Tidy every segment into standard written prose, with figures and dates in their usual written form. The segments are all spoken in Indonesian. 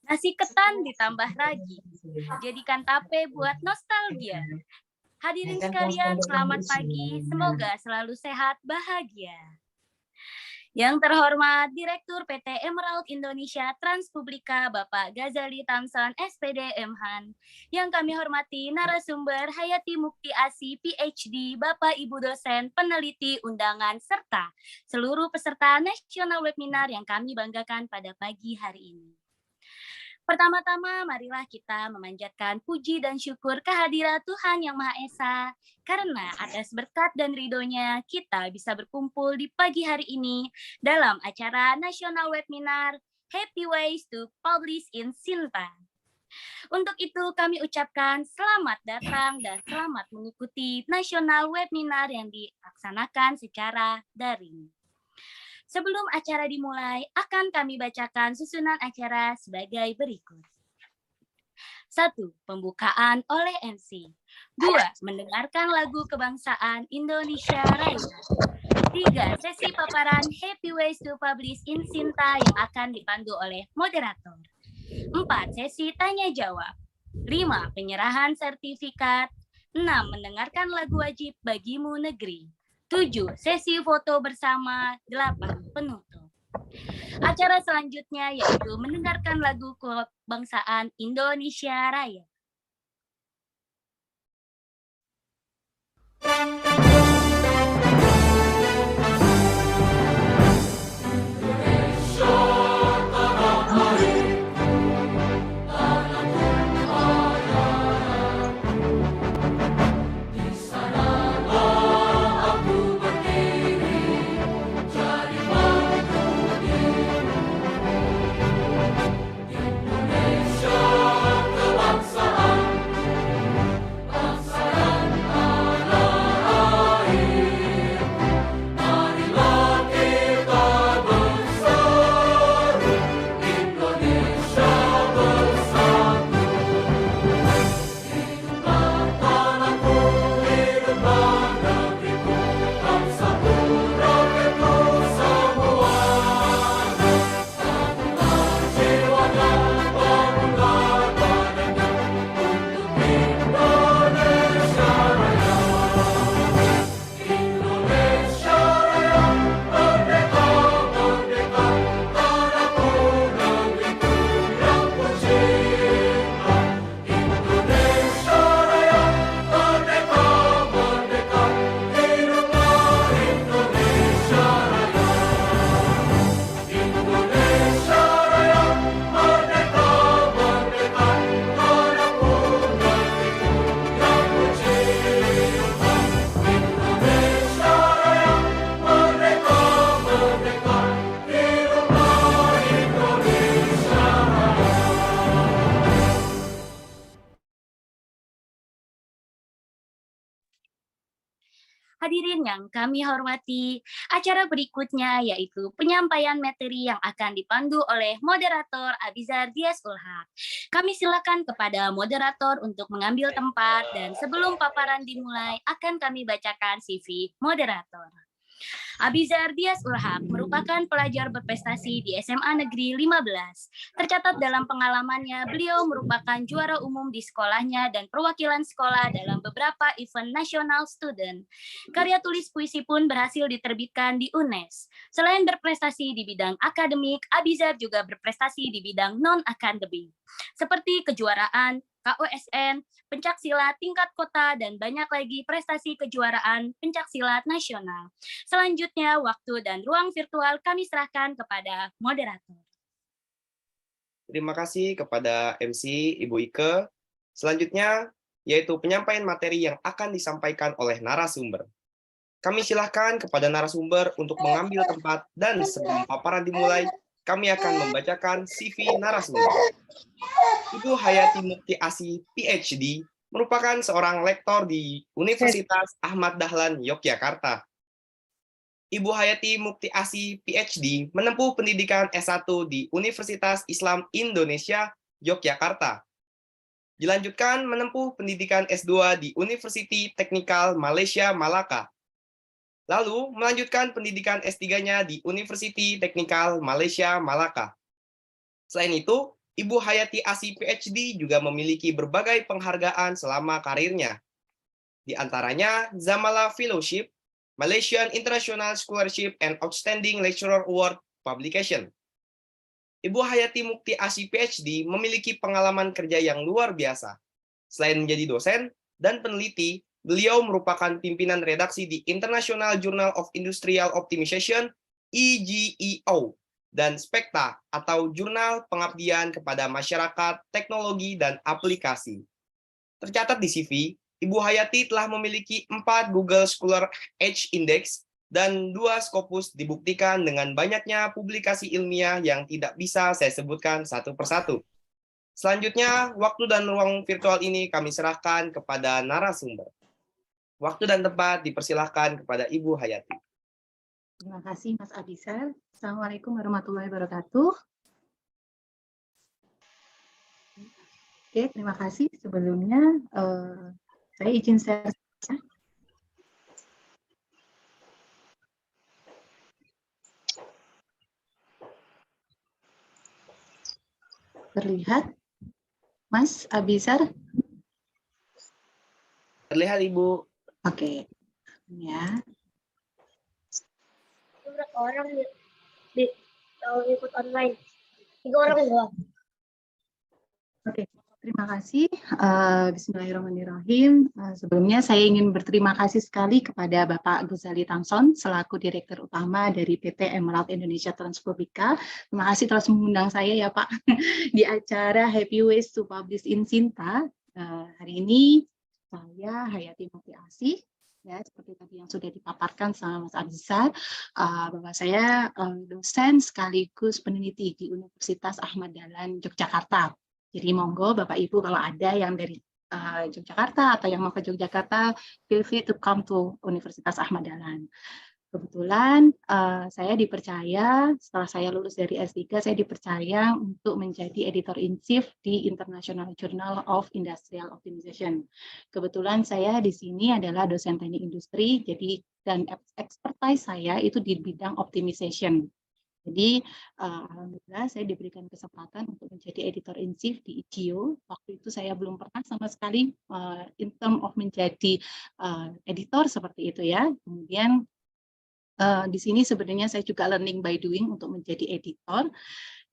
Nasi ketan ditambah ragi, jadikan tape buat nostalgia. Hadirin sekalian, selamat pagi. Semoga selalu sehat, bahagia. Yang terhormat Direktur PT Emerald Indonesia Transpublika Bapak Ghazali Tamson SPD MHan. Yang kami hormati narasumber Hayati Mukti Asi PhD, Bapak Ibu dosen, peneliti, undangan, serta seluruh peserta nasional webinar yang kami banggakan pada pagi hari ini. Pertama-tama, marilah kita memanjatkan puji dan syukur kehadirat Tuhan Yang Maha Esa, karena atas berkat dan ridhonya kita bisa berkumpul di pagi hari ini dalam acara nasional webinar Happy Ways to Publish in Sinta. Untuk itu kami ucapkan selamat datang dan selamat mengikuti nasional webinar yang dilaksanakan secara daring. Sebelum acara dimulai, akan kami bacakan susunan acara sebagai berikut. 1. Pembukaan oleh MC. 2. Mendengarkan lagu kebangsaan Indonesia Raya. 3. Sesi paparan Happy Ways to Publish in Sinta yang akan dipandu oleh moderator. 4. Sesi tanya jawab. 5. Penyerahan sertifikat. 6. Mendengarkan lagu wajib Bagimu Negeri. 7. Sesi foto bersama. 8. Penutup. Acara selanjutnya yaitu mendengarkan lagu kebangsaan Indonesia Raya. Hadirin yang kami hormati, acara berikutnya yaitu penyampaian materi yang akan dipandu oleh moderator Abizar Dias Ulhak. Kami silakan kepada moderator untuk mengambil tempat dan sebelum paparan dimulai akan kami bacakan CV moderator. Abizar Dias Ulhak merupakan pelajar berprestasi di SMA Negeri 15. Tercatat dalam pengalamannya, beliau merupakan juara umum di sekolahnya dan perwakilan sekolah dalam beberapa event nasional student. Karya tulis puisi pun berhasil diterbitkan di UNES. Selain berprestasi di bidang akademik, Abizar juga berprestasi di bidang non-akademik, seperti kejuaraan KOSN, pencaksilat tingkat kota, dan banyak lagi prestasi kejuaraan pencaksilat nasional. Selanjutnya, waktu dan ruang virtual kami serahkan kepada moderator. Terima kasih kepada MC Ibu Ike. Selanjutnya, yaitu penyampaian materi yang akan disampaikan oleh narasumber. Kami silahkan kepada narasumber untuk mengambil tempat dan sebelum paparan dimulai, kami akan membacakan CV narasumber. Ibu Hayati Mukti Asi, PhD, merupakan seorang lektor di Universitas Ahmad Dahlan, Yogyakarta. Ibu Hayati Mukti Asi, PhD, menempuh pendidikan S1 di Universitas Islam Indonesia, Yogyakarta. Dilanjutkan menempuh pendidikan S2 di University Technical Malaysia, Malaka. lalu melanjutkan pendidikan S3-nya di University Technical Malaysia, Malacca. Selain itu, Ibu Hayati Asih PhD juga memiliki berbagai penghargaan selama karirnya. Di antaranya Zamala Fellowship, Malaysian International Scholarship and Outstanding Lecturer Award Publication. Ibu Hayati Mukti Asih PhD memiliki pengalaman kerja yang luar biasa. Selain menjadi dosen dan peneliti, beliau merupakan pimpinan redaksi di International Journal of Industrial Optimization, IGEO, dan Spekta atau Jurnal Pengabdian kepada Masyarakat, Teknologi, dan Aplikasi. Tercatat di CV, Ibu Hayati telah memiliki 4 Google Scholar Edge Index dan 2 Scopus, dibuktikan dengan banyaknya publikasi ilmiah yang tidak bisa saya sebutkan satu persatu. Selanjutnya, waktu dan ruang virtual ini kami serahkan kepada narasumber. Waktu dan tempat dipersilahkan kepada Ibu Hayati. Terima kasih Mas Abisar. Assalamualaikum warahmatullahi wabarakatuh. Oke, terima kasih. Sebelumnya saya izin share. Terlihat, Mas Abisar? Terlihat, Ibu. Oke, ya. Berapa orang ikut online? 3 orang doang. Oke, terima kasih. Bismillahirrahmanirrahim. Sebelumnya saya ingin berterima kasih sekali kepada Bapak Ghazali Tamson selaku Direktur Utama dari PT Emerald Indonesia Transpublika. Terima kasih telah mengundang saya ya Pak di acara Happy Ways to Publish in Sinta. Hari ini saya Hayati Mukti Asih, ya seperti tadi yang sudah dipaparkan sama Mas Abisar, bahwa saya dosen sekaligus peneliti di Universitas Ahmad Dahlan Yogyakarta. Jadi monggo Bapak Ibu kalau ada yang dari Yogyakarta atau yang mau ke Yogyakarta, feel free to come to Universitas Ahmad Dahlan. Kebetulan saya dipercaya setelah saya lulus dari S3, saya dipercaya untuk menjadi editor-in-chief di International Journal of Industrial Optimization. Kebetulan saya di sini adalah dosen teknik industri, jadi dan expertise saya itu di bidang optimization. Jadi alhamdulillah saya diberikan kesempatan untuk menjadi editor-in-chief di IGEO. Waktu itu saya belum pernah sama sekali in term of menjadi editor seperti itu ya. Kemudian di sini sebenarnya saya juga learning by doing untuk menjadi editor.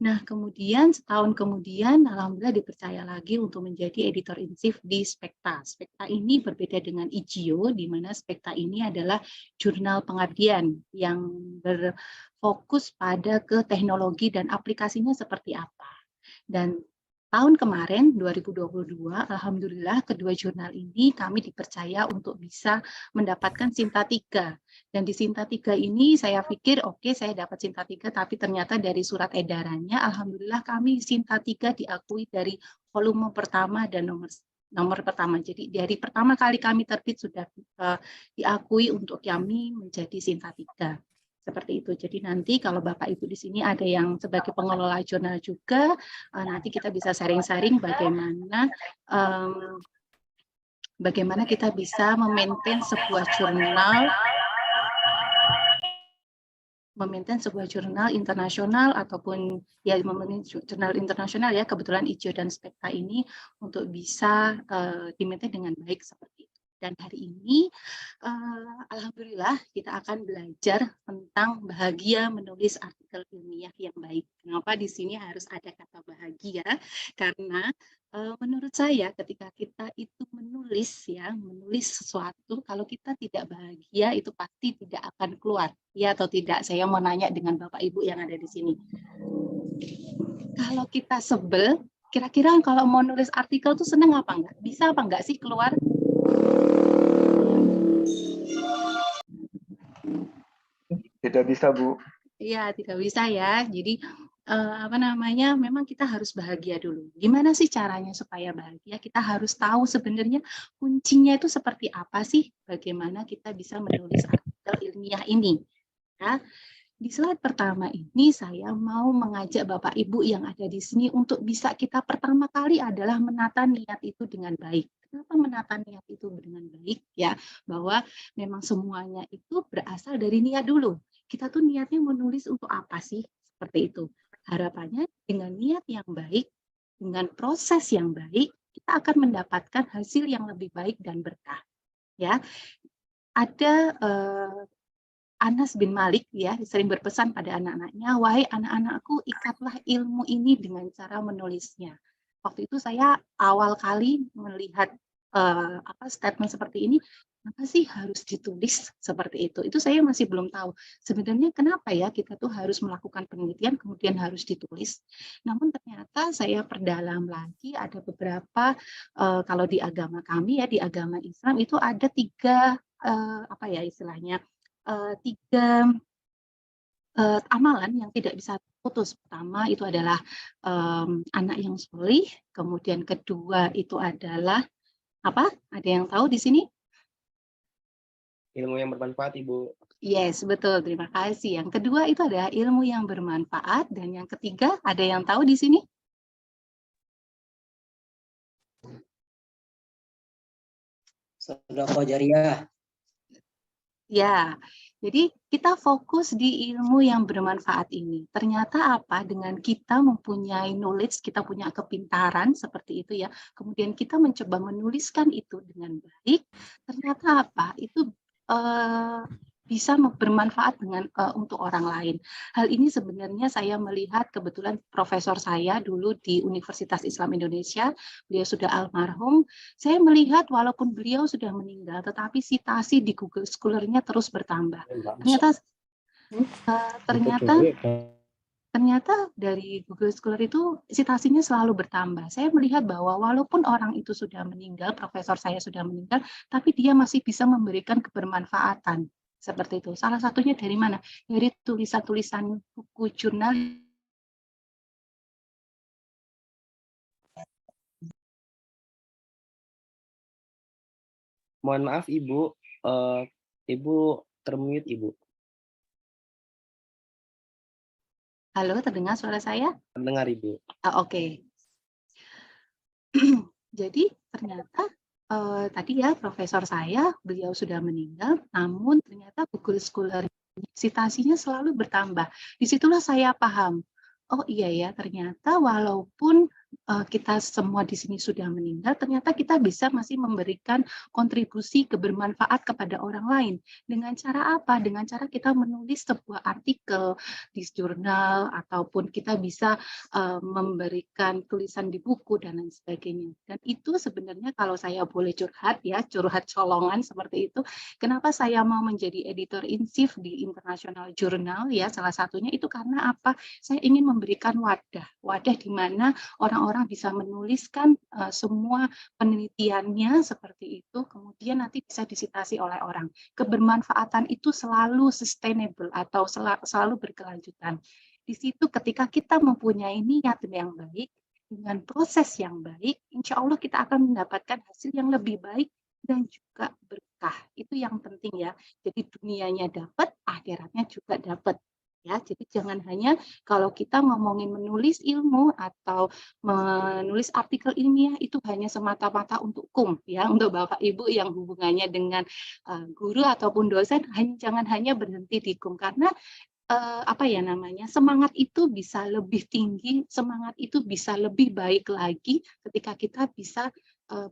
Nah, kemudian setahun kemudian alhamdulillah dipercaya lagi untuk menjadi editor-in-chief di Spekta. Spekta ini berbeda dengan IGEO, di mana Spekta ini adalah jurnal pengabdian yang berfokus pada ke teknologi dan aplikasinya seperti apa. Dan tahun kemarin 2022, alhamdulillah kedua jurnal ini kami dipercaya untuk bisa mendapatkan Sinta 3. Dan di Sinta 3 ini saya pikir oke, saya dapat Sinta 3, tapi ternyata dari surat edarannya alhamdulillah kami Sinta 3 diakui dari volume pertama dan nomor pertama. Jadi dari pertama kali kami terbit sudah diakui untuk kami menjadi Sinta 3. Seperti itu. Jadi nanti kalau Bapak Ibu di sini ada yang sebagai pengelola jurnal juga, nanti kita bisa sharing-sharing bagaimana kita bisa memaintain sebuah jurnal internasional ataupun ya jurnal internasional ya, kebetulan IGEO dan Spekta ini untuk bisa dimaintain dengan baik seperti itu. Dan hari ini, alhamdulillah kita akan belajar tentang bahagia menulis artikel ilmiah yang baik. Kenapa di sini harus ada kata bahagia? Karena menurut saya ketika kita itu menulis sesuatu, kalau kita tidak bahagia itu pasti tidak akan keluar. Ya atau tidak? Saya mau nanya dengan Bapak Ibu yang ada di sini. Kalau kita sebel, kira-kira kalau mau nulis artikel tuh seneng apa enggak? Bisa apa enggak sih keluar? Tidak bisa, Bu. Iya, tidak bisa ya. Jadi memang kita harus bahagia dulu. Gimana sih caranya supaya bahagia? Kita harus tahu sebenarnya kuncinya itu seperti apa sih? Bagaimana kita bisa menulis artikel ilmiah ini? Ya. Di slide pertama ini saya mau mengajak Bapak Ibu yang ada di sini untuk bisa kita pertama kali adalah menata niat itu dengan baik. Kenapa kita menata niat itu dengan baik ya, bahwa memang semuanya itu berasal dari niat dulu. Kita tuh niatnya menulis untuk apa sih? Seperti itu. Harapannya dengan niat yang baik, dengan proses yang baik, kita akan mendapatkan hasil yang lebih baik dan berkah. Ya, ada Anas bin Malik ya sering berpesan pada anak-anaknya, wahai anak-anakku, ikatlah ilmu ini dengan cara menulisnya. Waktu itu saya awal kali melihat statement seperti ini, kenapa sih harus ditulis seperti itu? Itu saya masih belum tahu. Sebenarnya kenapa ya kita tuh harus melakukan penelitian kemudian harus ditulis. Namun ternyata saya perdalam lagi, ada beberapa kalau di agama kami ya, di agama Islam itu ada tiga istilahnya 3 amalan yang tidak bisa putus. Pertama itu adalah anak yang solih, kemudian kedua itu adalah apa? Ada yang tahu di sini? Ilmu yang bermanfaat, Ibu. Yes, betul. Terima kasih. Yang kedua itu adalah ilmu yang bermanfaat, dan yang ketiga ada yang tahu di sini? Sedekah jariyah. Ya, jadi kita fokus di ilmu yang bermanfaat ini. Ternyata apa? Dengan kita mempunyai knowledge, kita punya kepintaran seperti itu ya. Kemudian kita mencoba menuliskan itu dengan baik. Ternyata apa? Itu bisa bermanfaat untuk orang lain. Hal ini sebenarnya saya melihat kebetulan profesor saya dulu di Universitas Islam Indonesia, beliau sudah almarhum. Saya melihat walaupun beliau sudah meninggal, tetapi citasi di Google Scholar-nya terus bertambah. Ternyata dari Google Scholar itu citasinya selalu bertambah. Saya melihat bahwa walaupun orang itu sudah meninggal, profesor saya sudah meninggal, tapi dia masih bisa memberikan kebermanfaatan. Seperti itu. Salah satunya dari mana? Dari tulisan-tulisan buku jurnal. Mohon maaf, Ibu. Ibu termute, Ibu. Halo, terdengar suara saya? Terdengar, Ibu. Oke. Jadi ternyata tadi ya profesor saya, beliau sudah meninggal, namun ternyata Google Scholar citasinya selalu bertambah. Disitulah saya paham, oh iya ya, ternyata walaupun kita semua di sini sudah meninggal, ternyata kita bisa masih memberikan kontribusi kebermanfaat kepada orang lain. Dengan cara apa? Dengan cara kita menulis sebuah artikel di jurnal, ataupun kita bisa memberikan tulisan di buku, dan lain sebagainya. Dan itu sebenarnya kalau saya boleh curhat ya, curhat colongan seperti itu, kenapa saya mau menjadi editor in chief di International Journal ya, salah satunya itu karena apa? Saya ingin memberikan wadah di mana orang-orang bisa menuliskan semua penelitiannya seperti itu, kemudian nanti bisa disitasi oleh orang. Kebermanfaatan itu selalu sustainable atau selalu berkelanjutan. Di situ ketika kita mempunyai niat yang baik, dengan proses yang baik, insya Allah kita akan mendapatkan hasil yang lebih baik dan juga berkah. Itu yang penting ya. Jadi dunianya dapat, akhiratnya juga dapat. Ya, jadi jangan hanya kalau kita ngomongin menulis ilmu atau menulis artikel ilmiah itu hanya semata-mata untuk ya, untuk Bapak Ibu yang hubungannya dengan guru ataupun dosen, jangan hanya berhenti di karena semangat itu bisa lebih tinggi, semangat itu bisa lebih baik lagi ketika kita bisa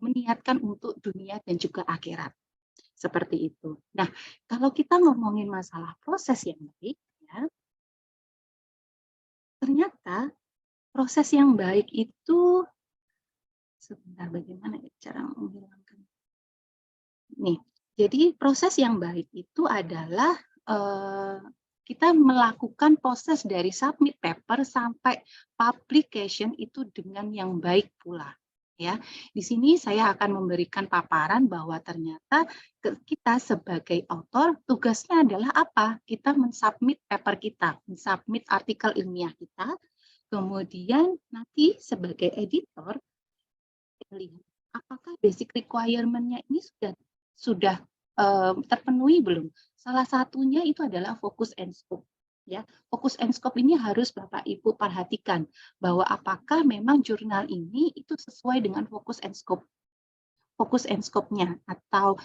meniatkan untuk dunia dan juga akhirat. Seperti itu. Nah, kalau kita ngomongin masalah proses yang baik, ya, ternyata proses yang baik itu, sebentar, bagaimana cara menghilangkan? Nih, jadi proses yang baik itu adalah kita melakukan proses dari submit paper sampai publication itu dengan yang baik pula. Ya, di sini saya akan memberikan paparan bahwa ternyata kita sebagai author tugasnya adalah apa? Kita mensubmit paper kita, mensubmit artikel ilmiah kita, kemudian nanti sebagai editor lihat apakah basic requirement-nya ini sudah terpenuhi belum? Salah satunya itu adalah focus and scope. Ya, fokus and scope ini harus Bapak Ibu perhatikan bahwa apakah memang jurnal ini itu sesuai dengan fokus and scope. fokus and scope-nya atau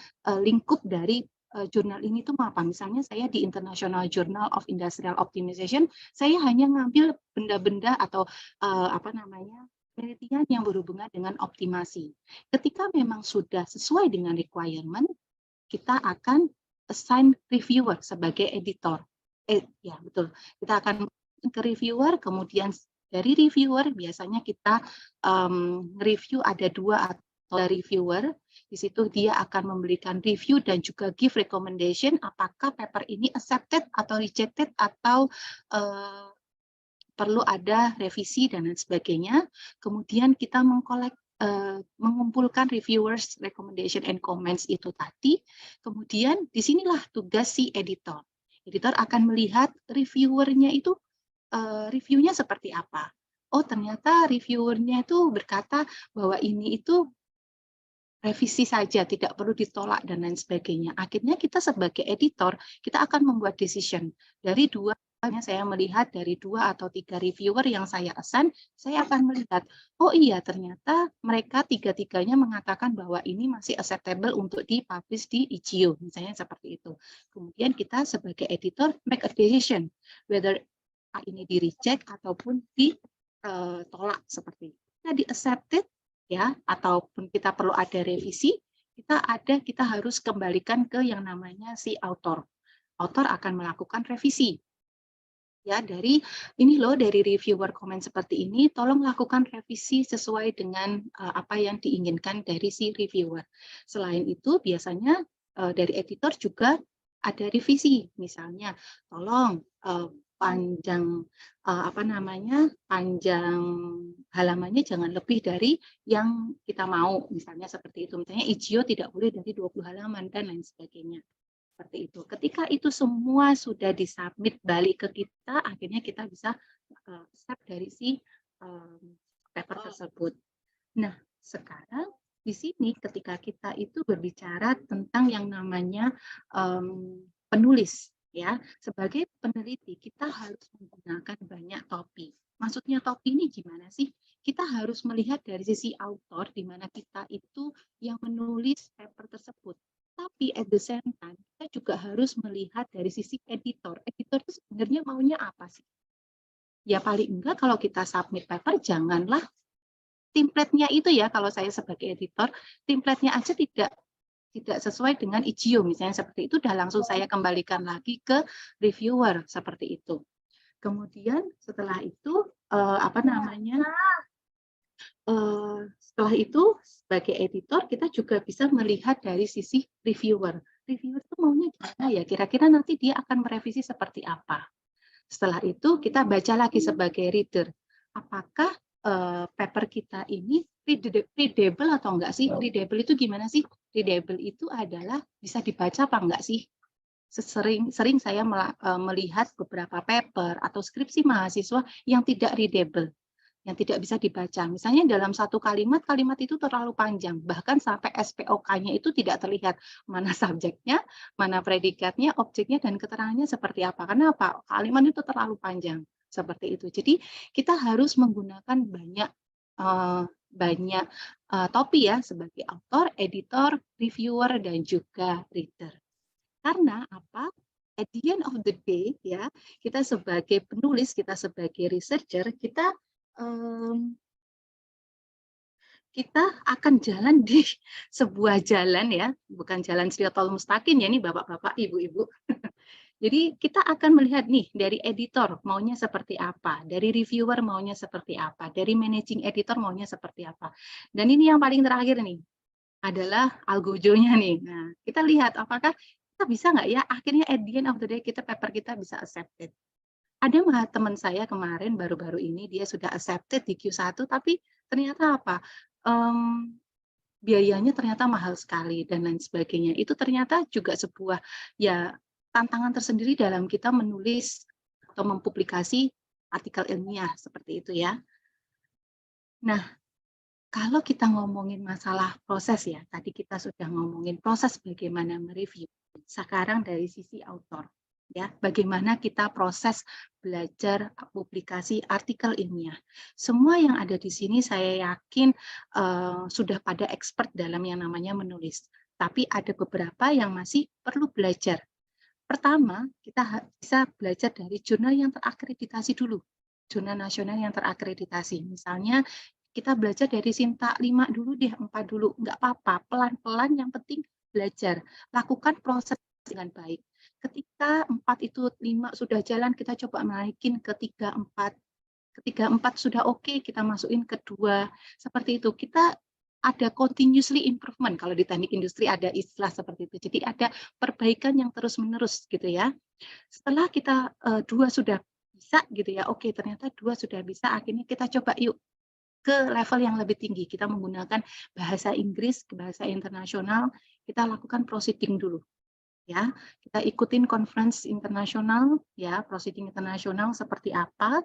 lingkup dari jurnal ini tuh apa. Misalnya saya di International Journal of Industrial Optimization, saya hanya ngambil benda-benda atau penelitian yang berhubungan dengan optimasi. Ketika memang sudah sesuai dengan requirement, kita akan assign reviewer sebagai editor. Ya betul. Kita akan ke reviewer, kemudian dari reviewer biasanya kita review ada 2 atau reviewer. Di situ dia akan memberikan review dan juga give recommendation apakah paper ini accepted atau rejected atau perlu ada revisi dan lain sebagainya. Kemudian kita mengumpulkan reviewers recommendation and comments itu tadi. Kemudian disinilah tugas si editor. Editor akan melihat reviewernya itu reviewnya seperti apa. Oh ternyata reviewernya itu berkata bahwa ini itu revisi saja, tidak perlu ditolak dan lain sebagainya. Akhirnya kita sebagai editor, kita akan membuat decision. Dari saya melihat dari 2 atau 3 reviewer yang saya assign, saya akan melihat, oh iya ternyata mereka 3-tiganya mengatakan bahwa ini masih acceptable untuk dipublish di IGO, misalnya seperti itu. Kemudian kita sebagai editor make a decision, whether ini di reject ataupun ditolak seperti itu. Kita di accepted, ya, ataupun kita perlu ada revisi, kita harus kembalikan ke yang namanya si author. Author akan melakukan revisi. Ya, dari reviewer komen seperti ini, tolong lakukan revisi sesuai dengan apa yang diinginkan dari si reviewer. Selain itu, biasanya dari editor juga ada revisi, misalnya tolong panjang panjang halamannya jangan lebih dari yang kita mau, misalnya seperti itu. Misalnya IGO tidak boleh dari 20 halaman dan lain sebagainya. Seperti itu. Ketika itu semua sudah disubmit balik ke kita, akhirnya kita bisa accept dari si paper tersebut. Nah, sekarang di sini ketika kita itu berbicara tentang yang namanya penulis, ya, sebagai peneliti kita harus menggunakan banyak topi. Maksudnya topi ini gimana sih? Kita harus melihat dari sisi author, di mana kita itu yang menulis paper tersebut. Tapi at the same time, kita juga harus melihat dari sisi editor. Editor itu sebenarnya maunya apa sih? Ya paling enggak kalau kita submit paper, janganlah template-nya itu ya, kalau saya sebagai editor, template-nya aja tidak sesuai dengan IGO, misalnya seperti itu, udah langsung saya kembalikan lagi ke reviewer, seperti itu. Kemudian setelah itu, setelah itu, sebagai editor, kita juga bisa melihat dari sisi reviewer. Reviewer itu maunya gimana ya? Kira-kira nanti dia akan merevisi seperti apa? Setelah itu, kita baca lagi sebagai reader. Apakah paper kita ini readable atau enggak sih? Readable itu gimana sih? Readable itu adalah bisa dibaca apa enggak sih? Sering saya melihat beberapa paper atau skripsi mahasiswa yang tidak readable, yang tidak bisa dibaca. Misalnya dalam satu kalimat itu terlalu panjang, bahkan sampai SPOK-nya itu tidak terlihat mana subjeknya, mana predikatnya, objeknya, dan keterangannya seperti apa. Karena apa? Kalimat itu terlalu panjang, seperti itu. Jadi kita harus menggunakan banyak topi ya, sebagai author, editor, reviewer, dan juga reader. Karena apa? At the end of the day, ya, kita sebagai penulis, kita sebagai researcher, kita akan jalan di sebuah jalan ya, bukan jalan Shiratal Mustaqim ya, ini bapak-bapak, ibu-ibu. Jadi kita akan melihat nih dari editor maunya seperti apa, dari reviewer maunya seperti apa, dari managing editor maunya seperti apa. Dan ini yang paling terakhir nih, adalah algojo-nya nih. Nah, kita lihat apakah kita bisa nggak ya, akhirnya at the end of the day paper kita bisa accepted. Ada teman saya kemarin baru-baru ini dia sudah accepted di Q1, tapi ternyata apa? Biayanya ternyata mahal sekali dan lain sebagainya. Itu ternyata juga sebuah ya tantangan tersendiri dalam kita menulis atau mempublikasi artikel ilmiah seperti itu ya. Nah, kalau kita ngomongin masalah proses ya, tadi kita sudah ngomongin proses bagaimana mereview. Sekarang dari sisi author. Ya, bagaimana kita proses belajar publikasi artikel ilmiah. Semua yang ada di sini saya yakin sudah pada expert dalam yang namanya menulis. Tapi ada beberapa yang masih perlu belajar. Pertama, kita bisa belajar dari jurnal yang terakreditasi dulu. Jurnal nasional yang terakreditasi. Misalnya kita belajar dari Sinta 5 dulu deh, 4 dulu. Nggak apa-apa, pelan-pelan yang penting belajar. Lakukan proses dengan baik. Ketika 4 itu 5 sudah jalan, kita coba naikin ke 3, 4. Ketika 4 sudah oke, kita masukin ke 2. Seperti itu. Kita ada continuously improvement. Kalau di teknik industri ada istilah seperti itu. Jadi ada perbaikan yang terus-menerus gitu ya. Setelah kita 2 sudah bisa gitu ya. Oke, ternyata 2 sudah bisa. Akhirnya kita coba yuk ke level yang lebih tinggi. Kita menggunakan bahasa Inggris, bahasa internasional. Kita lakukan proceeding dulu. Ya, kita ikutin conference internasional, ya, proceeding internasional seperti apa.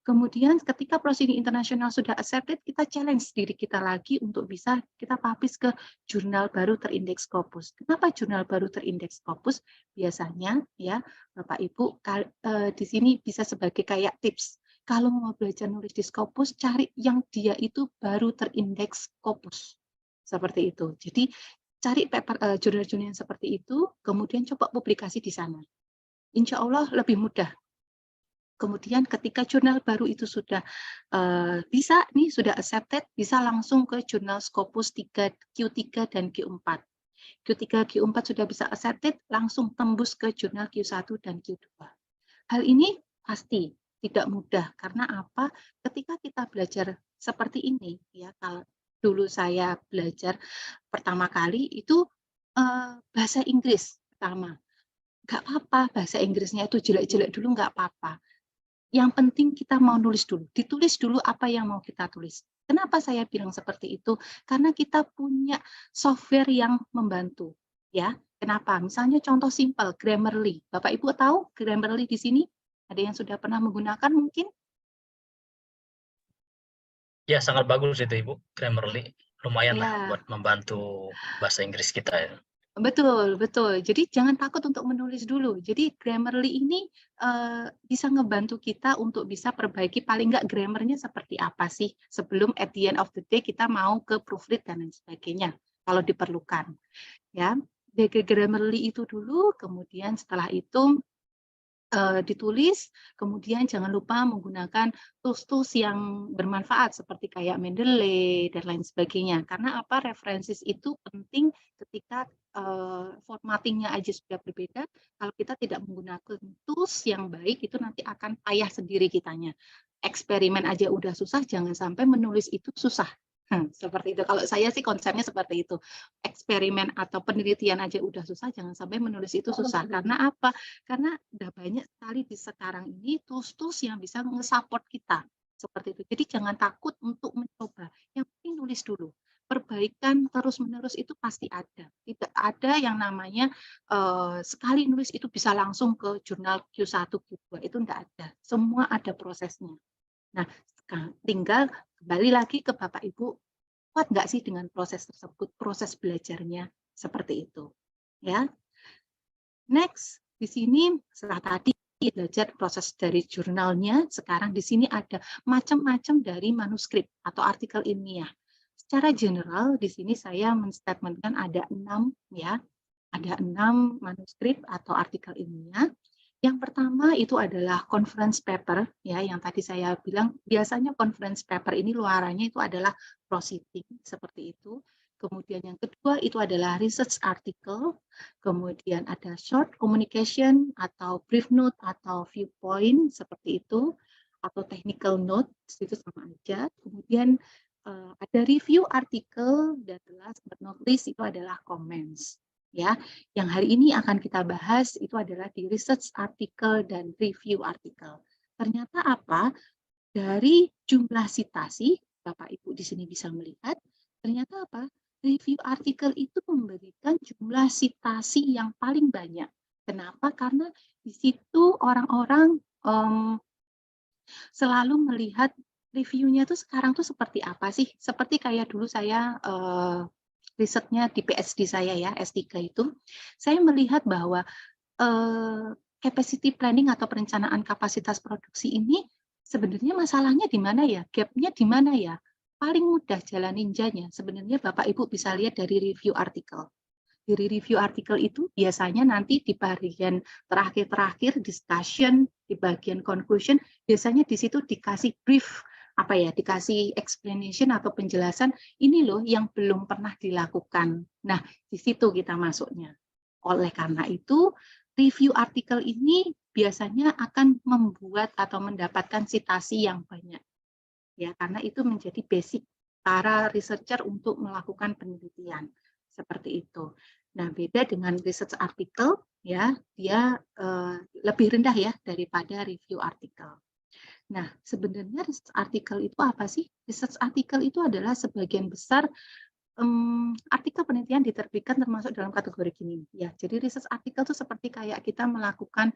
Kemudian ketika proceeding internasional sudah accepted, kita challenge diri kita lagi untuk bisa kita publish ke jurnal baru terindeks Scopus. Kenapa jurnal baru terindeks Scopus? Biasanya, ya, Bapak Ibu, di sini bisa sebagai kayak tips. Kalau mau belajar nulis di Scopus, cari yang dia itu baru terindeks Scopus. Seperti itu. Jadi cari paper jurnal-jurnal yang seperti itu, kemudian coba publikasi di sana. Insya Allah lebih mudah. Kemudian ketika jurnal baru itu sudah bisa nih, sudah accepted, bisa langsung ke jurnal Scopus 3, Q3 dan Q4. Q3, Q4 sudah bisa accepted, langsung tembus ke jurnal Q1 dan Q2. Hal ini pasti tidak mudah karena apa? Ketika kita belajar seperti ini, ya, kalau dulu saya belajar pertama kali itu bahasa Inggris pertama. Nggak apa-apa, bahasa Inggrisnya itu jelek-jelek dulu nggak apa-apa. Yang penting kita mau nulis dulu, ditulis dulu apa yang mau kita tulis. Kenapa saya bilang seperti itu? Karena kita punya software yang membantu, ya. Kenapa? Misalnya contoh simpel, Grammarly. Bapak Ibu tahu Grammarly di sini? Ada yang sudah pernah menggunakan mungkin? Ya, sangat bagus itu Ibu, Grammarly. Lumayan lah Ya, buat membantu bahasa Inggris kita ya. betul, betul. Jadi jangan takut untuk menulis dulu. Jadi Grammarly ini bisa ngebantu kita untuk bisa perbaiki paling nggak grammarnya seperti apa sih sebelum at the end of the day kita mau ke proofread dan lain sebagainya kalau diperlukan. Ya, dari Grammarly itu dulu, kemudian setelah itu ditulis, kemudian jangan lupa menggunakan tools-tools yang bermanfaat seperti kayak Mendeley dan lain sebagainya. Karena apa? References itu penting ketika formattingnya aja sudah berbeda. Kalau kita tidak menggunakan tools yang baik, itu nanti akan payah sendiri kitanya. Eksperimen aja udah susah, jangan sampai menulis itu susah. Seperti itu. Kalau saya sih konsepnya seperti itu. Eksperimen atau penelitian aja udah susah, jangan sampai menulis itu susah. Karena apa? Karena udah banyak sekali di sekarang ini tools-tools yang bisa nge-support kita. Seperti itu. Jadi jangan takut untuk mencoba. Yang penting nulis dulu. Perbaikan terus-menerus itu pasti ada. Tidak ada yang namanya sekali nulis itu bisa langsung ke jurnal Q1, Q2. Itu enggak ada. Semua ada prosesnya. Nah, tinggal kembali lagi ke Bapak Ibu, kuat nggak sih dengan proses tersebut, proses belajarnya seperti itu. Ya. Next, di sini setelah tadi belajar proses dari jurnalnya, sekarang di sini ada macam-macam dari manuskrip atau artikel ilmiah. Secara general di sini saya menstatementkan ada 6 ya, ada 6 manuskrip atau artikel ilmiah. Yang pertama itu adalah conference paper, ya, yang tadi saya bilang biasanya conference paper ini luarannya itu adalah proceeding seperti itu. Kemudian yang kedua itu adalah research article, kemudian ada short communication atau brief note atau viewpoint seperti itu, atau technical notes itu sama aja. Kemudian ada review article dan last but not least itu adalah comments. Ya, yang hari ini akan kita bahas itu adalah di research article dan review article. Ternyata apa? Dari jumlah citasi, Bapak Ibu di sini bisa melihat, ternyata apa? Review article itu memberikan jumlah citasi yang paling banyak. Kenapa? Karena di situ orang-orang selalu melihat reviewnya tuh sekarang tuh seperti apa sih? Seperti kayak dulu saya risetnya di PhD saya ya, S3 itu, saya melihat bahwa capacity planning atau perencanaan kapasitas produksi ini sebenarnya masalahnya di mana ya? Gap-nya di mana ya? Paling mudah jalan ninjanya sebenarnya Bapak Ibu bisa lihat dari review artikel. Dari review artikel itu biasanya nanti di bagian terakhir-terakhir discussion, di bagian conclusion, biasanya di situ dikasih brief, dikasih explanation atau penjelasan, ini loh yang belum pernah dilakukan. Nah, di situ kita masuknya. Oleh karena itu, review artikel ini biasanya akan membuat atau mendapatkan citasi yang banyak. Ya, karena itu menjadi basic para researcher untuk melakukan penelitian seperti itu. Nah, beda dengan research artikel, ya, dia lebih rendah ya daripada review artikel. Nah, sebenarnya research artikel itu apa sih? Research artikel itu adalah sebagian besar artikel penelitian diterbitkan termasuk dalam kategori gini ya. Jadi research artikel itu seperti kayak kita melakukan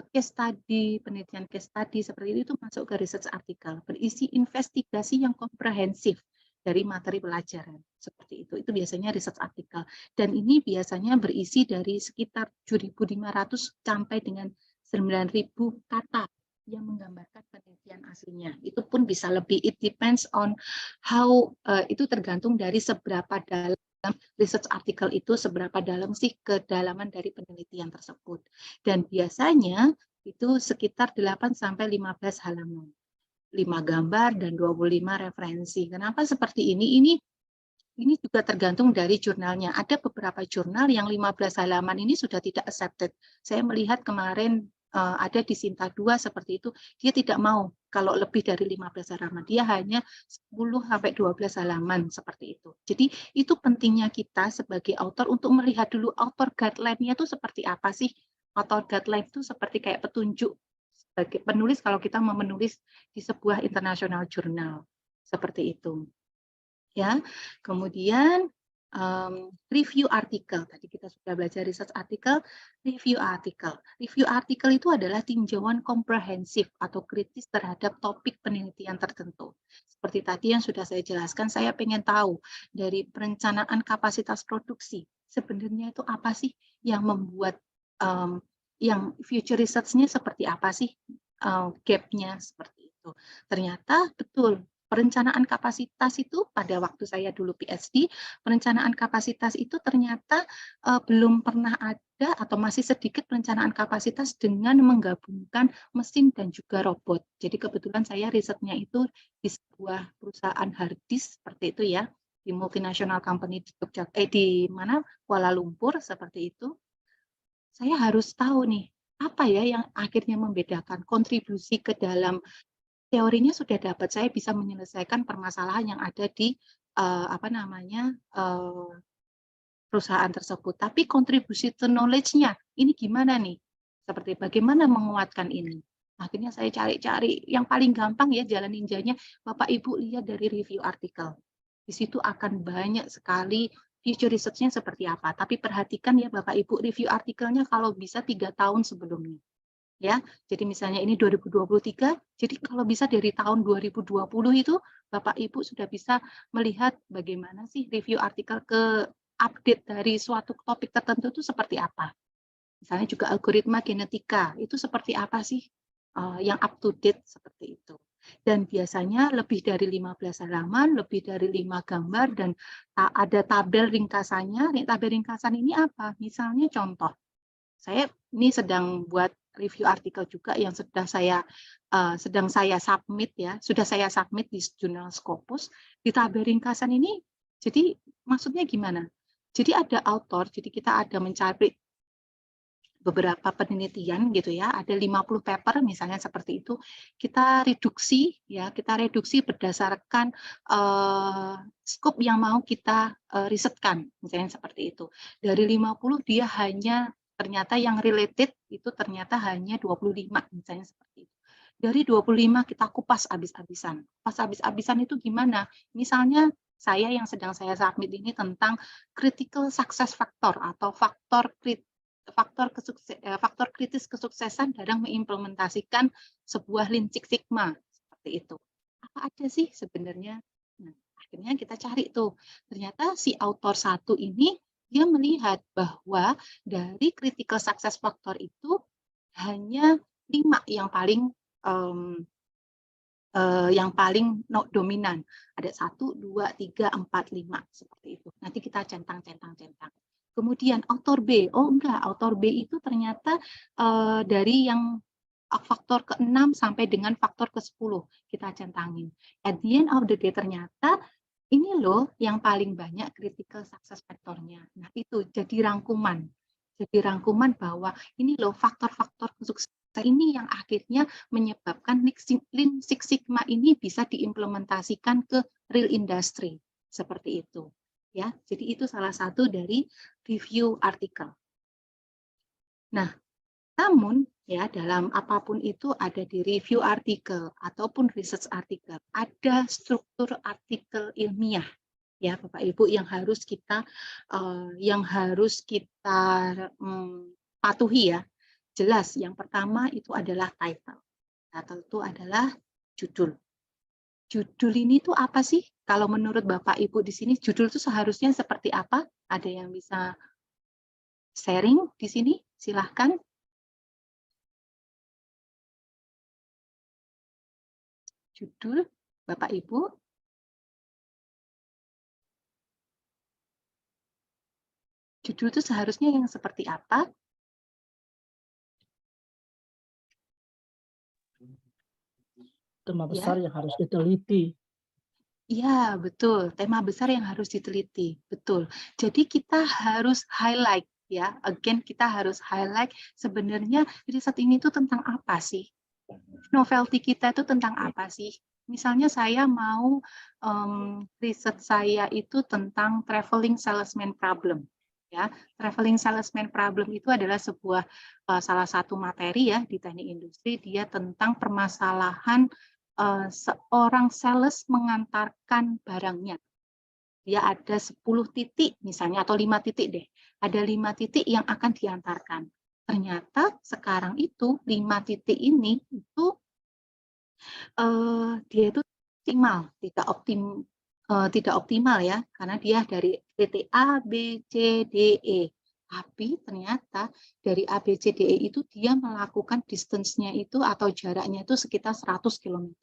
case study, penelitian case study seperti itu masuk ke research artikel, berisi investigasi yang komprehensif dari materi pelajaran seperti itu. Itu biasanya research artikel dan ini biasanya berisi dari sekitar 7.500 sampai dengan 9.000 kata yang menggambarkan penelitian aslinya. Itu pun bisa lebih, it depends on how, itu tergantung dari seberapa dalam research article itu, seberapa dalam sih kedalaman dari penelitian tersebut. Dan biasanya itu sekitar 8 sampai 15 halaman. 5 gambar dan 25 referensi. Kenapa seperti ini? Ini juga tergantung dari jurnalnya. Ada beberapa jurnal yang 15 halaman ini sudah tidak accepted. Saya melihat kemarin ada di Sinta 2 seperti itu, dia tidak mau kalau lebih dari 15 halaman, dia hanya 10 sampai 12 halaman seperti itu. Jadi itu pentingnya kita sebagai author untuk melihat dulu author guideline-nya itu seperti apa sih? Author guideline itu seperti kayak petunjuk sebagai penulis kalau kita mau menulis di sebuah international journal seperti itu. Ya, kemudian review artikel. Tadi kita sudah belajar research artikel, review artikel. Review artikel itu adalah tinjauan komprehensif atau kritis terhadap topik penelitian tertentu. Seperti tadi yang sudah saya jelaskan, saya pengen tahu dari perencanaan kapasitas produksi. Sebenarnya itu apa sih yang membuat yang future research-nya seperti apa sih gap-nya seperti itu. Ternyata betul. Perencanaan kapasitas itu pada waktu saya dulu PhD, perencanaan kapasitas itu ternyata belum pernah ada atau masih sedikit perencanaan kapasitas dengan menggabungkan mesin dan juga robot. Jadi kebetulan saya risetnya itu di sebuah perusahaan hard disk seperti itu ya, di multinational company di Kuala Lumpur seperti itu. Saya harus tahu nih, apa ya yang akhirnya membedakan kontribusi ke dalam teorinya sudah dapat, saya bisa menyelesaikan permasalahan yang ada di perusahaan tersebut. Tapi kontribusi to knowledge-nya ini gimana nih? Seperti bagaimana menguatkan ini? Akhirnya saya cari-cari yang paling gampang ya jalan ninjanya. Bapak Ibu lihat dari review artikel. Di situ akan banyak sekali future research-nya seperti apa. Tapi perhatikan ya Bapak Ibu review artikelnya kalau bisa 3 tahun sebelumnya. Ya, jadi misalnya ini 2023, jadi kalau bisa dari tahun 2020 itu Bapak Ibu sudah bisa melihat bagaimana sih review artikel ke update dari suatu topik tertentu itu seperti apa. Misalnya juga algoritma genetika, itu seperti apa sih yang up to date seperti itu. Dan biasanya lebih dari 15 halaman, lebih dari 5 gambar, dan ada tabel ringkasannya. Tabel ringkasan ini apa? Misalnya contoh, saya ini sedang buat review artikel juga yang sedang saya submit ya, sudah saya submit di jurnal Scopus. Di tabel ringkasan ini, jadi maksudnya gimana? Jadi ada author, jadi kita ada mencari beberapa penelitian gitu ya, ada 50 paper misalnya seperti itu, kita reduksi berdasarkan skop yang mau kita risetkan, misalnya seperti itu. Dari 50 dia hanya ternyata yang related itu ternyata hanya 25 misalnya seperti itu. Dari 25 kita kupas habis-habisan. Kupas habis-habisan itu gimana? Misalnya saya yang sedang saya submit ini tentang critical success factor atau faktor kritis kesuksesan dalam mengimplementasikan sebuah Lean Six Sigma seperti itu. Apa aja sih sebenarnya? Nah, akhirnya kita cari tuh. Ternyata si author satu ini dia melihat bahwa dari critical success factor itu hanya 5 yang paling dominan. Ada 1, 2, 3, 4, 5 seperti itu. Nanti kita centang. Kemudian author B, oh enggak, author B itu ternyata dari yang faktor ke-6 sampai dengan faktor ke-10 kita centangin. At the end of the day ternyata ini loh yang paling banyak critical success factor-nya. Nah, itu jadi rangkuman. Jadi rangkuman bahwa ini loh faktor-faktor kesuksesan ini yang akhirnya menyebabkan Lean Six Sigma ini bisa diimplementasikan ke real industry. Seperti itu. Ya, jadi itu salah satu dari review artikel. Nah, namun ya dalam apapun itu ada di review artikel ataupun research artikel, ada struktur artikel ilmiah ya Bapak Ibu yang harus kita patuhi ya. Jelas yang pertama itu adalah title. Title itu adalah judul. Judul ini tuh apa sih? Kalau menurut Bapak Ibu di sini judul itu seharusnya seperti apa? Ada yang bisa sharing di sini? Silahkan. Judul, Bapak Ibu. Judul itu seharusnya yang seperti apa? Tema besar yang harus diteliti. Iya, betul. Tema besar yang harus diteliti. Betul. Jadi kita harus highlight ya. Again, kita harus highlight sebenarnya riset ini tuh tentang apa sih? Novelty kita itu tentang apa sih? Misalnya saya mau riset saya itu tentang traveling salesman problem. Ya, traveling salesman problem itu adalah sebuah salah satu materi ya di teknik industri. Dia tentang permasalahan seorang sales mengantarkan barangnya. Dia ada 10 titik misalnya atau 5 titik deh. Ada 5 titik yang akan diantarkan. Ternyata sekarang itu 5 titik ini itu dia itu tidak optimal ya karena dia dari titik A, B, C, D, E. Tapi ternyata dari A, B, C, D, E itu dia melakukan distance-nya itu atau jaraknya itu sekitar 100 km.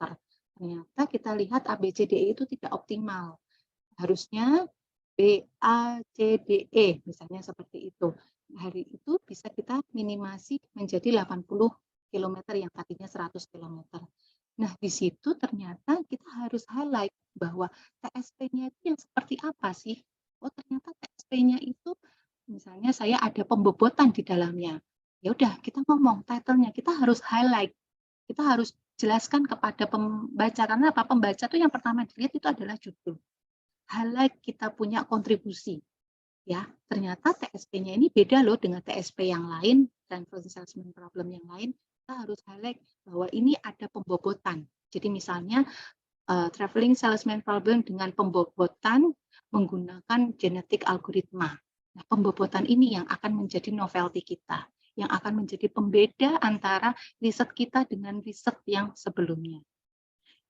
Ternyata kita lihat A, B, C, D, E itu tidak optimal. Harusnya B, A, C, D, E, misalnya seperti itu. Hari itu bisa kita minimasi menjadi 80 km yang tadinya 100 km. Nah, di situ ternyata kita harus highlight bahwa TSP-nya itu yang seperti apa sih? Oh, ternyata TSP-nya itu misalnya saya ada pembobotan di dalamnya. Ya udah, kita ngomong title-nya, kita harus highlight. Kita harus jelaskan kepada pembaca karena apa? Pembaca itu yang pertama dilihat itu adalah judul. Highlight kita punya kontribusi. Ya, ternyata TSP-nya ini beda loh dengan TSP yang lain dan salesman problem yang lain. Kita harus highlight bahwa ini ada pembobotan. Jadi misalnya traveling salesman problem dengan pembobotan menggunakan genetik algoritma. Nah, pembobotan ini yang akan menjadi novelty kita, yang akan menjadi pembeda antara riset kita dengan riset yang sebelumnya.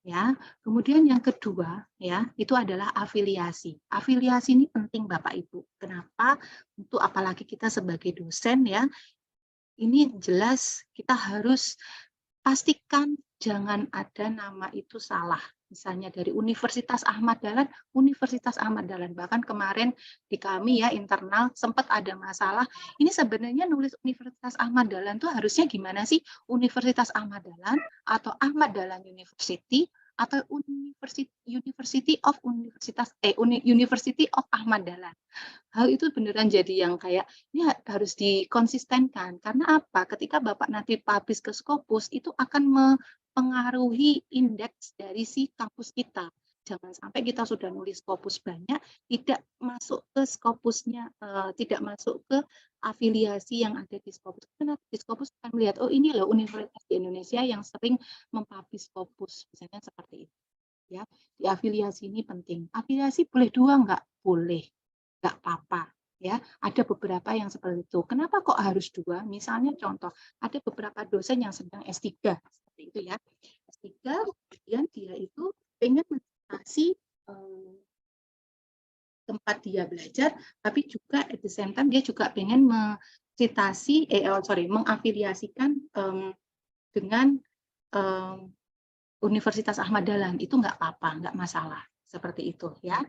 Ya, kemudian yang kedua ya, itu adalah afiliasi. Afiliasi ini penting Bapak Ibu. Kenapa? Untuk apalagi kita sebagai dosen ya, ini jelas kita harus pastikan jangan ada nama itu salah. Misalnya dari Universitas Ahmad Dahlan, Universitas Ahmad Dahlan. Bahkan kemarin di kami ya internal sempat ada masalah. Ini sebenarnya nulis Universitas Ahmad Dahlan itu harusnya gimana sih? Universitas Ahmad Dahlan atau Ahmad Dahlan University atau University of Ahmad Dahlan. Hal itu beneran jadi yang kayak ini harus dikonsistenkan karena apa? Ketika Bapak nanti publish ke Scopus itu akan mempengaruhi indeks dari si kampus kita. Jangan sampai kita sudah nulis Scopus banyak tidak masuk ke Scopusnya, tidak masuk ke afiliasi yang ada di Scopus. Karena di Scopus akan melihat oh ini loh universitas di Indonesia yang sering mempublish Scopus, misalnya seperti itu. Ya, di afiliasi ini penting. Afiliasi boleh 2 enggak? Boleh. Enggak apa-apa. Ya, ada beberapa yang seperti itu. Kenapa kok harus 2? Misalnya contoh, ada beberapa dosen yang sedang S3 seperti itu ya. S3 kemudian dia itu pengen mengatasi tempat dia belajar, tapi juga at the same time dia juga pengen mengafiliasikan dengan Universitas Ahmad Dahlan, itu nggak apa-apa, nggak masalah, seperti itu ya.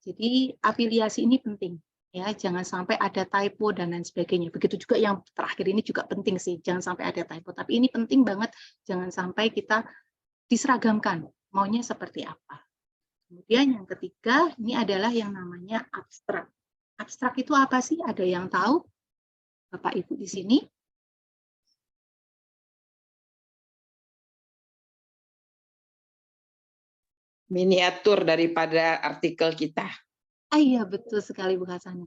Jadi afiliasi ini penting ya, jangan sampai ada typo dan lain sebagainya. Begitu juga yang terakhir ini juga penting sih, jangan sampai ada typo. Tapi ini penting banget, jangan sampai kita diseragamkan maunya seperti apa. Kemudian yang ketiga ini adalah yang namanya abstrak. Abstrak itu apa sih? Ada yang tahu? Bapak Ibu di sini? Miniatur daripada artikel kita. Iya, betul sekali Bu Hasanah.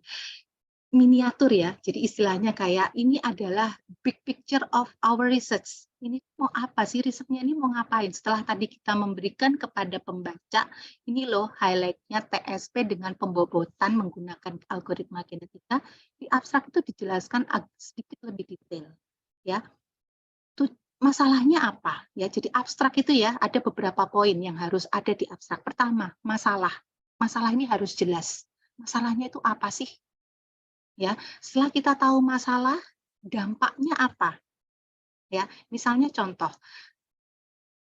Miniatur ya, jadi istilahnya kayak ini adalah big picture of our research. Ini mau apa sih risetnya, ini mau ngapain? Setelah tadi kita memberikan kepada pembaca, ini loh highlight-nya TSP dengan pembobotan menggunakan algoritma genetika, di abstrak itu dijelaskan sedikit lebih detail. Ya, masalahnya apa? Ya, jadi abstrak itu ya ada beberapa poin yang harus ada di abstrak. Pertama, masalah. Masalah ini harus jelas. Masalahnya itu apa sih? Ya, setelah kita tahu masalah, dampaknya apa? Ya, misalnya contoh,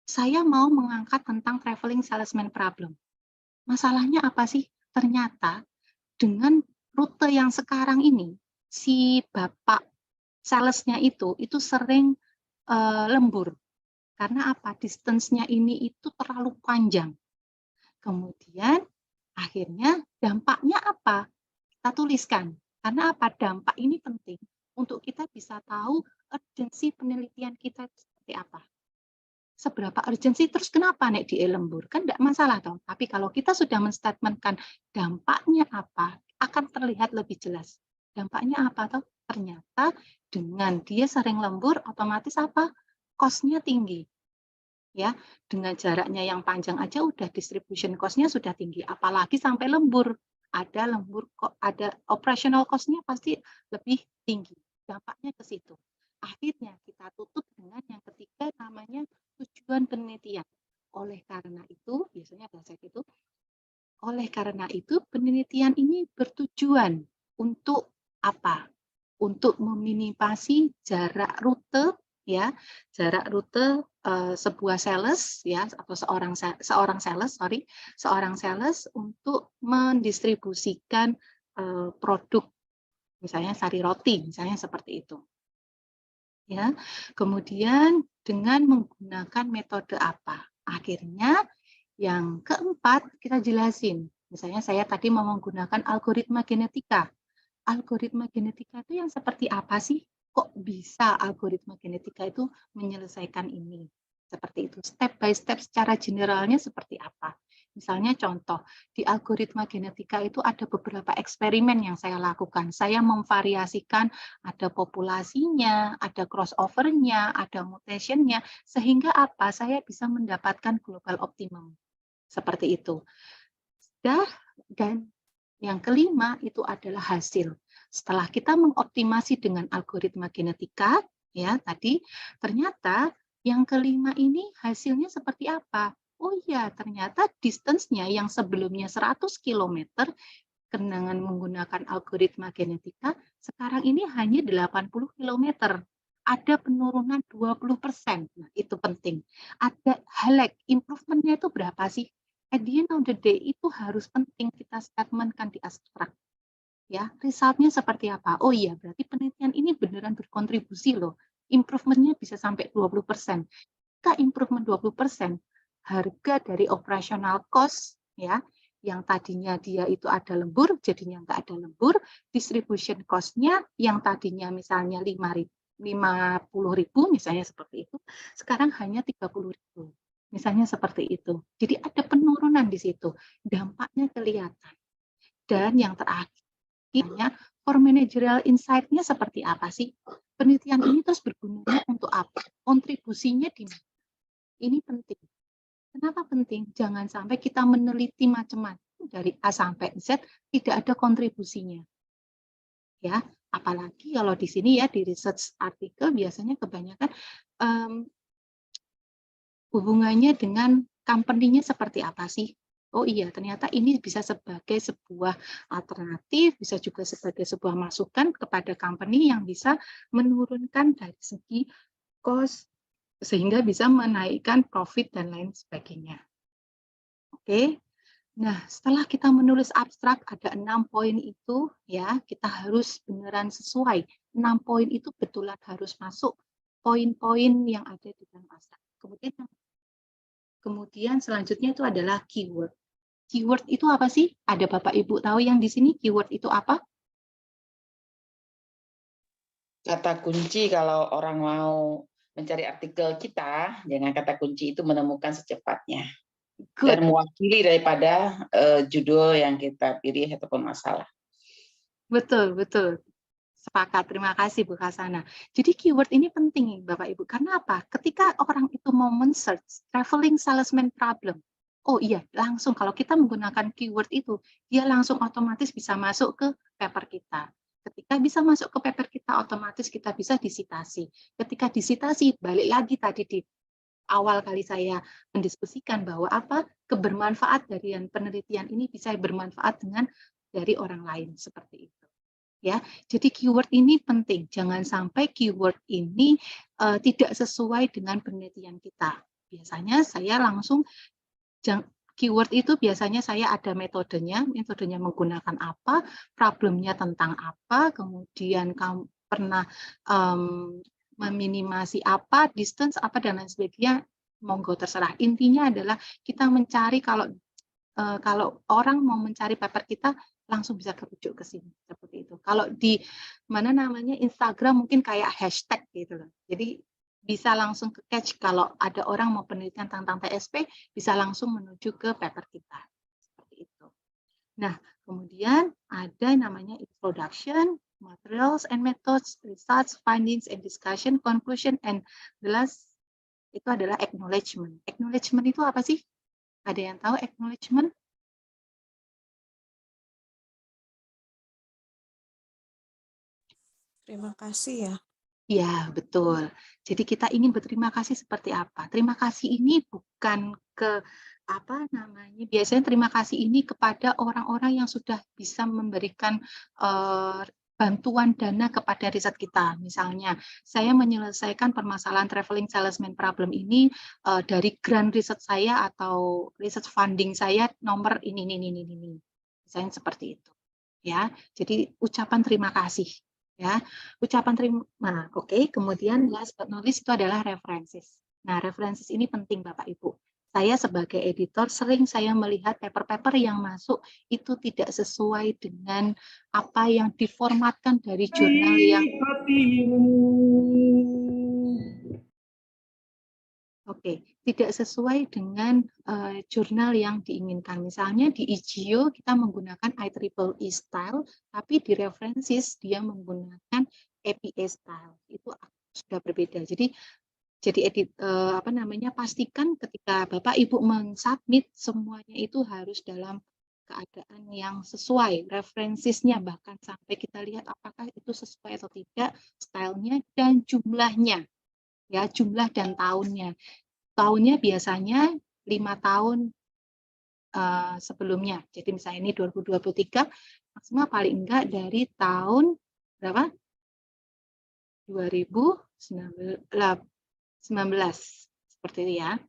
saya mau mengangkat tentang traveling salesman problem. Masalahnya apa sih? Ternyata dengan rute yang sekarang ini, si bapak salesnya itu sering lembur. Karena apa? Distance-nya ini itu terlalu panjang. Kemudian akhirnya dampaknya apa? Kita tuliskan. Karena apa? Dampak ini penting untuk kita bisa tahu urgensi penelitian kita seperti apa. Seberapa urgensi, terus kenapa nek di lembur? Kan tidak masalah toh. Tapi kalau kita sudah menstatementkan dampaknya apa, akan terlihat lebih jelas. Dampaknya apa toh? Ternyata dengan dia sering lembur, otomatis apa? Cost-nya tinggi. Ya, dengan jaraknya yang panjang aja udah distribution cost-nya sudah tinggi. Apalagi sampai lembur. Ada lembur, kok ada operational cost-nya pasti lebih tinggi. Dampaknya ke situ. Akhirnya kita tutup dengan yang ketiga namanya tujuan penelitian. Oleh karena itu, biasanya bahasa itu, oleh karena itu penelitian ini bertujuan untuk apa? Untuk meminimasi jarak rute ya, jarak rute sebuah sales ya atau seorang sales untuk mendistribusikan produk misalnya sari roti misalnya seperti itu. Ya. Kemudian dengan menggunakan metode apa? Akhirnya yang keempat kita jelasin. Misalnya saya tadi mau menggunakan algoritma genetika. Algoritma genetika itu yang seperti apa sih? Kok bisa algoritma genetika itu menyelesaikan ini? Seperti itu. Step by step secara generalnya seperti apa? Misalnya contoh, di algoritma genetika itu ada beberapa eksperimen yang saya lakukan. Saya memvariasikan ada populasinya, ada crossover-nya, ada mutation-nya, sehingga apa? Saya bisa mendapatkan global optimum. Seperti itu. Dan yang kelima itu adalah hasil. Setelah kita mengoptimasi dengan algoritma genetika, ya tadi ternyata yang kelima ini hasilnya seperti apa? Oh iya, ternyata distance-nya yang sebelumnya 100 km dengan menggunakan algoritma genetika, sekarang ini hanya 80 km. Ada penurunan 20%. Nah, itu penting. Ada highlight, improvement-nya itu berapa sih? At the end of the day itu harus penting kita statementkan di abstrak. Ya, resultnya seperti apa? Oh iya, berarti penelitian ini beneran berkontribusi loh. Improvementnya bisa sampai 20%. Jika improvement 20%, harga dari operational cost ya, yang tadinya dia itu ada lembur, jadinya nggak ada lembur, distribution cost-nya yang tadinya misalnya 50.000 misalnya seperti itu, sekarang hanya 30.000. Misalnya seperti itu. Jadi ada penurunan di situ. Dampaknya kelihatan. Dan yang terakhir, for managerial insight-nya seperti apa sih? Penelitian ini terus bergunanya untuk apa? Kontribusinya di mana? Ini penting. Kenapa penting? Jangan sampai kita meneliti macam-macam dari A sampai Z, tidak ada kontribusinya. Ya, apalagi kalau di sini ya di research artikel biasanya kebanyakan hubungannya dengan company-nya seperti apa sih? Oh iya, ternyata ini bisa sebagai sebuah alternatif, bisa juga sebagai sebuah masukan kepada company yang bisa menurunkan dari segi cost, sehingga bisa menaikkan profit dan lain sebagainya. Oke. Nah, setelah kita menulis abstrak ada 6 poin itu, ya, kita harus beneran sesuai. 6 poin itu betulan harus masuk poin-poin yang ada di dalam abstrak. Kemudian selanjutnya itu adalah keyword. Keyword itu apa sih? Ada Bapak Ibu tahu yang di sini keyword itu apa? Kata kunci kalau orang mau mencari artikel kita, dengan kata kunci itu menemukan secepatnya. Good. Dan mewakili daripada judul yang kita pilih ataupun masalah. Betul, betul. Sepakat, terima kasih Bu Kasana. Jadi keyword ini penting Bapak Ibu, karena apa? Ketika orang itu mau men-search traveling salesman problem, oh iya, langsung kalau kita menggunakan keyword itu, dia langsung otomatis bisa masuk ke paper kita. Ketika bisa masuk ke paper kita, otomatis kita bisa disitasi. Ketika disitasi, balik lagi tadi di awal kali saya mendiskusikan bahwa apa kebermanfaat dari penelitian ini bisa bermanfaat dengan dari orang lain seperti itu. Ya, jadi keyword ini penting. Jangan sampai keyword ini tidak sesuai dengan penelitian kita. Biasanya saya langsung keyword itu biasanya saya ada metodenya menggunakan apa, problemnya tentang apa, kemudian kamu pernah meminimasi apa, distance apa dan lain sebagainya, monggo terserah. Intinya adalah kita mencari kalau orang mau mencari paper kita langsung bisa kerujuk ke sini seperti itu. Kalau di Instagram mungkin kayak hashtag gitu loh. Jadi bisa langsung ke catch kalau ada orang mau penelitian tentang TSP bisa langsung menuju ke paper kita seperti itu. Nah, kemudian ada namanya introduction, materials and methods, results, findings and discussion, conclusion, and the last itu adalah acknowledgement. Acknowledgement itu apa sih? Ada yang tahu acknowledgement? Terima kasih ya. Ya, betul. Jadi kita ingin berterima kasih seperti apa? Terima kasih ini bukan ke apa namanya? Biasanya terima kasih ini kepada orang-orang yang sudah bisa memberikan bantuan dana kepada riset kita. Misalnya, saya menyelesaikan permasalahan traveling salesman problem ini dari grant riset saya atau riset funding saya nomor ini. Misalnya seperti itu. Ya, jadi ucapan terima kasih. Ya, ucapan terima. Oke, kemudian last but not least itu adalah references. Nah, references ini penting Bapak Ibu. Saya sebagai editor sering saya melihat paper-paper yang masuk itu tidak sesuai dengan apa yang diformatkan dari jurnal yang tidak sesuai dengan jurnal yang diinginkan. Misalnya di IGIO kita menggunakan IEEE style, tapi di references dia menggunakan APA style. Itu sudah berbeda. Jadi pastikan ketika Bapak Ibu mensubmit semuanya itu harus dalam keadaan yang sesuai, referensinya bahkan sampai kita lihat apakah itu sesuai atau tidak, stylenya dan jumlahnya. Ya, jumlah dan tahunnya. Tahunnya biasanya 5 tahun sebelumnya. Jadi misalnya ini 2023, maksimal paling enggak dari tahun berapa? 2019 seperti itu ya.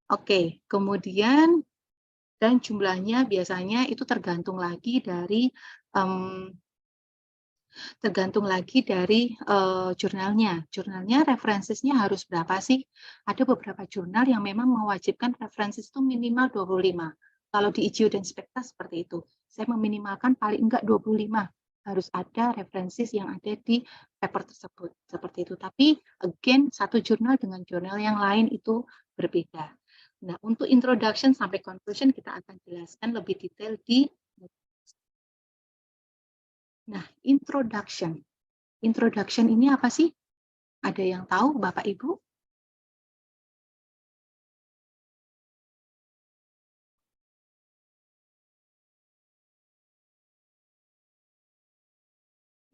Oke, kemudian dan jumlahnya biasanya itu tergantung lagi dari jurnalnya. Jurnalnya referensinya harus berapa sih? Ada beberapa jurnal yang memang mewajibkan referensis itu minimal 25. Kalau di IGIO dan Spekta seperti itu. Saya meminimalkan paling enggak 25. Harus ada referensis yang ada di paper tersebut. Seperti itu. Tapi again, satu jurnal dengan jurnal yang lain itu berbeda. Nah, untuk introduction sampai conclusion kita akan jelaskan lebih detail di introduction. Introduction ini apa sih? Ada yang tahu, Bapak Ibu?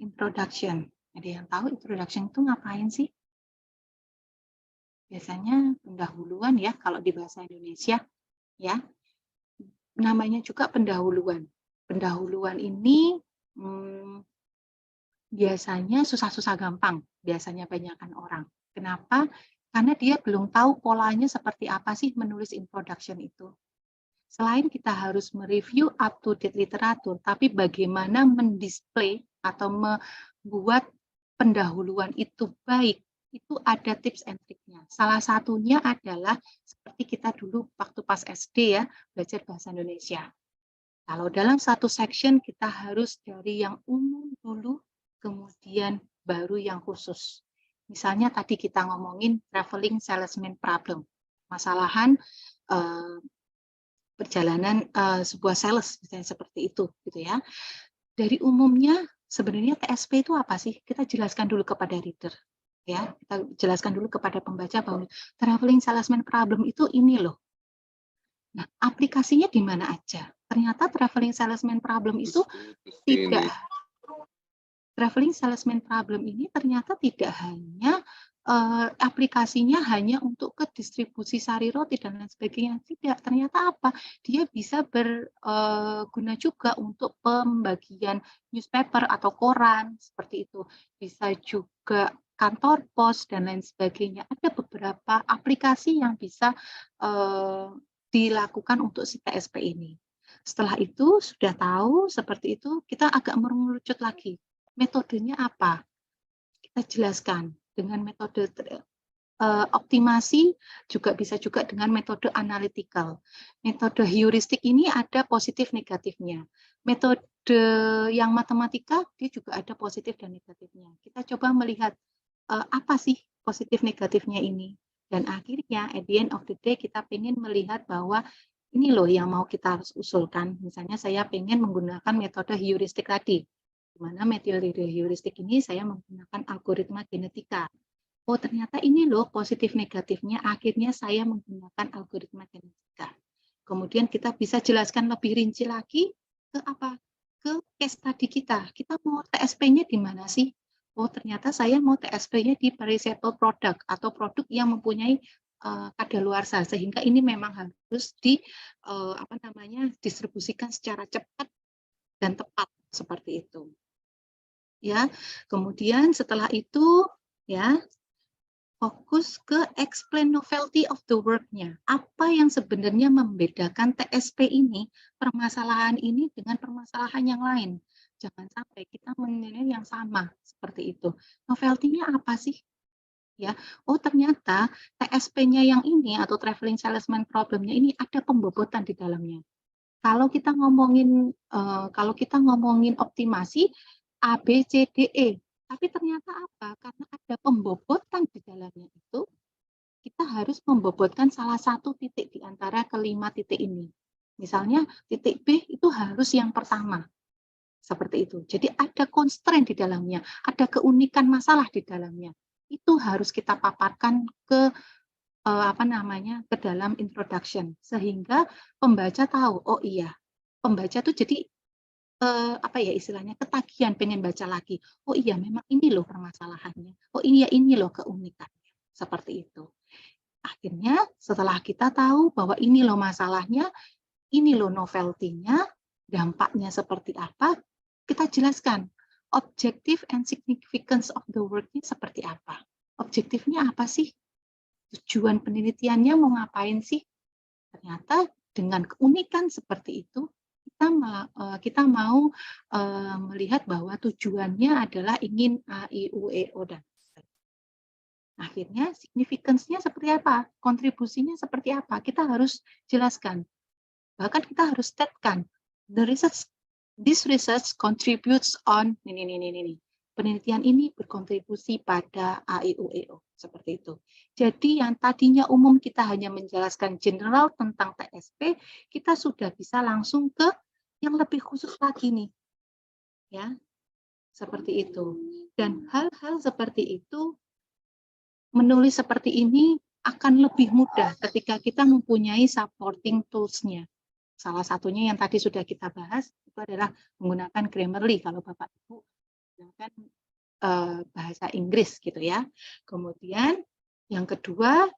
Introduction. Ada yang tahu introduction itu ngapain sih? Biasanya pendahuluan ya, kalau di bahasa Indonesia. Ya, namanya juga pendahuluan. Pendahuluan ini biasanya susah-susah gampang, biasanya banyakkan orang. Kenapa? Karena dia belum tahu polanya seperti apa sih menulis introduction itu. Selain kita harus mereview up-to-date literatur, tapi bagaimana mendisplay atau membuat pendahuluan itu baik, itu ada tips and triknya. Salah satunya adalah seperti kita dulu waktu pas SD ya, belajar bahasa Indonesia. Kalau dalam satu section kita harus dari yang umum dulu, kemudian baru yang khusus. Misalnya tadi kita ngomongin traveling salesman problem, masalahan perjalanan sebuah sales, misalnya seperti itu, gitu ya. Dari umumnya sebenarnya TSP itu apa sih? Kita jelaskan dulu kepada reader, ya. Kita jelaskan dulu kepada pembaca bahwa traveling salesman problem itu ini loh. Nah, aplikasinya di mana aja? Ternyata traveling salesman problem itu tidak. Traveling salesman problem ini ternyata tidak hanya aplikasinya hanya untuk ke distribusi sari roti dan lain sebagainya. Tidak, ternyata apa? Dia bisa berguna juga untuk pembagian newspaper atau koran, seperti itu. Bisa juga kantor pos dan lain sebagainya. Ada beberapa aplikasi yang bisa dilakukan untuk si TSP ini. Setelah itu, sudah tahu seperti itu, kita agak mengerucut lagi. Metodenya apa? Kita jelaskan dengan metode optimasi, juga bisa juga dengan metode analytical. Metode heuristik ini ada positif negatifnya. Metode yang matematika, dia juga ada positif dan negatifnya. Kita coba melihat apa sih positif negatifnya ini. Dan akhirnya, at the end of the day, kita ingin melihat bahwa ini loh yang mau kita harus usulkan. Misalnya saya ingin menggunakan metode heuristik tadi. Di mana metode heuristik ini saya menggunakan algoritma genetika. Oh, ternyata ini loh positif negatifnya, akhirnya saya menggunakan algoritma genetika. Kemudian kita bisa jelaskan lebih rinci lagi ke apa? Ke case study kita. Kita mau TSP-nya di mana sih? Oh, ternyata saya mau TSP-nya di perishable product atau produk yang mempunyai kadaluarsa, sehingga ini memang harus distribusikan secara cepat dan tepat seperti itu. Ya, kemudian setelah itu ya fokus ke explain novelty of the work-nya. Apa yang sebenarnya membedakan TSP ini, permasalahan ini dengan permasalahan yang lain. Jangan sampai kita menilai yang sama seperti itu. Novelty-nya apa sih? Ya, oh ternyata TSP-nya yang ini atau traveling salesman problem-nya ini ada pembobotan di dalamnya. Kalau kita ngomongin optimasi A, B, C, D, E, tapi ternyata apa? Karena ada pembobotan di dalamnya itu, kita harus membobotkan salah satu titik di antara kelima titik ini. Misalnya titik B itu harus yang pertama. Seperti itu. Jadi ada constraint di dalamnya, ada keunikan masalah di dalamnya. Itu harus kita paparkan ke ke dalam introduction, sehingga pembaca tahu, oh iya, pembaca tuh jadi istilahnya ketagihan pengen baca lagi. Oh iya, memang ini loh permasalahannya. Oh iya, ini loh keunikannya. Seperti itu. Akhirnya setelah kita tahu bahwa ini loh masalahnya, ini loh novelty-nya, dampaknya seperti apa, kita jelaskan objective and significance of the work-nya seperti apa. Objektifnya apa sih? Tujuan penelitiannya mau ngapain sih? Ternyata dengan keunikan seperti itu, kita mau melihat bahwa tujuannya adalah ingin A, I, U, E, O, dan akhirnya significance-nya seperti apa? Kontribusinya seperti apa? Kita harus jelaskan. Bahkan kita harus statekan, this research contributes on ini. Penelitian ini berkontribusi pada A, I, U, E, O. Seperti itu. Jadi yang tadinya umum kita hanya menjelaskan general tentang TSP, kita sudah bisa langsung ke yang lebih khusus lagi nih. Ya. Seperti itu. Dan hal-hal seperti itu, menulis seperti ini akan lebih mudah ketika kita mempunyai supporting tools-nya. Salah satunya yang tadi sudah kita bahas, itu adalah menggunakan Grammarly, kalau Bapak Ibu menggunakan bahasa Inggris gitu ya. Kemudian yang kedua,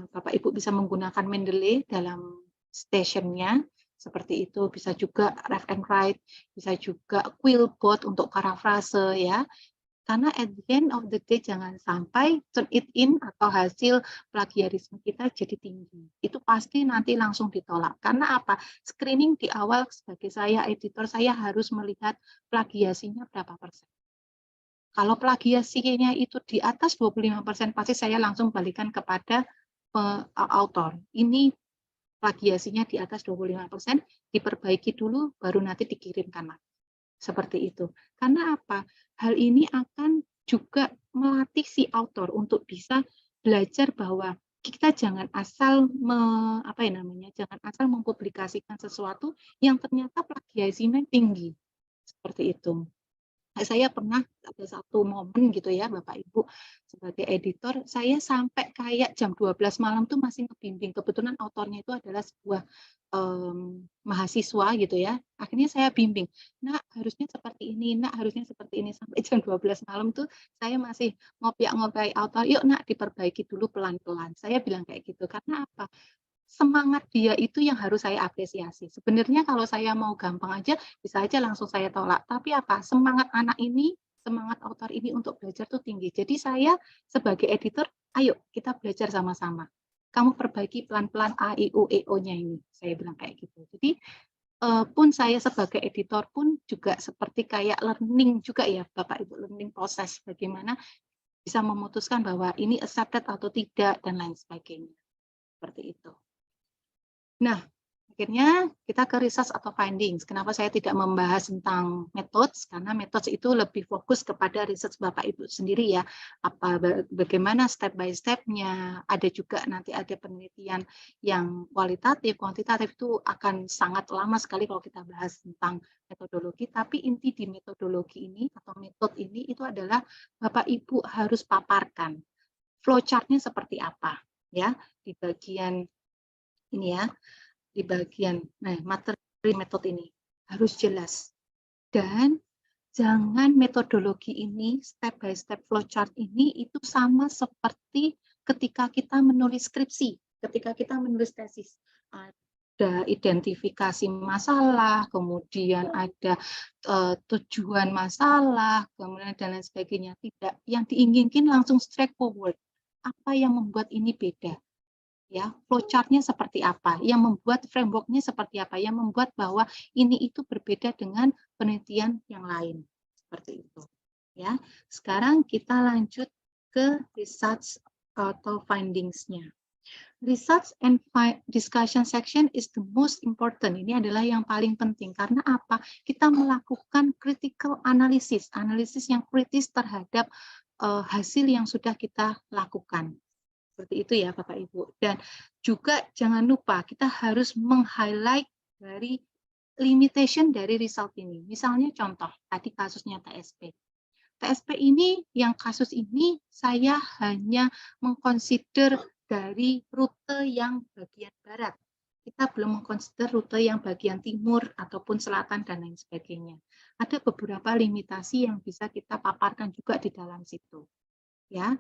Bapak Ibu bisa menggunakan Mendeley dalam station-nya, seperti itu. Bisa juga Rev and Write, bisa juga Quillbot untuk parafrase ya. Karena at the end of the day jangan sampai turn it in atau hasil plagiarisme kita jadi tinggi. Itu pasti nanti langsung ditolak. Karena apa? Screening di awal sebagai saya editor, saya harus melihat plagiasinya berapa persen. Kalau plagiasinya itu di atas 25%, pasti saya langsung balikan kepada author. Ini plagiasinya di atas 25%, diperbaiki dulu, baru nanti dikirimkan lagi. Seperti itu. Karena apa? Hal ini akan juga melatih si author untuk bisa belajar bahwa kita jangan asal jangan asal mempublikasikan sesuatu yang ternyata plagiasinya tinggi. Seperti itu. Saya pernah ada satu momen gitu ya Bapak Ibu, sebagai editor, saya sampai kayak jam 12 malam tuh masih ngebimbing. Kebetulan autornya itu adalah sebuah mahasiswa gitu ya. Akhirnya saya bimbing, nak harusnya seperti ini, nak harusnya seperti ini. Sampai jam 12 malam tuh saya masih ngopiak-ngopiak autor, yuk nak diperbaiki dulu pelan-pelan. Saya bilang kayak gitu, karena apa? Semangat dia itu yang harus saya apresiasi. Sebenarnya kalau saya mau gampang aja, bisa aja langsung saya tolak. Tapi apa? Semangat anak ini, semangat author ini untuk belajar tuh tinggi. Jadi saya sebagai editor, ayo kita belajar sama-sama. Kamu perbaiki pelan-pelan A, I, U, E, O-nya ini. Saya bilang kayak gitu. Jadi pun saya sebagai editor pun juga seperti kayak learning juga ya Bapak Ibu, learning proses bagaimana bisa memutuskan bahwa ini accepted atau tidak dan lain sebagainya. Seperti itu. Nah, akhirnya kita ke research atau findings. Kenapa saya tidak membahas tentang methods? Karena methods itu lebih fokus kepada research Bapak Ibu sendiri ya. Bagaimana step by step-nya. Ada juga nanti ada penelitian yang kualitatif, kuantitatif itu akan sangat lama sekali kalau kita bahas tentang metodologi. Tapi inti di metodologi ini atau metode ini itu adalah Bapak Ibu harus paparkan flowchart-nya seperti apa ya di bagian ini ya, di bagian materi metode ini harus jelas. Dan jangan metodologi ini, step by step flowchart ini itu sama seperti ketika kita menulis skripsi, ketika kita menulis tesis. Ada identifikasi masalah, kemudian ada tujuan masalah, kemudian dan lain sebagainya. Tidak, yang diinginkan langsung straightforward. Apa yang membuat ini beda? Ya, flowchart-nya seperti apa, yang membuat framework-nya seperti apa, yang membuat bahwa ini itu berbeda dengan penelitian yang lain, seperti itu. Ya, sekarang kita lanjut ke research atau findings-nya. Research and discussion section is the most important. Ini adalah yang paling penting karena apa? Kita melakukan critical analysis, analisis yang kritis terhadap hasil yang sudah kita lakukan. Seperti itu ya Bapak Ibu. Dan juga jangan lupa kita harus meng-highlight dari limitation dari result ini. Misalnya contoh, tadi kasusnya TSP. TSP ini, yang kasus ini saya hanya mengconsider dari rute yang bagian barat. Kita belum mengconsider rute yang bagian timur ataupun selatan dan lain sebagainya. Ada beberapa limitasi yang bisa kita paparkan juga di dalam situ. Ya.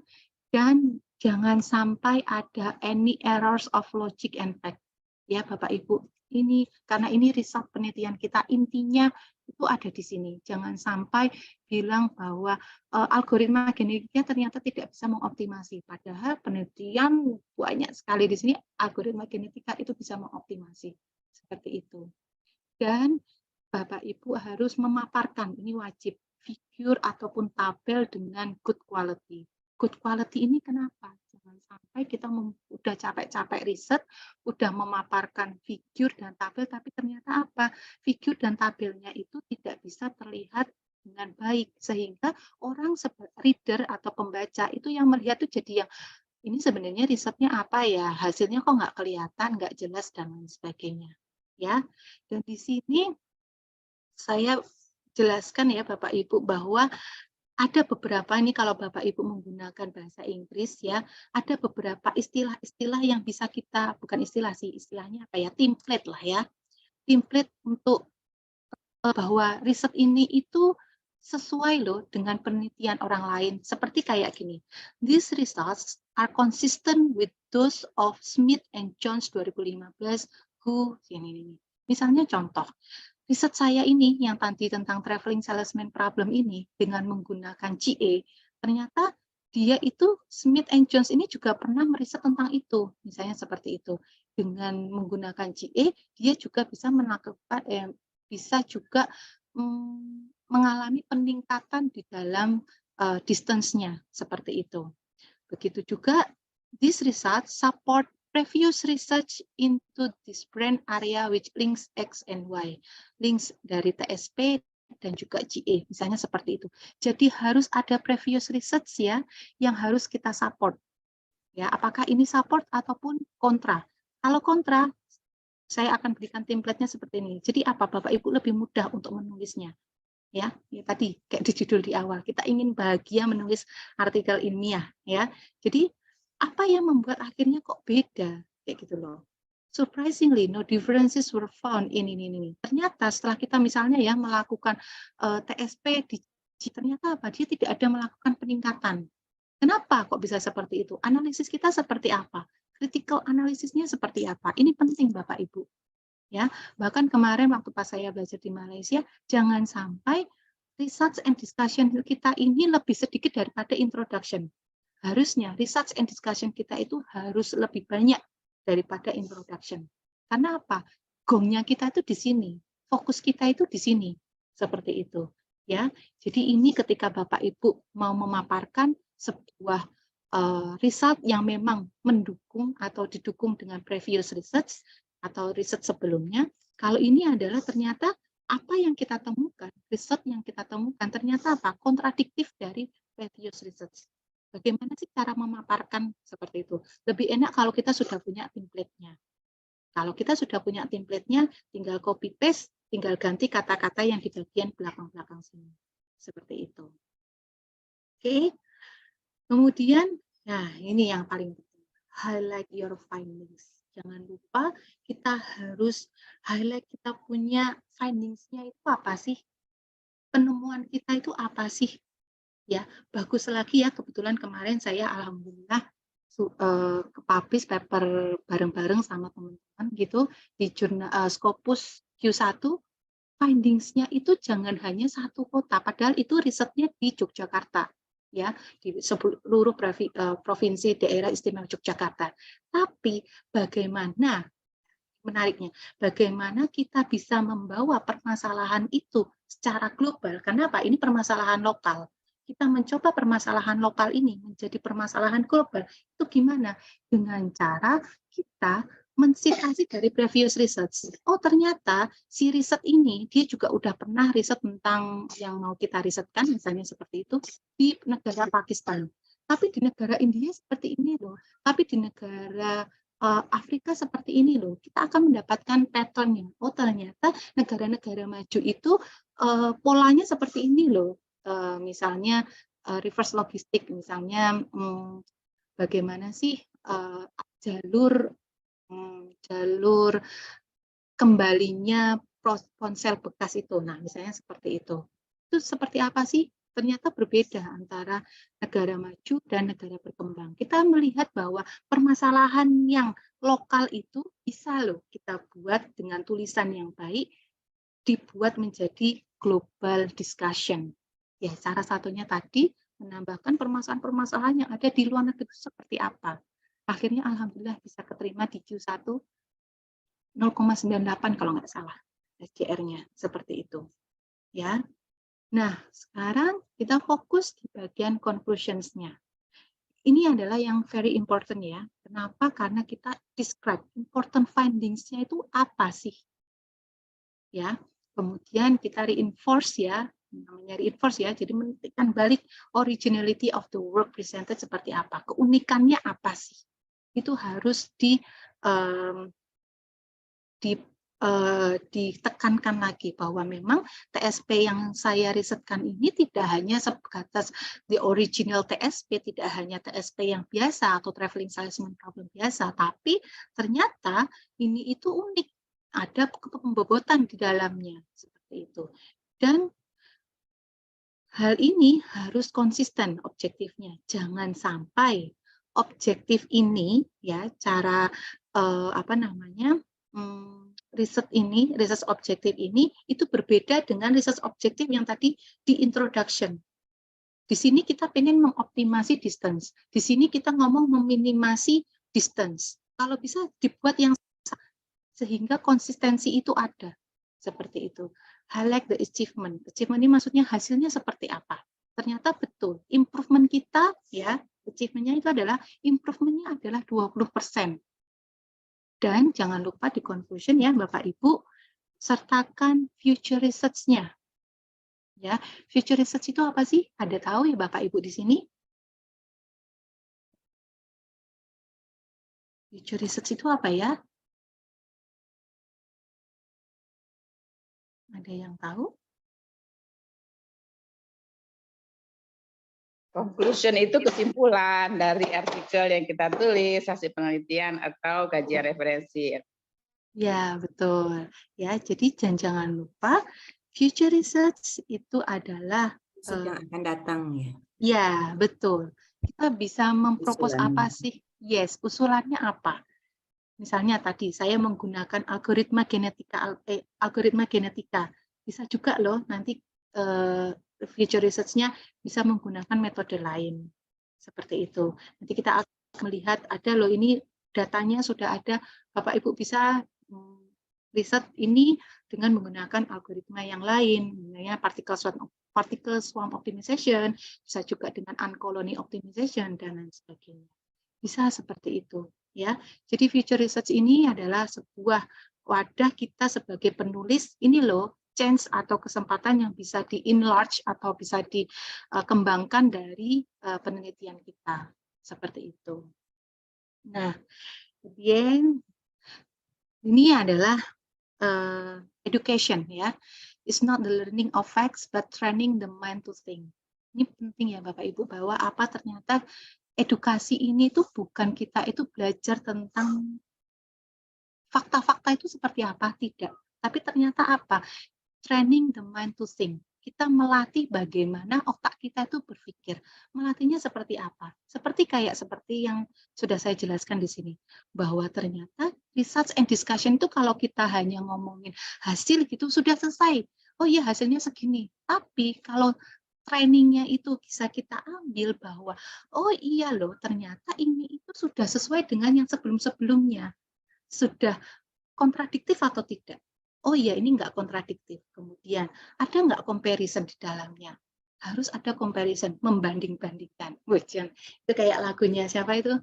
Dan jangan sampai ada any errors of logic and fact. Ya Bapak Ibu, ini karena ini riset penelitian kita, intinya itu ada di sini. Jangan sampai bilang bahwa algoritma genetika ternyata tidak bisa mengoptimasi. Padahal penelitian banyak sekali di sini algoritma genetika itu bisa mengoptimasi. Seperti itu. Dan Bapak Ibu harus memaparkan, ini wajib, figure ataupun tabel dengan good quality. Good quality ini kenapa? Jangan sampai kita udah capek-capek riset, udah memaparkan figure dan tabel, tapi ternyata apa? Figure dan tabelnya itu tidak bisa terlihat dengan baik, sehingga orang reader atau pembaca itu yang melihat itu jadi yang, ini sebenarnya risetnya apa ya? Hasilnya kok nggak kelihatan, nggak jelas, dan lain sebagainya. Ya, dan di sini saya jelaskan ya Bapak Ibu bahwa ada beberapa, ini kalau Bapak Ibu menggunakan bahasa Inggris ya, ada beberapa istilah-istilah yang bisa kita, bukan istilah sih, istilahnya apa ya, template lah ya. Template untuk bahwa riset ini itu sesuai loh dengan penelitian orang lain. Seperti kayak gini, these results are consistent with those of Smith and Jones 2015 who, ini. Misalnya contoh, riset saya ini yang tadi tentang traveling salesman problem ini dengan menggunakan GA, ternyata dia itu Smith and Jones ini juga pernah meriset tentang itu, misalnya seperti itu. Dengan menggunakan GA, dia juga bisa melakukan, bisa juga mengalami peningkatan di dalam distance-nya seperti itu. Begitu juga, this result support previous research into this brand area which links X and Y, links dari TSP dan juga GA, misalnya seperti itu. Jadi harus ada previous research ya, yang harus kita support. Ya, apakah ini support ataupun kontra? Kalau kontra, saya akan berikan template-nya seperti ini. Jadi apa Bapak Ibu lebih mudah untuk menulisnya? Ya tadi kayak di judul di awal, kita ingin bahagia menulis artikel ilmiah ya. Jadi apa yang membuat akhirnya kok beda kayak gitu loh. Surprisingly no differences were found in ini. Ternyata setelah kita misalnya ya melakukan TSP ternyata apa? Dia tidak ada melakukan peningkatan. Kenapa kok bisa seperti itu? Analisis kita seperti apa? Critical analisisnya seperti apa? Ini penting Bapak Ibu. Ya, bahkan kemarin waktu pas saya belajar di Malaysia, jangan sampai research and discussion kita ini lebih sedikit daripada introduction. Harusnya research and discussion kita itu harus lebih banyak daripada introduction. Karena apa? Gongnya kita itu di sini, fokus kita itu di sini, seperti itu. Ya, jadi ini ketika Bapak Ibu mau memaparkan sebuah result yang memang mendukung atau didukung dengan previous research atau riset sebelumnya, kalau ini adalah ternyata apa yang kita temukan, riset yang kita temukan, ternyata apa? Kontradiktif dari previous research. Bagaimana sih cara memaparkan seperti itu? Lebih enak kalau kita sudah punya template-nya. Kalau kita sudah punya template-nya, tinggal copy-paste, tinggal ganti kata-kata yang di bagian belakang-belakang sini. Seperti itu. Oke. Kemudian, nah ini yang paling penting. Highlight your findings. Jangan lupa kita harus highlight kita punya findings-nya itu apa sih? Penemuan kita itu apa sih? Ya, bagus lagi ya, kebetulan kemarin saya alhamdulillah publish paper bareng-bareng sama teman-teman gitu di jurnal Scopus Q1. Findings-nya itu jangan hanya satu kota, padahal itu risetnya di Yogyakarta. Ya, di seluruh provinsi daerah istimewa Yogyakarta. Tapi bagaimana, menariknya, bagaimana kita bisa membawa permasalahan itu secara global? Kenapa? Ini permasalahan lokal. Kita mencoba permasalahan lokal ini menjadi permasalahan global. Itu gimana? Dengan cara kita mensitasi dari previous research. Oh ternyata si riset ini dia juga udah pernah riset tentang yang mau kita risetkan, misalnya seperti itu di negara Pakistan. Tapi di negara India seperti ini loh. Tapi di negara Afrika seperti ini loh. Kita akan mendapatkan pattern-nya. Oh ternyata negara-negara maju itu polanya seperti ini loh. Misalnya reverse logistik, misalnya bagaimana sih jalur kembalinya ponsel bekas itu. Nah, misalnya seperti itu. Itu seperti apa sih? Ternyata berbeda antara negara maju dan negara berkembang. Kita melihat bahwa permasalahan yang lokal itu bisa loh kita buat dengan tulisan yang baik, dibuat menjadi global discussion. Ya, cara satunya tadi menambahkan permasalahan-permasalahan yang ada di luar negeri seperti apa. Akhirnya alhamdulillah bisa keterima di Q1 0,98 kalau nggak salah SJR-nya seperti itu. Ya. Nah, sekarang kita fokus di bagian conclusions-nya. Ini adalah yang very important ya. Kenapa? Karena kita describe important findings-nya itu apa sih? Ya. Kemudian kita reinforce ya, namanya reinforce ya, jadi menentukan balik originality of the work presented seperti apa, keunikannya apa sih? Itu harus ditekankan lagi bahwa memang TSP yang saya risetkan ini tidak hanya sebatas the original TSP, tidak hanya TSP yang biasa atau traveling salesman problem biasa, tapi ternyata ini itu unik, ada pembobotan di dalamnya seperti itu. Dan hal ini harus konsisten objektifnya, jangan sampai objektif ini ya cara research ini, research objektif ini, itu berbeda dengan research objektif yang tadi di introduction. Di sini kita pengen mengoptimasi distance. Di sini kita ngomong meminimasi distance. Kalau bisa dibuat yang sehingga konsistensi itu ada. Seperti itu. Highlight the achievement. Achievement ini maksudnya hasilnya seperti apa. Ternyata betul. Improvement kita, ya, achievement-nya itu adalah, improvement-nya adalah 20%. Dan jangan lupa di conclusion ya Bapak Ibu, sertakan future research-nya. Ya, future research itu apa sih? Ada tahu ya Bapak Ibu di sini? Future research itu apa ya? Ada yang tahu? Conclusion itu kesimpulan dari artikel yang kita tulis, hasil penelitian atau kajian referensi. Ya, betul. Ya, jadi jangan lupa future research itu adalah yang akan datang ya. Ya, betul. Kita bisa mempropos Usulannya. apa sih? Yes, usulannya apa? Misalnya tadi saya menggunakan algoritma genetika. Bisa juga loh nanti future research-nya bisa menggunakan metode lain. Seperti itu. Nanti kita akan melihat ada loh ini datanya sudah ada. Bapak Ibu bisa riset ini dengan menggunakan algoritma yang lain, misalnya particle swarm optimization, bisa juga dengan uncolony optimization dan lain sebagainya. Bisa seperti itu, ya. Jadi future research ini adalah sebuah wadah kita sebagai penulis. Ini loh chance atau kesempatan yang bisa di-enlarge atau bisa dikembangkan dari penelitian kita, seperti itu. Nah, kemudian ini adalah education ya. It's not the learning of facts but training the mind to think. Ini penting ya Bapak Ibu bahwa apa ternyata edukasi ini tuh bukan kita itu belajar tentang fakta-fakta itu seperti apa, tidak. Tapi ternyata apa? Training the mind to think. Kita melatih bagaimana otak kita itu berpikir. Melatihnya seperti apa? Seperti yang sudah saya jelaskan di sini. Bahwa ternyata research and discussion itu kalau kita hanya ngomongin hasil gitu sudah selesai. Oh iya hasilnya segini. Tapi kalau trainingnya itu bisa kita ambil bahwa oh iya loh ternyata ini itu sudah sesuai dengan yang sebelum-sebelumnya. Sudah kontradiktif atau tidak? Oh iya, ini enggak kontradiktif. Kemudian, ada enggak comparison di dalamnya? Harus ada comparison, membanding-bandingkan. Itu kayak lagunya siapa itu?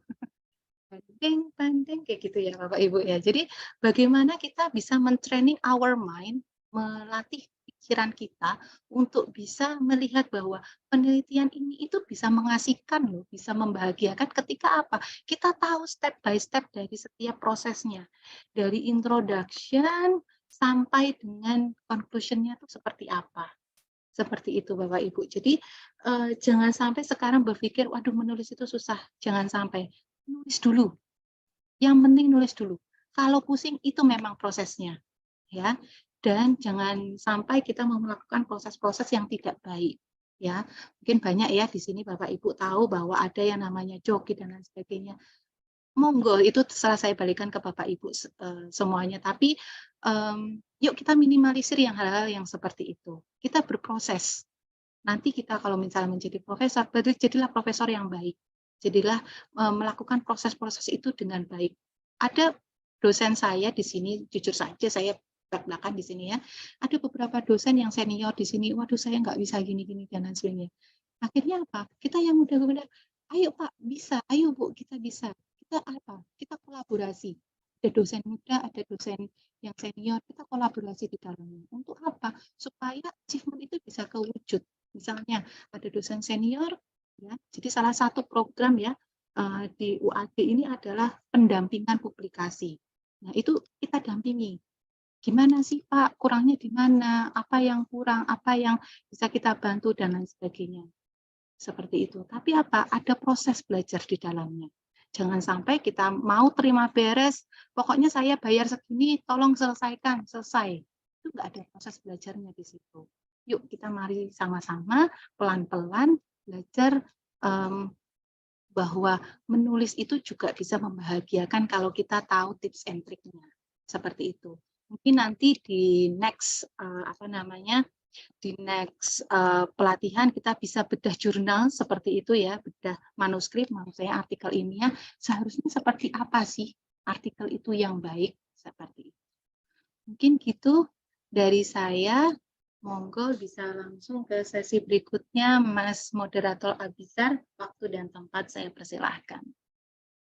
Banding-banding, kayak gitu ya Bapak Ibu ya. Jadi, bagaimana kita bisa men-training our mind, melatih pikiran kita untuk bisa melihat bahwa penelitian ini itu bisa mengasihkan loh, bisa membahagiakan ketika apa? Kita tahu step by step dari setiap prosesnya. Dari introduction, sampai dengan conclusion-nya itu seperti apa. Seperti itu Bapak Ibu. Jadi jangan sampai sekarang berpikir, waduh menulis itu susah. Jangan sampai. Nulis dulu. Yang penting nulis dulu. Kalau pusing itu memang prosesnya. Ya. Dan jangan sampai kita melakukan proses-proses yang tidak baik. Ya. Mungkin banyak ya di sini Bapak Ibu tahu bahwa ada yang namanya joki dan lain sebagainya. Monggo, itu terserah saya balikan ke Bapak Ibu semuanya. Tapi yuk kita minimalisir yang hal-hal yang seperti itu. Kita berproses. Nanti kita kalau misalnya menjadi profesor, berarti jadilah profesor yang baik. Jadilah melakukan proses-proses itu dengan baik. Ada dosen saya di sini, jujur saja saya belak-belakan di sini ya. Ada beberapa dosen yang senior di sini, waduh saya nggak bisa gini-gini dan lain sebagainya. Akhirnya apa? Kita yang muda-muda, ayo Pak, bisa, ayo Bu, kita bisa. Kita apa? Kita kolaborasi. Ada dosen muda, ada dosen yang senior, kita kolaborasi di dalamnya. Untuk apa? Supaya achievement itu bisa kewujud. Misalnya ada dosen senior, ya. Jadi salah satu program ya di UAD ini adalah pendampingan publikasi. Nah itu kita dampingi. Gimana sih Pak? Kurangnya di mana? Apa yang kurang? Apa yang bisa kita bantu dan lain sebagainya. Seperti itu. Tapi apa? Ada proses belajar di dalamnya. Jangan sampai kita mau terima beres, pokoknya saya bayar segini, tolong selesaikan, selesai. Itu enggak ada proses belajarnya di situ. Yuk kita mari sama-sama, pelan-pelan belajar bahwa menulis itu juga bisa membahagiakan kalau kita tahu tips and triknya. Seperti itu. Mungkin nanti di next pelatihan kita bisa bedah jurnal seperti itu ya, bedah manuskrip, maksudnya artikel ilmiah, seharusnya seperti apa sih artikel itu yang baik, seperti itu. Mungkin gitu dari saya, monggo bisa langsung ke sesi berikutnya, Mas Moderator Abizar, waktu dan tempat saya persilahkan.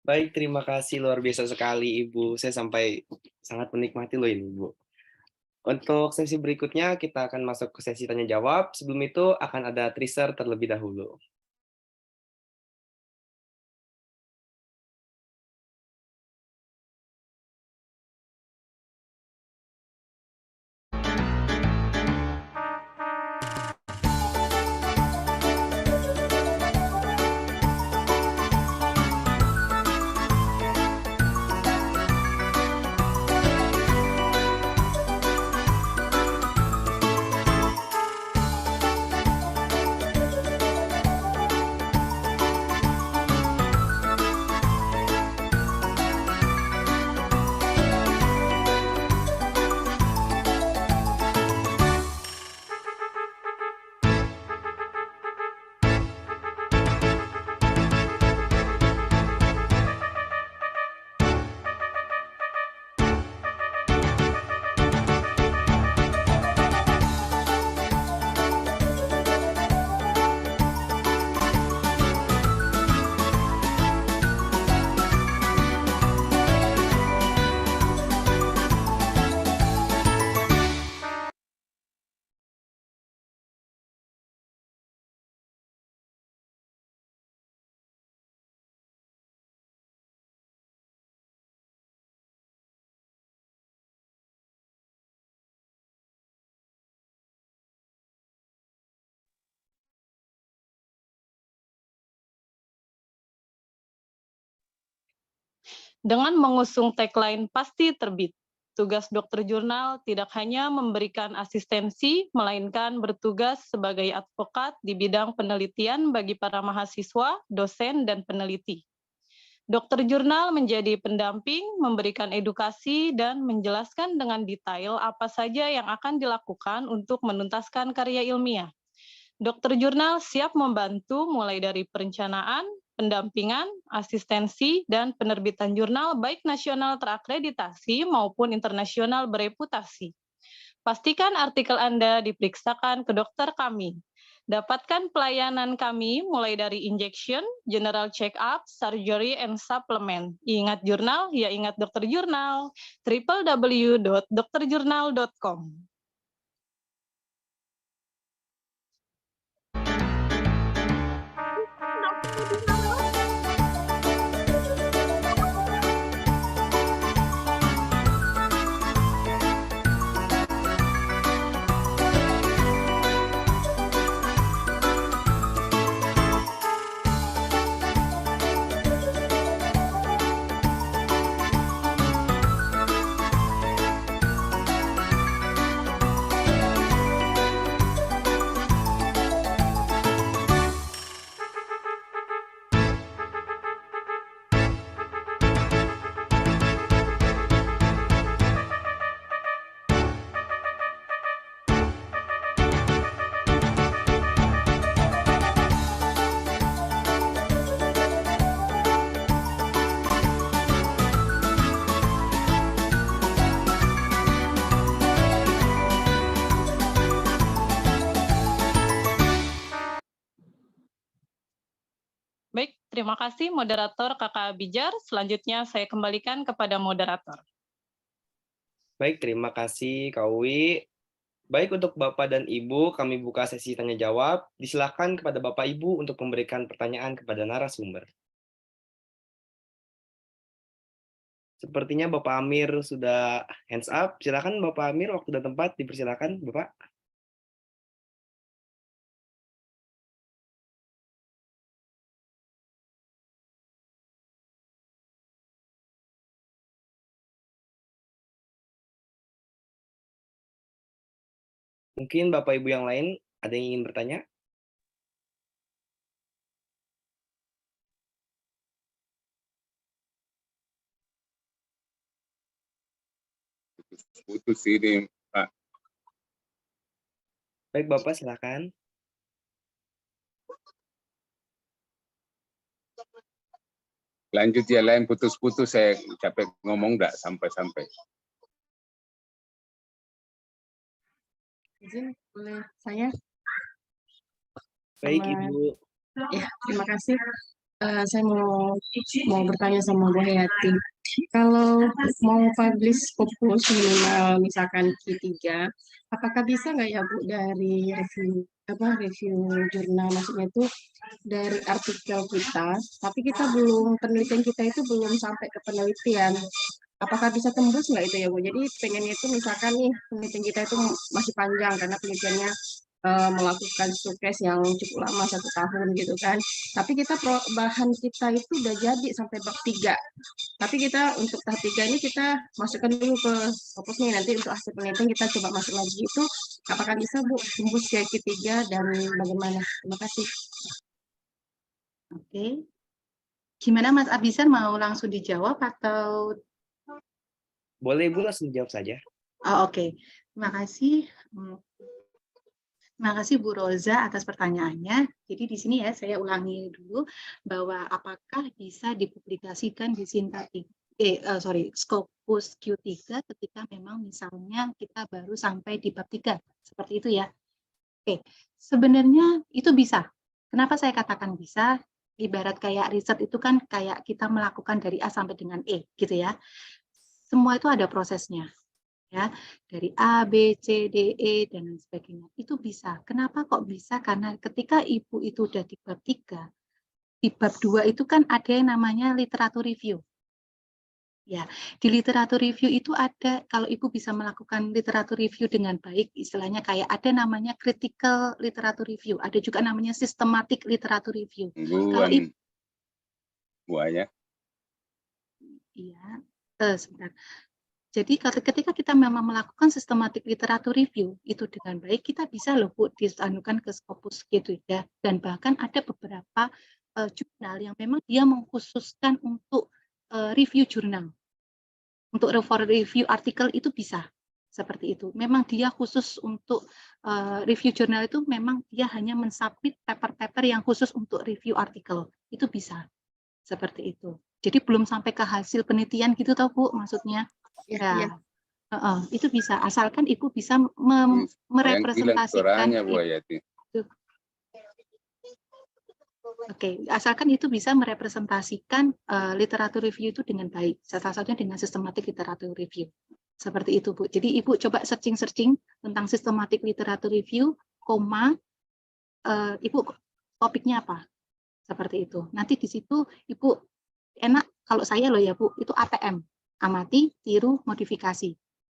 Baik, terima kasih luar biasa sekali Ibu. Saya sampai sangat menikmati loh ini, Ibu. Untuk sesi berikutnya kita akan masuk ke sesi tanya jawab. Sebelum itu akan ada teaser terlebih dahulu. Dengan mengusung tagline "Pasti Terbit", tugas dokter jurnal tidak hanya memberikan asistensi, melainkan bertugas sebagai advokat di bidang penelitian bagi para mahasiswa, dosen, dan peneliti. Dokter jurnal menjadi pendamping, memberikan edukasi, dan menjelaskan dengan detail apa saja yang akan dilakukan untuk menuntaskan karya ilmiah. Dokter jurnal siap membantu mulai dari perencanaan, pendampingan, asistensi, dan penerbitan jurnal baik nasional terakreditasi maupun internasional bereputasi. Pastikan artikel Anda diperiksakan ke dokter kami. Dapatkan pelayanan kami mulai dari injection, general check-up, surgery, and supplement. Ingat jurnal, ya ingat dokter jurnal. www.dokterjurnal.com. Baik, terima kasih moderator Kakak Bijar. Selanjutnya saya kembalikan kepada moderator. Baik, terima kasih Kak Uwi. Baik, untuk Bapak dan Ibu, kami buka sesi tanya jawab. Disilakan kepada Bapak Ibu untuk memberikan pertanyaan kepada narasumber. Sepertinya Bapak Amir sudah hands up. Silakan Bapak Amir, waktu dan tempat dipersilakan, Bapak. Mungkin Bapak Ibu yang lain ada yang ingin bertanya? putus-putus ini, Pak. Baik, Bapak silakan. Lanjut ya, lain putus-putus, saya capek ngomong nggak sampai-sampai. Izin oleh saya. Baik, Sama- Ibu. Ya, terima kasih. Saya mau bertanya sama Bu Hayati. Kalau mau publish Scopus minimal misalkan Q3, apakah bisa nggak ya Bu dari review jurnal, maksudnya itu dari artikel kita, tapi penelitian kita itu belum sampai ke penelitian. Apakah bisa tembus nggak itu ya Bu? Jadi pengennya itu misalkan nih penelitian kita itu masih panjang karena penelitiannya melakukan sukses yang cukup lama 1 tahun gitu kan. Tapi bahan kita itu udah jadi sampai bab 3. Tapi kita untuk tahap 3 ini kita masukkan dulu ke Scopus nih, nanti untuk hasil penelitian kita coba masuk lagi. Itu apakah bisa Bu tembus ke Q3 dan bagaimana? Terima kasih. Oke. Gimana Mas Abisan, mau langsung dijawab atau? Boleh Ibu langsung jawab saja. Oh, oke. Terima kasih. Terima kasih Bu Roza atas pertanyaannya. Jadi di sini ya saya ulangi dulu bahwa apakah bisa dipublikasikan di Scopus Q3 ketika memang misalnya kita baru sampai di bab 3. Seperti itu ya. Oke, sebenarnya itu bisa. Kenapa saya katakan bisa? Ibarat kayak riset itu kan kayak kita melakukan dari A sampai dengan E gitu ya. Semua itu ada prosesnya. Ya, dari A, B, C, D, E, dan lain sebagainya. Itu bisa. Kenapa kok bisa? Karena ketika Ibu itu udah di bab 3, di bab 2 itu kan ada yang namanya literatur review. Ya, di literatur review itu ada, kalau Ibu bisa melakukan literatur review dengan baik, istilahnya kayak ada namanya critical literatur review, ada juga namanya systematic literatur review. Kalau Ibu, Bu Aya. iya, sebentar. Jadi ketika kita memang melakukan systematic literatur review itu dengan baik, kita bisa loh Bu disanukan ke Scopus gitu ya. Dan bahkan ada beberapa jurnal yang memang dia mengkhususkan untuk review jurnal. Untuk review artikel itu bisa seperti itu. Memang dia khusus untuk review jurnal itu, memang dia hanya mensubmit paper-paper yang khusus untuk review artikel. Itu bisa seperti itu. Jadi belum sampai ke hasil penelitian gitu tau Bu maksudnya. Ya, itu bisa, asalkan Ibu bisa merepresentasikan Bu Hayati. Oke, asalkan itu bisa merepresentasikan literatur review itu dengan baik, salah satunya dengan systematic literatur review. Seperti itu Bu. Jadi Ibu coba searching tentang systematic literatur review, Ibu topiknya apa? Seperti itu. Nanti di situ Ibu enak, kalau saya loh ya Bu, itu ATM. Amati, tiru, modifikasi.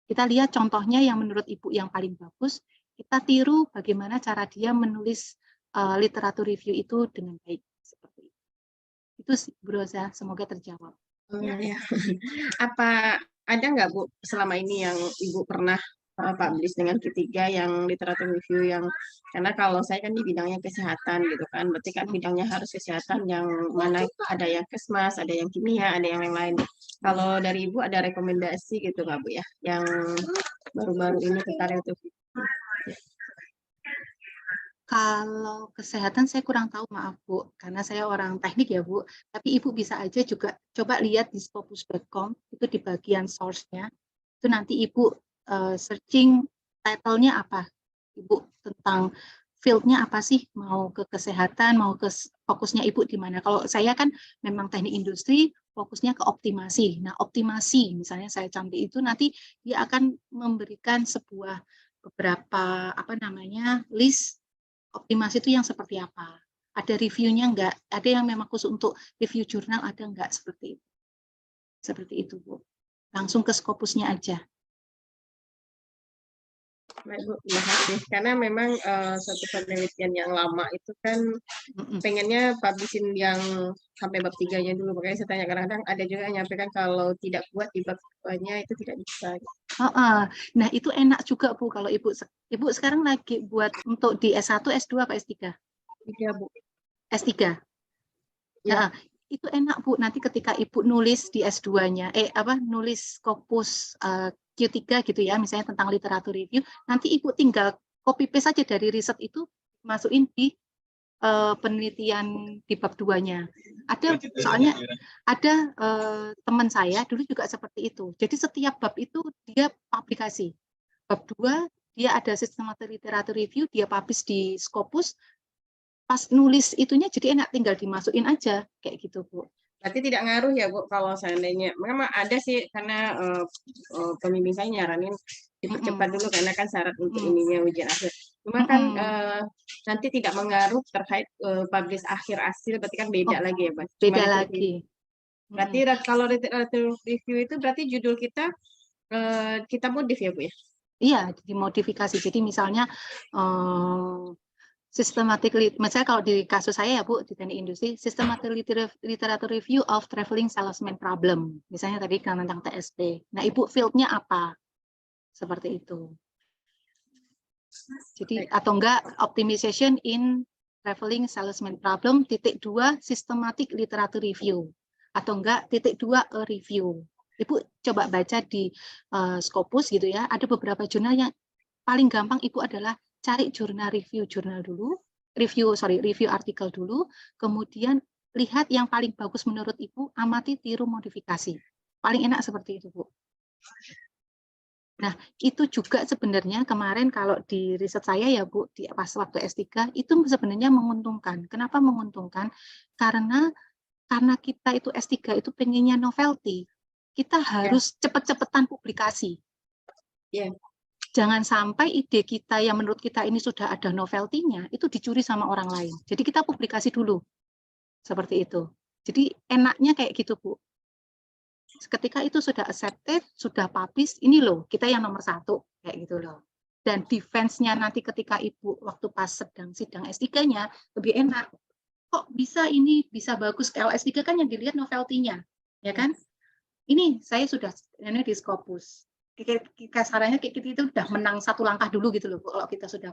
Kita lihat contohnya yang menurut Ibu yang paling bagus, kita tiru bagaimana cara dia menulis literatur review itu dengan baik. Seperti itu. Itu sih, Bu Roza, semoga terjawab. Ya. Apa ada nggak Bu selama ini yang Ibu pernah publish dengan Q3 yang literatur review yang, karena kalau saya kan di bidangnya kesehatan gitu kan, berarti kan bidangnya harus kesehatan, yang mana ada yang kesmas, ada yang kimia, ada yang lain. Kalau dari Ibu ada rekomendasi gitu nggak Bu ya, yang baru-baru ini tentang itu? Kalau kesehatan saya kurang tahu, maaf Bu, karena saya orang teknik ya Bu, tapi Ibu bisa aja juga coba lihat di scopus.com, itu di bagian source-nya, itu nanti Ibu searching title-nya apa, Ibu tentang field-nya apa sih, mau ke kesehatan, mau ke fokusnya Ibu di mana. Kalau saya kan memang teknik industri, fokusnya ke optimasi. Nah, optimasi misalnya saya cantik itu nanti dia akan memberikan beberapa list optimasi itu yang seperti apa. Ada reviewnya enggak? Ada yang memang khusus untuk review jurnal, ada enggak seperti itu. Seperti itu Bu. Langsung ke Scopusnya aja. Baik Bu, terima kasih. Karena memang suatu penelitian yang lama itu kan pengennya publishin yang sampai bab 3-nya dulu. Makanya saya tanya, kadang-kadang ada juga yang nyampaikan kalau tidak kuat di bab 2-nya itu tidak bisa. Nah itu enak juga Bu, kalau Ibu sekarang lagi buat untuk di S1, S2 apa S3? 3 Bu. S3? Ya. Itu enak Bu, nanti ketika Ibu nulis di S2-nya, nulis Scopus Q3 gitu ya, misalnya tentang literatur review, nanti Ibu tinggal copy paste saja dari riset itu, masukin di penelitian di bab 2-nya. Ada, soalnya ada teman saya dulu juga seperti itu. Jadi setiap bab itu dia publikasi. Bab 2 dia ada sistematik literatur review, dia publish di Scopus. Pas nulis itunya jadi enak, tinggal dimasukin aja kayak gitu, Bu. Berarti tidak ngaruh ya Bu kalau seandainya, memang ada sih karena pembimbing saya nyaranin dipercepat dulu karena kan syarat untuk ininya ujian akhir. Cuma kan nanti tidak mengaruh terkait publish akhir hasil, berarti kan beda lagi ya, Mas. Beda lagi. Berarti kalau literatur review itu berarti judul kita modif ya Bu ya? Iya, dimodifikasi. Jadi misalnya systematic, misalnya kalau di kasus saya ya Bu, di teknik industri, systematic literature review of traveling salesman problem. Misalnya tadi tentang TSP. Nah, Ibu field-nya apa? Seperti itu. Jadi, atau enggak, optimization in traveling salesman problem, titik 2, systematic literature review. Atau enggak, titik 2, a review. Ibu coba baca di Scopus gitu ya, ada beberapa jurnal yang paling gampang Ibu adalah cari jurnal review dulu, review artikel dulu, kemudian lihat yang paling bagus menurut Ibu, amati, tiru, modifikasi. Paling enak seperti itu, Bu. Nah, itu juga sebenarnya kemarin kalau di riset saya ya, Bu, di pas waktu S3, itu sebenarnya menguntungkan. Kenapa menguntungkan? Karena kita itu S3 itu pengennya novelty. Kita harus cepet-cepetan publikasi. Jangan sampai ide kita yang menurut kita ini sudah ada novelty-nya, itu dicuri sama orang lain. Jadi kita publikasi dulu. Seperti itu. Jadi enaknya kayak gitu, Bu. Ketika itu sudah accepted, sudah publish, ini loh, kita yang nomor 1. Kayak gitu loh. Dan defense-nya nanti ketika Ibu waktu pas sedang sidang S3-nya, lebih enak. Kok bisa ini, bisa bagus. Kalau S3 kan yang dilihat novelty-nya. Ya kan? Ini saya sudah ini di Scopus. Kasarannya kayak gitu itu udah menang 1 langkah dulu gitu loh, kalau kita sudah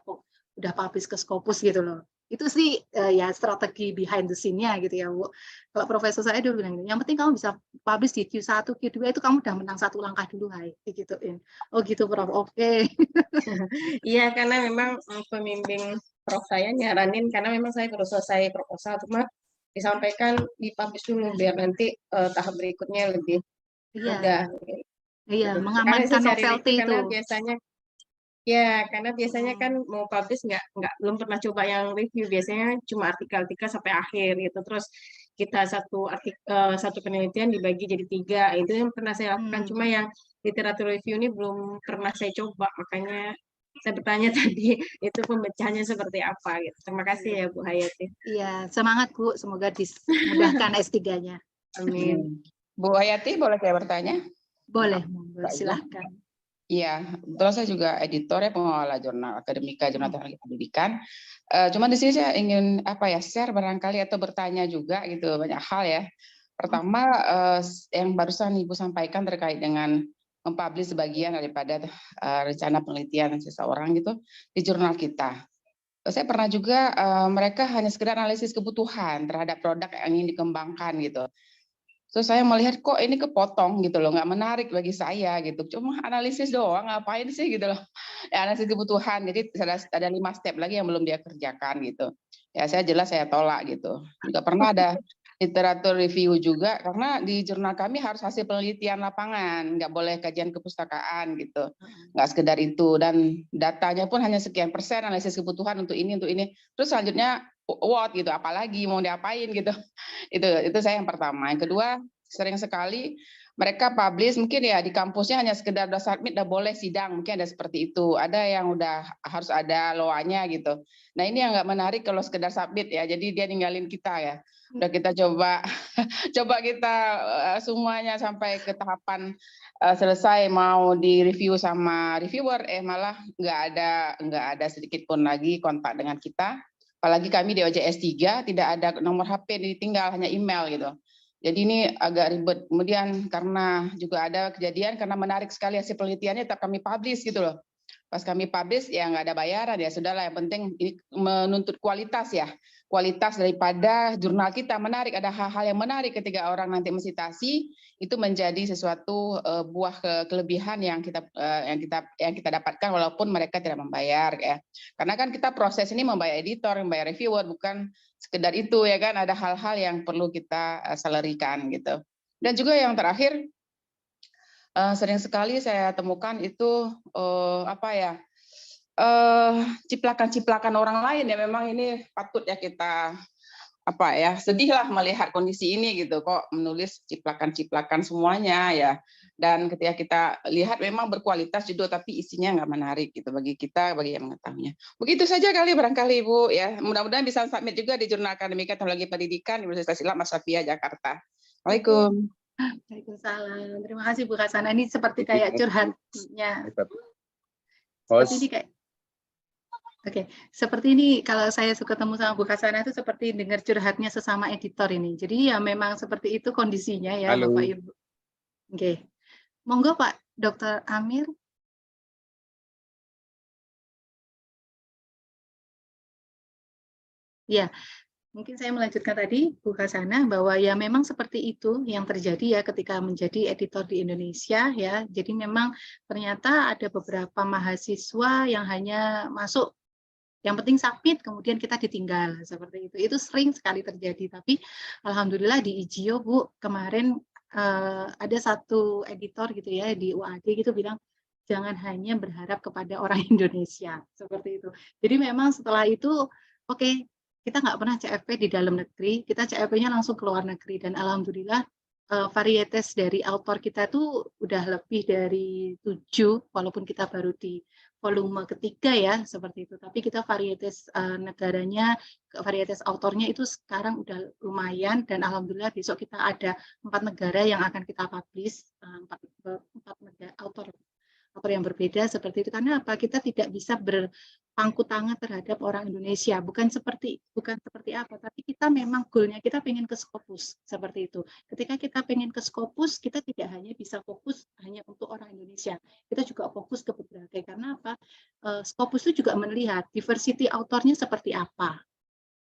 publish ke Scopus gitu loh. Itu sih ya strategi behind the scene-nya gitu ya, Bu. Kalau profesor saya dulu bilang, yang penting kamu bisa publish di Q1, Q2 itu kamu udah menang 1 langkah dulu, hai, digituin. Oh gitu, Prof. Oke. Iya, karena memang pembimbing Prof saya nyaranin, karena memang saya baru selesai proposal, cuma disampaikan dipublish dulu biar nanti tahap berikutnya lebih mudah. Iya, mengamankan novelty itu. Karena biasanya kan mau publish belum pernah coba yang review, biasanya cuma artikel-artikel sampai akhir gitu. Terus kita satu penelitian dibagi jadi 3, itu yang pernah saya lakukan. Cuma yang literatur review ini belum pernah saya coba, makanya saya bertanya tadi itu pemecahnya seperti apa gitu. Terima kasih ya Bu Hayati. Iya, semangat Bu, semoga dimudahkan S3-nya. Amin. Bu Hayati, boleh saya bertanya? Boleh, silahkan. Iya, betul, saya juga editor ya, pengelola jurnal akademika, jurnal teknologi pendidikan. Cuma di sini saya ingin share barangkali atau bertanya juga gitu, banyak hal ya. Pertama, yang barusan Ibu sampaikan terkait dengan mempublish sebagian daripada rencana penelitian seseorang gitu di jurnal kita. Saya pernah juga mereka hanya sekedar analisis kebutuhan terhadap produk yang ingin dikembangkan gitu. So saya melihat kok ini kepotong gitu loh, nggak menarik bagi saya gitu. Cuma analisis doang, ngapain sih gitu loh. Ya, analisis kebutuhan. Jadi ada 5 step lagi yang belum dia kerjakan gitu. Ya saya jelas saya tolak gitu. Juga pernah ada literatur review juga, karena di jurnal kami harus hasil penelitian lapangan, nggak boleh kajian kepustakaan gitu. Nggak sekedar itu, dan datanya pun hanya sekian persen analisis kebutuhan untuk ini. Terus selanjutnya what gitu, apalagi mau diapain gitu. Itu saya yang pertama. Yang kedua, sering sekali mereka publish mungkin ya di kampusnya hanya sekedar udah submit, udah boleh sidang, mungkin ada seperti itu. Ada yang udah harus ada loanya gitu. Nah ini yang nggak menarik kalau sekedar submit ya, jadi dia ninggalin kita ya. Udah kita coba kita semuanya sampai ke tahapan selesai mau di review sama reviewer, malah nggak ada sedikit pun lagi kontak dengan kita. Apalagi kami di OJS 3 tidak ada nomor HP ditinggal, hanya email gitu. Jadi ini agak ribet. Kemudian karena juga ada kejadian, karena menarik sekali hasil penelitiannya, tetap kami publish gitu loh. Pas kami publish ya nggak ada bayaran, ya sudahlah, yang penting ini menuntut kualitas ya. Kualitas daripada jurnal kita menarik, ada hal-hal yang menarik ketika orang nanti mensitasi, itu menjadi sesuatu buah kelebihan yang kita dapatkan walaupun mereka tidak membayar ya. Karena kan kita proses ini membayar editor, membayar reviewer, bukan sekedar itu ya kan, ada hal-hal yang perlu kita salarikan gitu. Dan juga yang terakhir, sering sekali saya temukan itu ciplakan-ciplakan orang lain ya. Memang ini patut ya kita sedihlah melihat kondisi ini gitu, kok menulis ciplakan-ciplakan semuanya ya. Dan ketika kita lihat memang berkualitas judul tapi isinya nggak menarik gitu bagi kita, bagi yang mengetahuinya. Begitu saja kali barangkali Ibu ya. Mudah-mudahan bisa submit juga di Jurnal Akademika Teknologi Pendidikan Universitas Islam Aswafiah Jakarta. Waalaikumsalam. Waalaikumsalam. Terima kasih Bu Kasana. Ini seperti kayak curhatnya. Host. Seperti ini kayak. Oke, seperti ini kalau saya ketemu sama Bu Kasana itu seperti dengar curhatnya sesama editor ini. Jadi ya memang seperti itu kondisinya ya. Halo. Bapak Ibu. Oke. Monggo Pak Dr. Amir. Ya, mungkin saya melanjutkan tadi Bu Kasana bahwa ya memang seperti itu yang terjadi ya ketika menjadi editor di Indonesia ya. Jadi memang ternyata ada beberapa mahasiswa yang hanya masuk, yang penting submit, kemudian kita ditinggal seperti itu. Itu sering sekali terjadi. Tapi alhamdulillah di IJIO Bu kemarin ada satu editor gitu ya di UAD gitu bilang jangan hanya berharap kepada orang Indonesia seperti itu. Jadi memang setelah itu oke, kita nggak pernah CFP di dalam negeri, kita CFP-nya langsung ke luar negeri, dan alhamdulillah varietas dari autor kita tuh udah lebih dari 7, walaupun kita baru di volume ketiga ya seperti itu, tapi kita varietas negaranya, varietas autornya itu sekarang udah lumayan, dan alhamdulillah besok kita ada 4 negara yang akan kita publish, 4 negara autor yang berbeda seperti itu. Karena apa? Kita tidak bisa berpangku tangan terhadap orang Indonesia, bukan seperti apa, tapi kita memang goalnya kita pengen ke Scopus seperti itu. Ketika kita pengen ke Scopus, kita tidak hanya bisa fokus hanya untuk orang Indonesia, kita juga fokus ke berbagai. Karena apa? Scopus itu juga melihat diversity autornya seperti apa,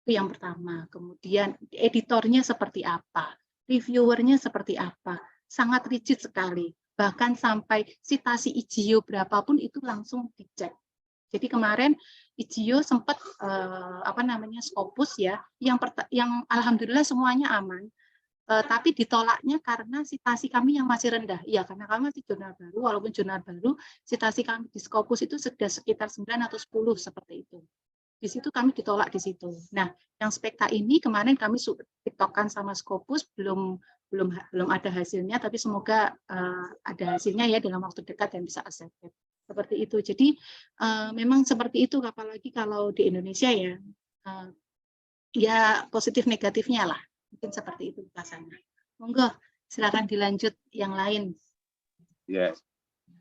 itu yang pertama. Kemudian editornya seperti apa, reviewernya seperti apa, sangat rigid sekali. Bahkan sampai citasi IJIO berapapun itu langsung dicek. Jadi kemarin IJIO sempat Scopus ya, yang alhamdulillah semuanya aman, tapi ditolaknya karena citasi kami yang masih rendah. Iya, karena kami masih jurnal baru, walaupun jurnal baru, citasi kami di Scopus itu sudah sekitar 9 atau 10 seperti itu. Di situ kami ditolak di situ. Nah, yang spekta ini kemarin kami tiktokan sama Scopus, belum ada hasilnya, tapi semoga ada hasilnya ya dalam waktu dekat yang bisa accepted. Seperti itu. Jadi memang seperti itu, apalagi kalau di Indonesia ya, ya positif negatifnya lah. Mungkin seperti itu rasanya. Monggo, silakan dilanjut yang lain. Ya,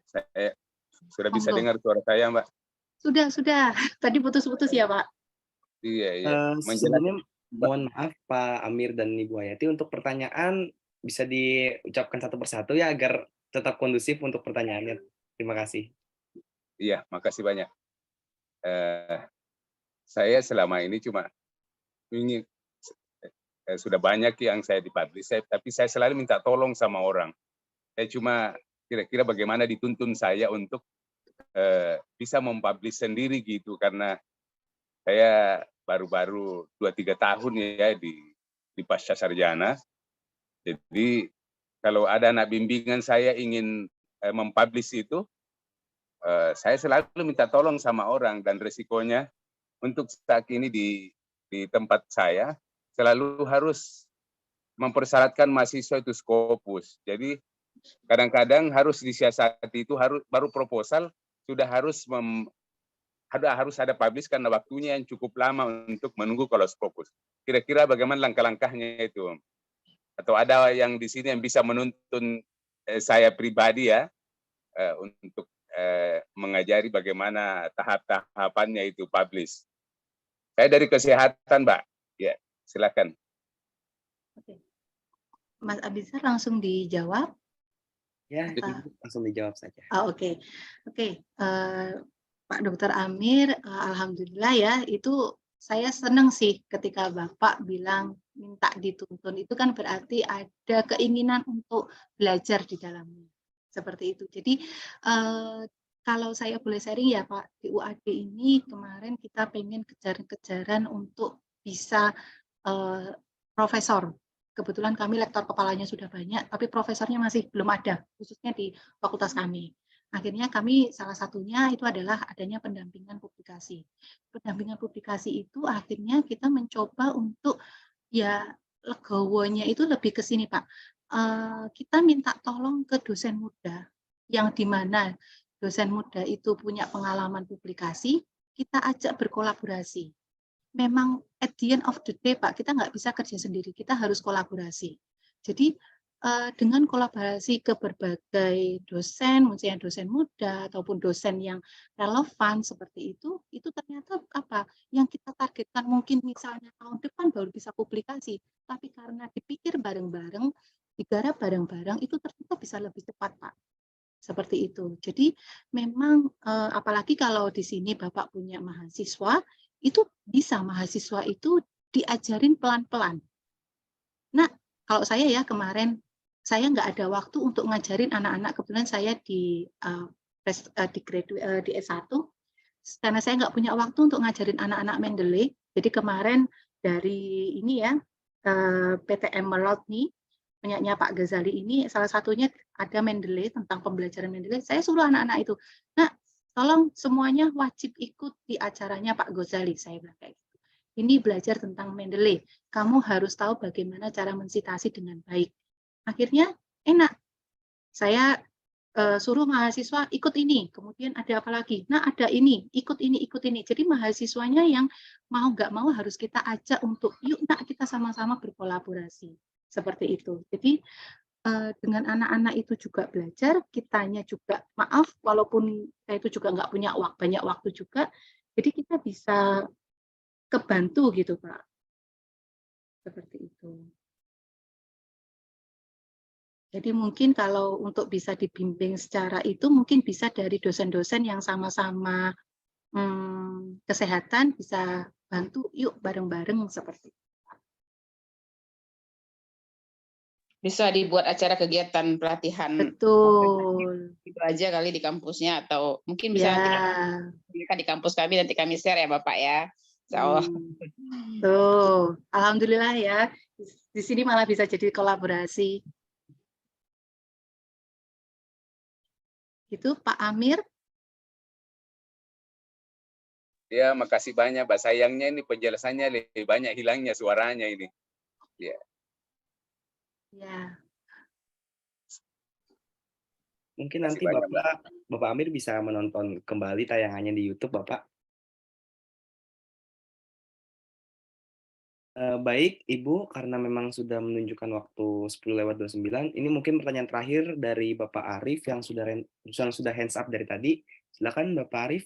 saya sudah bisa dengar suara saya, Mbak. Sudah. Tadi putus-putus ya, Pak? Iya. Sebelumnya mohon maaf Pak Amir dan Ibu Hayati, untuk pertanyaan bisa diucapkan satu persatu ya agar tetap kondusif untuk pertanyaannya. Terima kasih. Iya, makasih banyak. Saya selama ini cuma ini sudah banyak yang saya dipublish, tapi saya selalu minta tolong sama orang. Saya cuma kira-kira bagaimana dituntun saya untuk bisa mempublish sendiri gitu, karena saya baru-baru 2-3 tahun ya di pasca sarjana. Jadi kalau ada anak bimbingan saya ingin mempublish itu, saya selalu minta tolong sama orang, dan resikonya untuk saat ini di tempat saya selalu harus mempersyaratkan mahasiswa itu Scopus. Jadi kadang-kadang harus disiasati itu, baru proposal sudah harus ada publish karena waktunya yang cukup lama untuk menunggu kalau Scopus. Kira-kira bagaimana langkah-langkahnya itu? Atau ada yang di sini yang bisa menuntun saya pribadi ya untuk mengajari bagaimana tahap-tahapannya itu publish. Saya dari kesehatan, Mbak. Ya, silakan. Oke. Mas Abizar langsung dijawab. Ya, langsung dijawab saja. Oke. Pak Dr. Amir, alhamdulillah ya, itu saya senang sih ketika Bapak bilang minta dituntun. Itu kan berarti ada keinginan untuk belajar di dalamnya. Seperti itu. Jadi kalau saya boleh sharing ya Pak, di UAD ini kemarin kita pengen kejar-kejaran untuk bisa profesor. Kebetulan kami lektor kepalanya sudah banyak, tapi profesornya masih belum ada, khususnya di fakultas kami. Akhirnya kami salah satunya itu adalah adanya pendampingan publikasi. Pendampingan publikasi itu akhirnya kita mencoba untuk ya legowonya itu lebih ke sini Pak. Kita minta tolong ke dosen muda yang di mana dosen muda itu punya pengalaman publikasi, kita ajak berkolaborasi. Memang at the end of the day Pak, kita nggak bisa kerja sendiri, kita harus kolaborasi. Jadi dengan kolaborasi ke berbagai dosen, misalnya dosen muda ataupun dosen yang relevan seperti itu ternyata apa? Yang kita targetkan mungkin misalnya tahun depan baru bisa publikasi, tapi karena dipikir bareng-bareng, digarap bareng-bareng, itu ternyata bisa lebih cepat Pak. Seperti itu. Jadi memang apalagi kalau di sini Bapak punya mahasiswa, itu bisa mahasiswa itu diajarin pelan-pelan. Nah, kalau saya ya kemarin saya nggak ada waktu untuk ngajarin anak-anak, kebetulan saya di S1, karena saya nggak punya waktu untuk ngajarin anak-anak Mendeley. Jadi kemarin dari ini ya, PT Emerald nih, punyanya Pak Ghazali ini, salah satunya ada Mendeley, tentang pembelajaran Mendeley, saya suruh anak-anak itu, nah tolong semuanya wajib ikut di acaranya Pak Ghazali, saya bilang kayak gitu. Ini belajar tentang Mendeley, kamu harus tahu bagaimana cara mensitasi dengan baik. Akhirnya enak, saya suruh mahasiswa ikut ini, kemudian ada apa lagi? Nah ada ini, ikut ini, ikut ini. Jadi mahasiswanya yang mau nggak mau harus kita ajak untuk yuk nak kita sama-sama berkolaborasi. Seperti itu. Jadi dengan anak-anak itu juga belajar, kitanya juga maaf, walaupun saya itu juga nggak punya banyak waktu juga, jadi kita bisa kebantu gitu Pak. Seperti itu. Jadi mungkin kalau untuk bisa dibimbing secara itu mungkin bisa dari dosen-dosen yang sama-sama kesehatan bisa bantu yuk bareng-bareng seperti itu. Bisa dibuat acara kegiatan pelatihan. Betul. Itu aja kali di kampusnya atau mungkin bisa nanti di kampus kami nanti kami share ya Bapak ya. Tuh, alhamdulillah ya. Di sini malah bisa jadi kolaborasi. Itu Pak Amir. Ya, makasih banyak, Mbak. Sayangnya ini penjelasannya lebih banyak hilangnya suaranya ini. Ya. Ya. Mungkin nanti Bapak Amir bisa menonton kembali tayangannya di YouTube, Bapak. Baik, Ibu, karena memang sudah menunjukkan waktu 10:29, ini mungkin pertanyaan terakhir dari Bapak Arif yang sudah hands up dari tadi. Silakan Bapak Arif.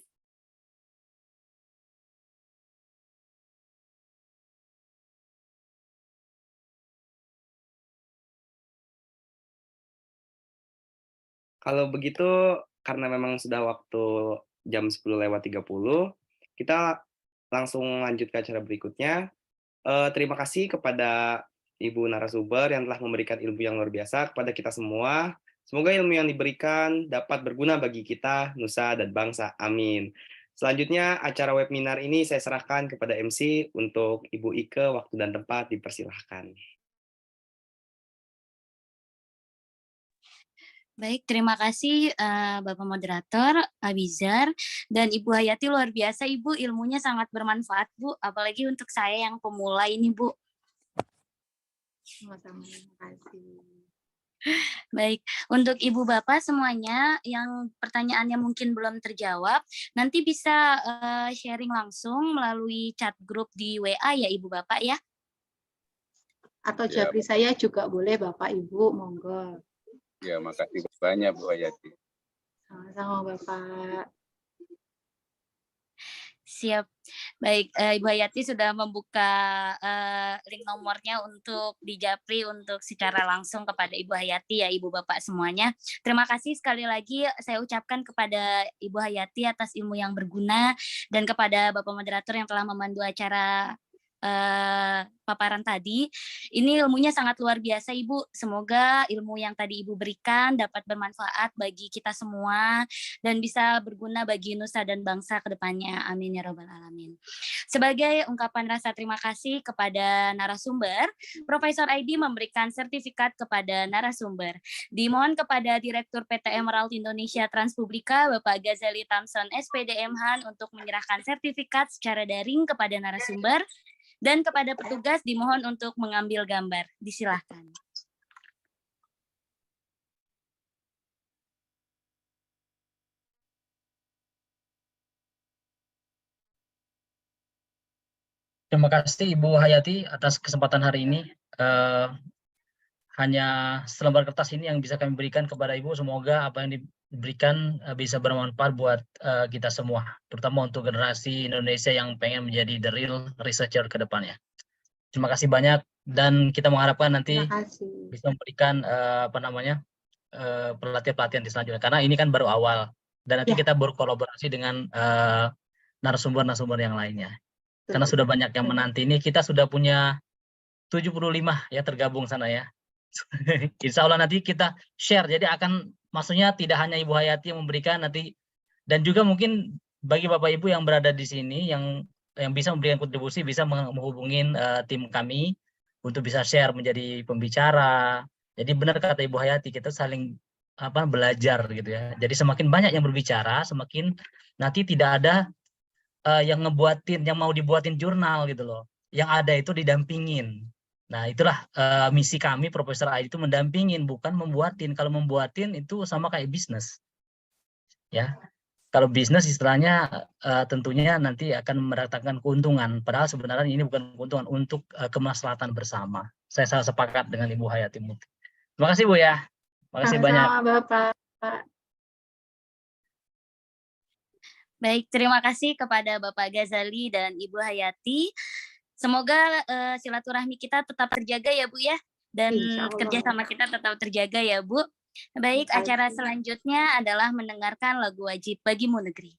Kalau begitu, karena memang sudah waktu jam 10:30, kita langsung lanjut ke acara berikutnya. Terima kasih kepada Ibu narasumber yang telah memberikan ilmu yang luar biasa kepada kita semua. Semoga ilmu yang diberikan dapat berguna bagi kita, nusa, dan bangsa. Amin. Selanjutnya, acara webinar ini saya serahkan kepada MC untuk Ibu Ike, waktu dan tempat dipersilahkan. Baik, terima kasih Bapak Moderator, Abizar, dan Ibu Hayati, luar biasa Ibu, ilmunya sangat bermanfaat Bu, apalagi untuk saya yang pemula ini Bu. Sama-sama, terima kasih. Baik, untuk Ibu Bapak semuanya yang pertanyaannya mungkin belum terjawab, nanti bisa sharing langsung melalui chat grup di WA ya Ibu Bapak ya. Atau japri saya juga boleh Bapak Ibu, monggo. Ya, makasih banyak Bu Hayati. Sama-sama Bapak. Siap. Baik, Ibu Hayati sudah membuka link nomornya untuk di Japri untuk secara langsung kepada Ibu Hayati ya, Ibu Bapak semuanya. Terima kasih sekali lagi saya ucapkan kepada Ibu Hayati atas ilmu yang berguna dan kepada Bapak moderator yang telah memandu acara paparan tadi. Ini ilmunya sangat luar biasa Ibu. Semoga ilmu yang tadi Ibu berikan dapat bermanfaat bagi kita semua dan bisa berguna bagi nusa dan bangsa ke depannya. Amin ya rabbal alamin. Sebagai ungkapan rasa terima kasih kepada narasumber, Profesor Aidi memberikan sertifikat kepada narasumber. Dimohon kepada Direktur PT Emerald Indonesia Transpublika, Bapak Ghazali Tamson SPD MHan untuk menyerahkan sertifikat secara daring kepada narasumber. Dan kepada petugas dimohon untuk mengambil gambar. Disilahkan. Terima kasih Ibu Hayati atas kesempatan hari ini. Hanya selembar kertas ini yang bisa kami berikan kepada Ibu. Semoga apa yang diberikan bisa bermanfaat buat kita semua, terutama untuk generasi Indonesia yang pengen menjadi the real researcher ke depannya. Terima kasih banyak dan kita mengharapkan nanti bisa memberikan pelatihan-pelatihan di selanjutnya, karena ini kan baru awal dan nanti kita berkolaborasi dengan narasumber-narasumber yang lainnya. Karena sudah banyak yang menanti ini, kita sudah punya 75 ya tergabung sana ya. Insya Allah nanti kita share, jadi maksudnya tidak hanya Ibu Hayati yang memberikan nanti, dan juga mungkin bagi Bapak Ibu yang berada di sini yang bisa memberikan kontribusi bisa menghubungin tim kami untuk bisa share menjadi pembicara. Jadi benar kata Ibu Hayati, kita saling belajar gitu ya. Jadi semakin banyak yang berbicara, semakin nanti tidak ada yang mau dibuatin jurnal gitu loh. Yang ada itu didampingin. Nah, itulah misi kami Profesor Aidi itu mendampingin, bukan membuatin. Kalau membuatin itu sama kayak bisnis. Ya. Kalau bisnis istilahnya tentunya nanti akan mendatangkan keuntungan, padahal sebenarnya ini bukan keuntungan, untuk kemaslahatan bersama. Saya sangat sepakat dengan Ibu Hayati Muti. Terima kasih Bu ya. Terima kasih banyak. Bapak. Baik, terima kasih kepada Bapak Ghazali dan Ibu Hayati. Semoga silaturahmi kita tetap terjaga ya Bu ya, dan kerjasama kita tetap terjaga ya Bu. Baik, acara selanjutnya adalah mendengarkan lagu wajib Bagimu Negeri.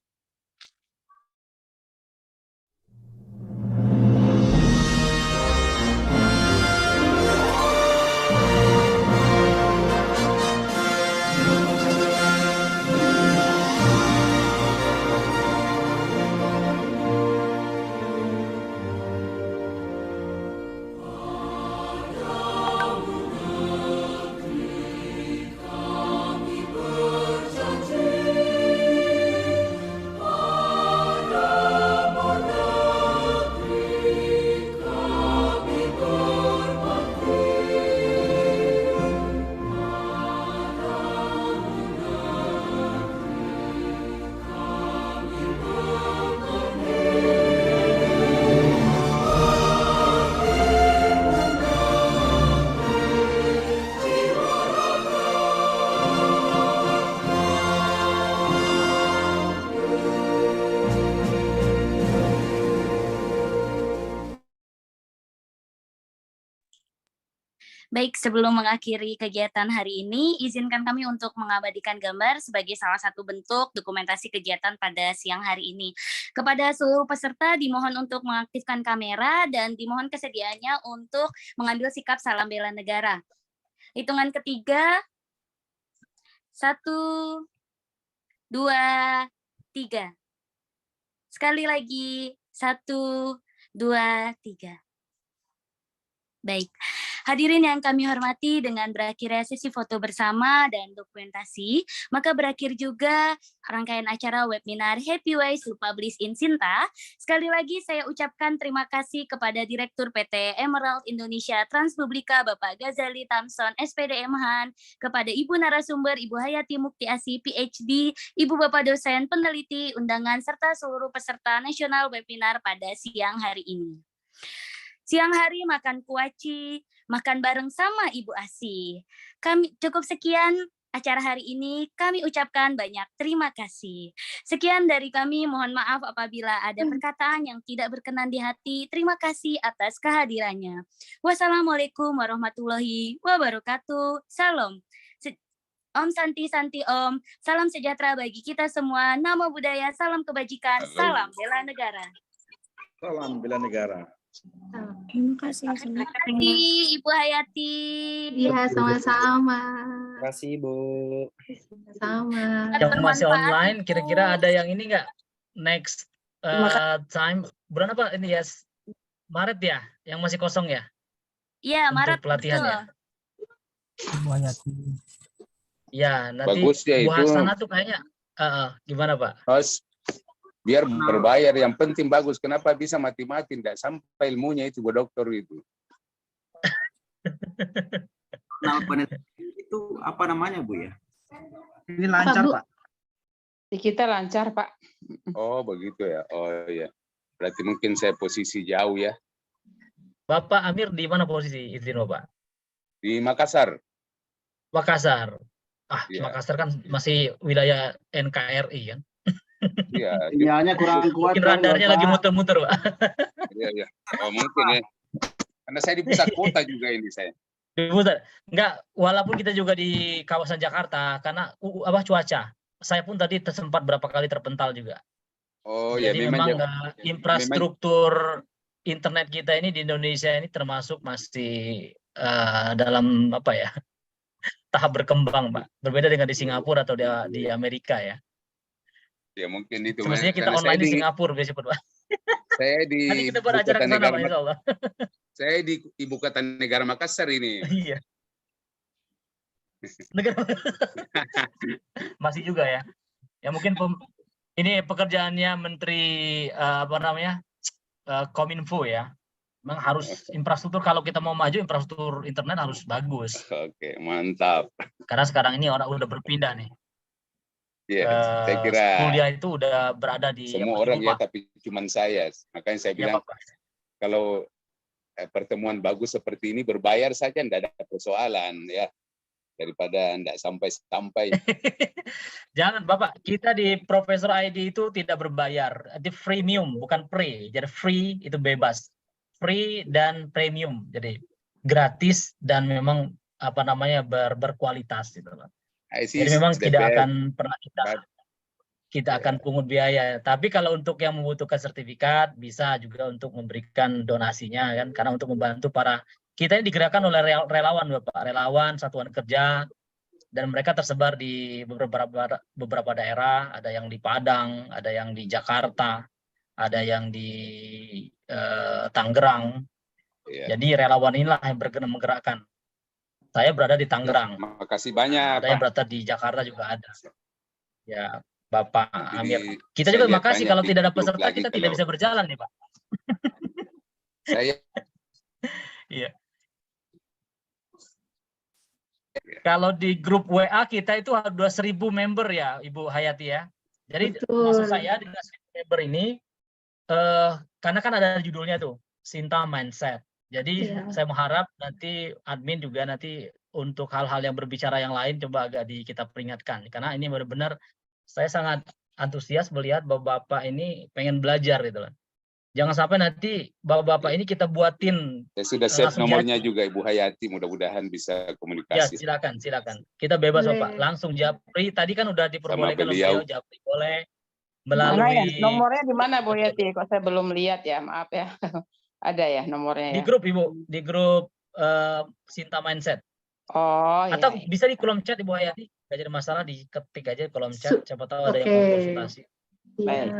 Baik, sebelum mengakhiri kegiatan hari ini, izinkan kami untuk mengabadikan gambar sebagai salah satu bentuk dokumentasi kegiatan pada siang hari ini. Kepada seluruh peserta dimohon untuk mengaktifkan kamera dan dimohon kesediaannya untuk mengambil sikap salam bela negara. Hitungan ketiga, 1, 2, 3. Sekali lagi, 1, 2, 3. Baik, hadirin yang kami hormati, dengan berakhirnya sesi foto bersama dan dokumentasi, maka berakhir juga rangkaian acara webinar Happy Ways to Publish in Sinta. Sekali lagi saya ucapkan terima kasih kepada Direktur PT Emerald Indonesia Transpublika Bapak Ghazali Tamson SPD MHan, kepada Ibu narasumber Ibu Hayati Muktiasi PhD, Ibu Bapak dosen peneliti, undangan, serta seluruh peserta nasional webinar pada siang hari ini. Siang hari makan kuaci, makan bareng sama Ibu Asi. Kami cukup sekian, acara hari ini kami ucapkan banyak terima kasih. Sekian dari kami, mohon maaf apabila ada perkataan yang tidak berkenan di hati. Terima kasih atas kehadirannya. Wassalamualaikum warahmatullahi wabarakatuh. Salam. Om Santi Santi Om. Salam sejahtera bagi kita semua. Namo Buddhaya, salam kebajikan, salam bela negara. Salam bela negara. Terima kasih. Terima kasih Ibu Hayati. Iya, sama-sama. Terima kasih, Bu. Sama. Yang masih online, kira-kira ada yang ini nggak? Next time, bulan apa ini ya? Maret ya? Yang masih kosong ya? Iya, Maret. Pelatihan ya? Ya, nanti Bagus ya Bu itu. Hasanah tuh kayaknya, gimana Pak? Harus biar berbayar, yang penting bagus. Kenapa bisa mati-mati, tidak sampai ilmunya itu Bu Dokter itu. Itu apa namanya Bu ya? Ini lancar Bu? Pak. Di kita lancar Pak. Oh begitu ya. Oh ya. Berarti mungkin saya posisi jauh ya. Bapak Amir di mana posisi izin Bapak? Di Makassar. Makassar. Iya. Makassar kan masih wilayah NKRI kan? Iya. Sinyalnya kurang kuat. Mungkin radarnya lagi muter-muter Pak. Iya, iya. Oh mungkin ya. Karena saya di pusat kota juga ini saya. Di pusat. Enggak, walaupun kita juga di kawasan Jakarta karena cuaca. Saya pun tadi sempat berapa kali terpental juga. Oh ya, Jadi memang infrastruktur internet kita ini di Indonesia ini termasuk masih dalam apa ya, tahap berkembang, Pak. Berbeda dengan di Singapura atau di Amerika ya. Ya mungkin itu. Semestinya kita online di Singapura biasanya, Pak. Saya di Nanti kita beracara ke sana, Pak, insya Allah. Saya di ibu kota negara Makassar ini. Iya. Negara masih juga ya. Ya mungkin ini pekerjaannya Menteri Kominfo ya. Memang harus infrastruktur, kalau kita mau maju infrastruktur internet harus bagus. Oke, mantap. Karena sekarang ini orang udah berpindah nih. Iya, saya kira kuliah itu udah berada di semua orang ya, tapi cuman saya. Makanya saya bilang kalau pertemuan bagus seperti ini berbayar saja tidak ada persoalan ya, daripada tidak sampai-sampai. Jangan Bapak, kita di Profesor ID itu tidak berbayar, di freemium bukan free. Jadi free itu bebas, free dan premium, jadi gratis dan memang berkualitas gitu Pak. Jadi memang tidak akan pernah kita akan pungut biaya. Tapi kalau untuk yang membutuhkan sertifikat bisa juga untuk memberikan donasinya kan, karena untuk membantu kita ini digerakkan oleh relawan Bapak, relawan satuan kerja, dan mereka tersebar di beberapa daerah, ada yang di Padang, ada yang di Jakarta, ada yang di Tangerang. Jadi relawan inilah yang menggerakkan. Saya berada di Tangerang. Makasih banyak. Saya berada di Jakarta juga ada. Ya, Bapak Amir. Kita juga makasih kalau tidak ada peserta kita tidak bisa berjalan nih, Pak. Saya. Iya. Kalau di grup WA kita itu ada 1.000 member ya, Ibu Hayati ya. Jadi maksud saya dengan 1.000 member ini, karena kan ada judulnya tuh, Sinta Mindset. Jadi saya mengharap nanti admin juga nanti untuk hal-hal yang berbicara yang lain coba agak kita peringatkan. Karena ini benar-benar saya sangat antusias melihat Bapak-Bapak ini pengen belajar gitu loh. Jangan sampai nanti Bapak-Bapak ini kita buatin. Saya sudah save nomornya juga Ibu Hayati, mudah-mudahan bisa komunikasi. Ya silakan. Kita bebas Bapak, langsung Japri. Tadi kan udah diperbolehkan beliau Japri boleh melalui. Nomornya di mana Bu Hayati? Kok saya belum lihat ya, maaf ya. Ada ya nomornya ya? Di grup Ibu, di grup Sinta Mindset. Oh iya. Atau bisa di kolom chat Ibu Hayati, nggak jadi masalah, diketik aja di kolom chat, siapa tahu ada yang mau konsultasi. Baik,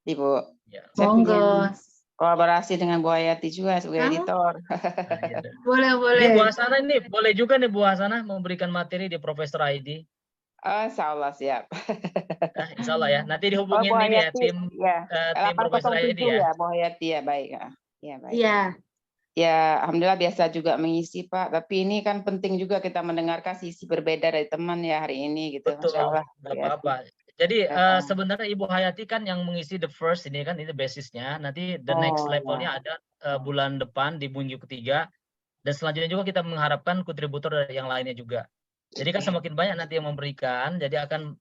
Ibu. Ya. Monggo. Kolaborasi dengan Bu Hayati juga sebagai editor. Boleh. Ini Bu Hasanah ini boleh juga nih Bu Hasanah memberikan materi di Profesor ID. Insya Allah siap. Insya Allah ya. Nanti dihubungin ini ya tim Profesor ID ya. Bu Hayati ya, baik. Ya, baik. Iya. Ya, alhamdulillah biasa juga mengisi Pak. Tapi ini kan penting juga kita mendengarkan sisi berbeda dari teman ya hari ini gitu. Betul. Masya Allah. Nggak apa-apa. Jadi sebenarnya Ibu Hayati kan yang mengisi the first ini kan, ini basisnya. Nanti the next levelnya ada bulan depan di minggu ketiga. Dan selanjutnya juga kita mengharapkan kontributor dari yang lainnya juga. Jadi kan semakin banyak nanti yang memberikan, jadi akan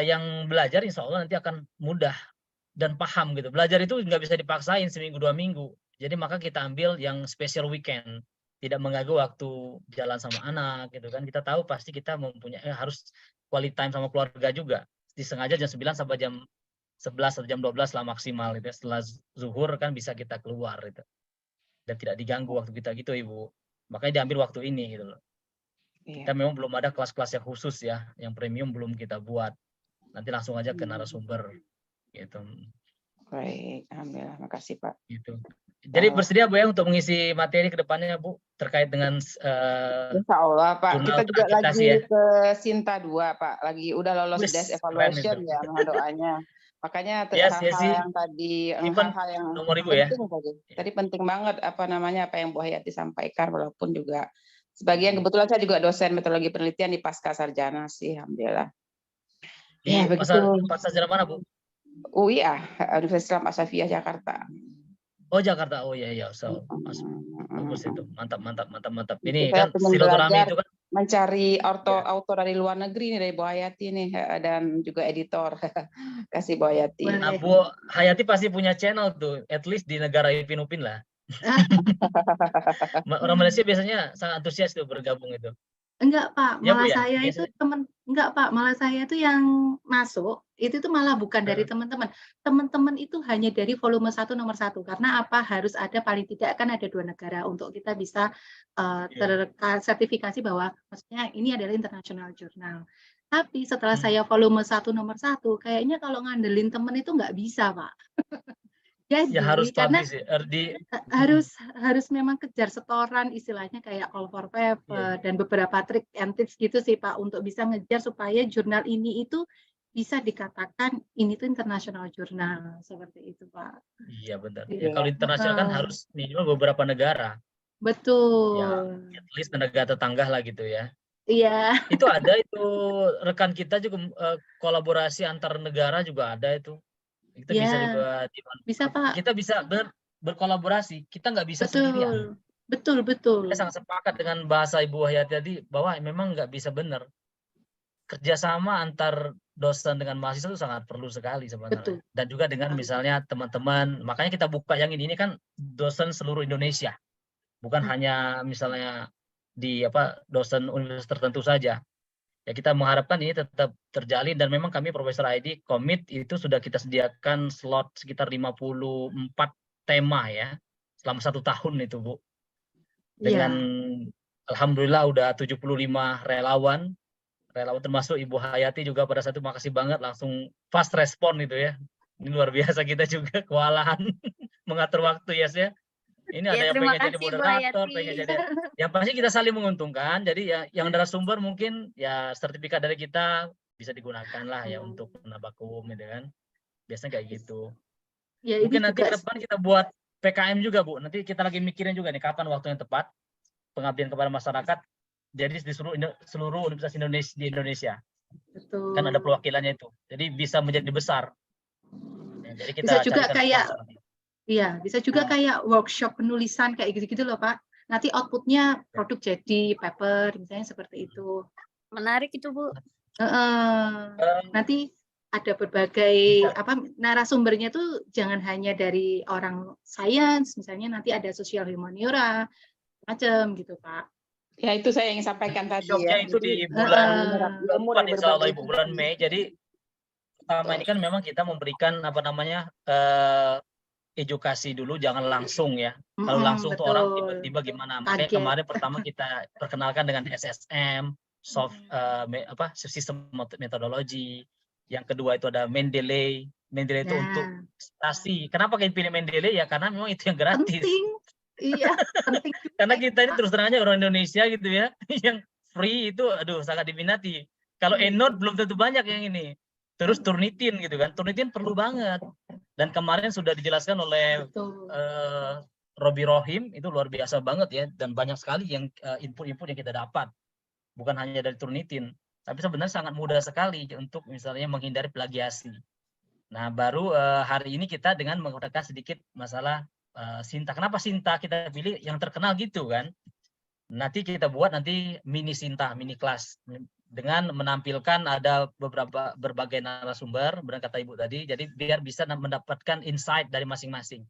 yang belajar insya Allah nanti akan mudah dan paham gitu. Belajar itu nggak bisa dipaksain seminggu 2 minggu. Jadi maka kita ambil yang special weekend, tidak mengganggu waktu jalan sama anak gitu kan. Kita tahu pasti kita mempunyai harus quality time sama keluarga juga. Disengaja jam 9 sampai jam 11 atau jam 12 lah maksimal gitu ya. Setelah zuhur kan bisa kita keluar gitu. Dan tidak diganggu waktu kita gitu Ibu. Makanya diambil waktu ini gitu loh. Kita memang belum ada kelas-kelas yang khusus ya, yang premium belum kita buat. Nanti langsung aja ke narasumber gitu. Baik, alhamdulillah, makasih Pak. Gitu. Jadi bersedia Bu ya untuk mengisi materi ke depannya Bu terkait dengan Insya Allah Pak, kita juga lagi ya. ke Sinta 2 Pak, lagi udah lolos desk evaluation ya, mohon doanya. Makanya hal-hal yang tadi, hal-hal yang penting tadi penting banget apa yang Bu Hayati sampaikan, walaupun juga sebagian kebetulan saya juga dosen metodologi penelitian di Pasca Sarjana sih, alhamdulillah. Ya, begitu. Pasca sarjana mana Bu? UIA, Universitas Islam Asyafiah Jakarta. Oh Jakarta, oh iya, so, bagus itu, mantap. Ini saya kan silaturahmi itu kan mencari autor dari luar negeri nih, dari Bu Hayati nih, dan juga editor. Kasih Bu Hayati. Nah, Bu Hayati pasti punya channel tuh, at least di negara Ipin Upin lah. Orang Malaysia biasanya sangat antusias tuh bergabung itu. Enggak Pak, Ya, malah Bu, ya? saya itu enggak Pak, malah saya itu yang masuk itu tuh malah bukan dari teman-teman. Teman-teman itu hanya dari volume 1 nomor 1 karena apa? Harus ada paling tidak kan ada 2 negara untuk kita bisa tersertifikasi bahwa maksudnya ini adalah international journal. Tapi setelah saya volume 1 nomor 1, kayaknya kalau ngandelin teman itu nggak bisa Pak. Jadi ya harus karena harus memang kejar setoran istilahnya kayak call for paper dan beberapa trik and tips gitu sih Pak untuk bisa ngejar supaya jurnal ini itu bisa dikatakan ini tuh international journal seperti itu Pak. Iya benar. Ya, kalau internasional kan harus minimal beberapa negara. Betul. Ya, at least negara tetangga lah gitu ya. Iya. Itu ada itu rekan kita juga kolaborasi antar negara juga ada itu. Kita bisa juga bisa Pak. Kita bisa berkolaborasi. Kita nggak bisa sendirian. Betul. Saya sangat sepakat dengan bahasa Ibu Hayati tadi bahwa memang nggak bisa benar. Kerjasama antar dosen dengan mahasiswa itu sangat perlu sekali sebenarnya. Betul. Dan juga dengan misalnya teman-teman. Makanya kita buka yang ini kan dosen seluruh Indonesia. Bukan hanya misalnya di dosen universitas tertentu saja. Ya kita mengharapkan ini tetap terjalin dan memang kami Profesor ID komit itu sudah kita sediakan slot sekitar 54 tema ya selama 1 tahun itu Bu. Dengan alhamdulillah udah 75 relawan termasuk Ibu Hayati juga pada saat itu makasih banget langsung fast respon itu ya. Ini luar biasa kita juga kewalahan mengatur waktu ya. Ini ada yang pengen jadi moderator, pengen jadi. Yang pasti kita saling menguntungkan. Jadi ya yang narasumber mungkin ya sertifikat dari kita bisa digunakan lah ya untuk menabakum gitu kan. Biasanya kayak gitu. Ya, mungkin nanti ke depan kita buat PKM juga Bu. Nanti kita lagi mikirin juga nih kapan waktu yang tepat pengabdian kepada masyarakat. Jadi di seluruh universitas Indonesia di Indonesia. Betul. Kan ada perwakilannya itu. Jadi bisa menjadi besar. Ya, jadi kita bisa juga kayak bisa juga kayak workshop penulisan kayak gitu-gitu loh Pak. Nanti outputnya produk jadi paper, misalnya seperti itu. Menarik itu Bu. Nanti ada berbagai narasumbernya tuh jangan hanya dari orang sains, misalnya nanti ada sosial humaniora, macam gitu Pak. Ya itu saya ingin sampaikan tadi ya. Itu di bulan insya Allah Ibu bulan Mei. Jadi pertama ini kan memang kita memberikan edukasi dulu, jangan langsung ya. Kalau langsung tuh orang tiba-tiba gimana? Makanya kemarin pertama kita perkenalkan dengan SSM, sistem metodologi. Yang kedua itu ada Mendeley. Mendeley itu untuk prestasi. Kenapa kita pilih Mendeley ya? Karena memang itu yang gratis. Penting. Iya, penting. Karena kita ini terus terang aja orang Indonesia gitu ya, yang free itu sangat diminati. Kalau EndNote belum tentu banyak yang ini. Terus Turnitin gitu kan, Turnitin perlu banget. Dan kemarin sudah dijelaskan oleh Robi Rohim, itu luar biasa banget ya, dan banyak sekali yang input-input yang kita dapat. Bukan hanya dari Turnitin, tapi sebenarnya sangat mudah sekali untuk misalnya menghindari plagiasi. Nah baru hari ini kita dengan menggunakan sedikit masalah Sinta. Kenapa Sinta kita pilih yang terkenal gitu kan? nanti kita buat nanti mini Sinta, mini kelas dengan menampilkan ada berbagai narasumber, benar kata Ibu tadi. Jadi biar bisa mendapatkan insight dari masing-masing.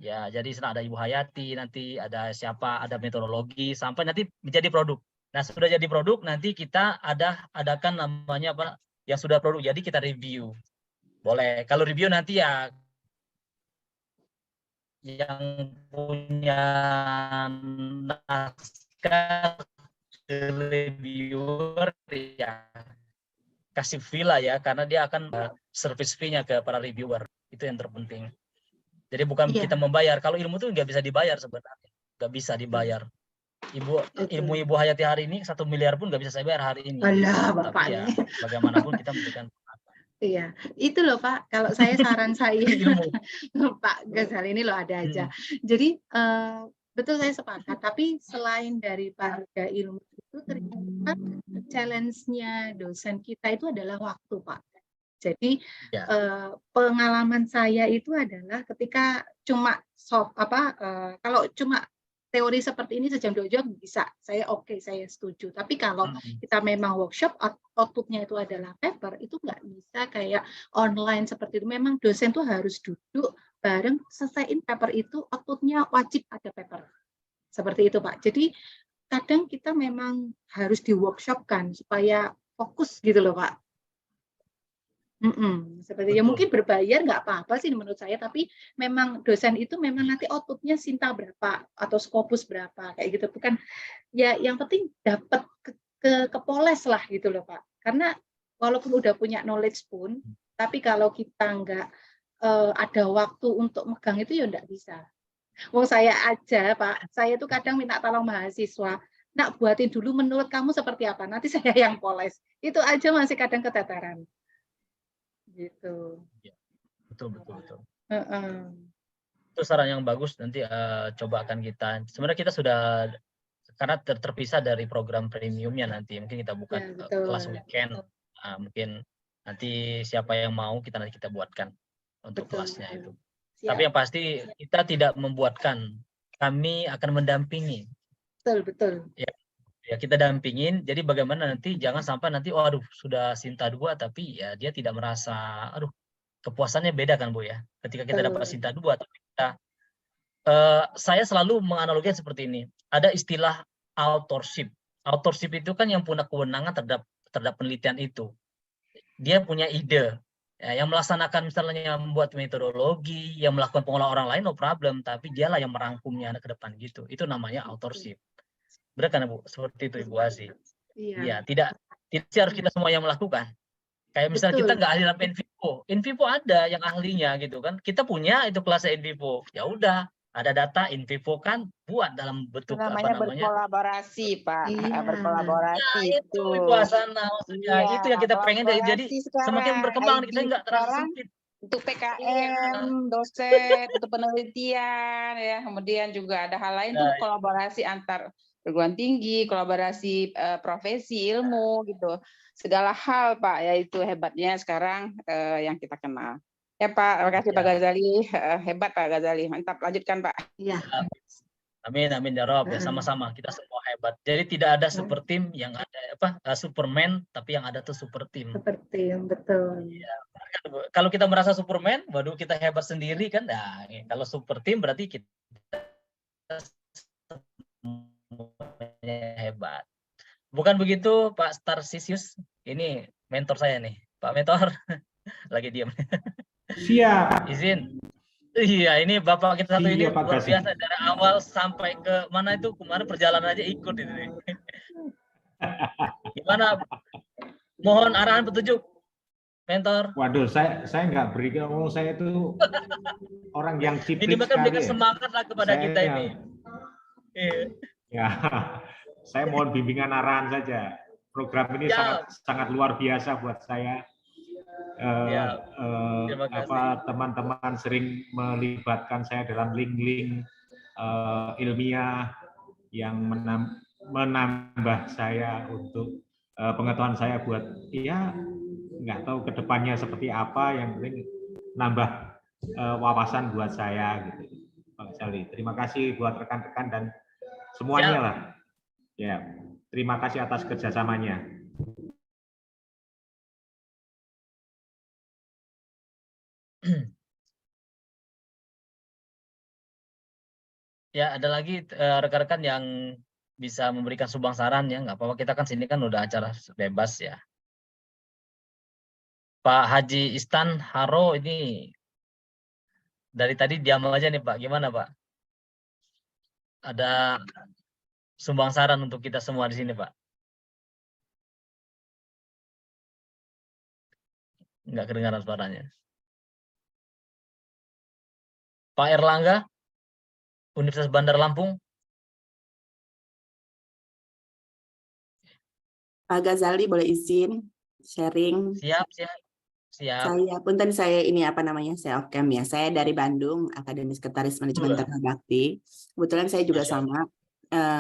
Ya, jadi ada Ibu Hayati, nanti ada siapa, ada metodologi sampai nanti menjadi produk. Nah, sudah jadi produk nanti kita adakan namanya apa? Yang sudah produk. Jadi kita review. Boleh. Kalau review nanti ya yang punya naskah reviewer ya kasih fee lah ya, karena dia akan service fee-nya ke para reviewer. Itu yang terpenting. Jadi bukan kita membayar. Kalau ilmu itu nggak bisa dibayar sebenarnya, nggak bisa dibayar. Ilmu Hayati hari ini 1 miliar pun nggak bisa saya bayar hari ini. Alah, Tapi Bapak ya ini. bagaimanapun kita memberikan. Iya, itu loh Pak. Kalau saran saya, Pak Ghazali ini loh ada aja. Jadi betul saya sepakat. Tapi selain daripada ilmu itu, ternyata challenge-nya dosen kita itu adalah waktu, Pak. Jadi pengalaman saya itu adalah ketika cuma kalau cuma teori seperti ini sejam 2 jam bisa, saya saya setuju. Tapi kalau kita memang workshop, outputnya itu adalah paper, itu nggak bisa kayak online seperti itu. Memang dosen tuh harus duduk bareng, selesaiin paper itu, outputnya wajib ada paper. Seperti itu Pak. Jadi kadang kita memang harus di workshopkan supaya fokus gitu loh Pak. Seperti ya mungkin berbayar nggak apa-apa sih menurut saya, tapi memang dosen itu memang nanti outputnya Sinta berapa atau Scopus berapa kayak gitu, bukan ya, yang penting dapat kepoles lah gitu loh Pak. Karena walaupun udah punya knowledge pun, tapi kalau kita nggak ada waktu untuk megang itu ya nggak bisa. Mau saya aja Pak, saya tuh kadang minta tolong mahasiswa, nak buatin dulu menurut kamu seperti apa, nanti saya yang poles. Itu aja masih kadang keteteran. Gitu. Ya, betul. Itu saran yang bagus, nanti coba akan kita. Sebenarnya kita sudah karena terpisah dari program premiumnya, nanti mungkin kita buka kelas weekend. Mungkin nanti siapa yang mau nanti kita buatkan untuk kelasnya itu. Tapi yang pasti kita tidak membuatkan, kami akan mendampingi. Betul. Ya kita dampingin, jadi bagaimana nanti jangan sampai nanti sudah Sinta 2 tapi ya dia tidak merasa kepuasannya beda kan Bu ya, ketika kita dapat Sinta 2 tapi kita saya selalu menganalogikan seperti ini, ada istilah authorship itu kan yang punya kewenangan terhadap penelitian itu, dia punya ide ya, yang melaksanakan misalnya membuat metodologi, yang melakukan pengolahan orang lain no problem, tapi dialah yang merangkumnya ke depan gitu, itu namanya authorship. Benar kan Bu? Seperti itu Ibu Asi. Iya, tidak harus kita semua yang melakukan. Kayak misalnya kita nggak ahli dalam in vivo ada yang ahlinya gitu kan. Kita punya itu kelas in vivo. Ya udah, ada data in vivo kan buat dalam bentuk namanya berkolaborasi Pak. Berkolaborasi ya, itu Ibu Asana maksudnya. Itu yang kita pengen jadi semakin berkembang, kita nggak terlalu sempit. Untuk PKM, dosen, untuk penelitian ya, kemudian juga ada hal lain tuh kolaborasi antar perguruan tinggi, kolaborasi profesi ilmu gitu, segala hal Pak, yaitu hebatnya sekarang yang kita kenal ya Pak. Terima kasih Pak Ghazali, hebat Pak Ghazali, mantap, lanjutkan Pak. Iya. Amin ya Rob, ya sama-sama kita semua hebat. Jadi tidak ada super team yang ada Superman, tapi yang ada tuh super team. Super team, betul. Ya, kalau kita merasa Superman, waduh kita hebat sendiri kan. Nah, kalau super team berarti kita hebat. Bukan begitu Pak Starsisius? Ini mentor saya nih, Pak Mentor. Lagi diam. Siap. Izin. Iya, ini Bapak kita satu ini luar biasa dari awal sampai ke mana itu, kemarin perjalanan aja ikut itu. Gimana? Mohon arahan petunjuk, Mentor. Waduh, saya nggak beri ngomong, saya itu orang yang ciplik ini bahkan berikan semangat lah kepada kita ini. Ya, saya mohon bimbingan arahan saja. Program ini sangat luar biasa buat saya. Teman-teman sering melibatkan saya dalam link-link ilmiah yang menambah saya untuk pengetahuan saya buat nggak tahu kedepannya seperti apa, yang penting nambah wawasan buat saya gitu. Bang Ghazali, terima kasih buat rekan-rekan dan semuanya lah. Ya, terima kasih atas kerjasamanya. Ya, ada lagi rekan-rekan yang bisa memberikan sumbang saran ya, nggak apa-apa, kita kan sini kan udah acara bebas ya. Pak Haji Istan Haro ini dari tadi diam aja nih Pak, gimana Pak? Ada sumbang saran untuk kita semua di sini Pak? Nggak kedengaran suaranya. Pak Erlangga, Universitas Bandar Lampung. Pak Ghazali boleh izin sharing? Siap, siap. Saya ini apa namanya, saya Okem ya. Saya dari Bandung, Akademi Sekretaris Manajemen Dharma Bakti. Kebetulan saya juga sama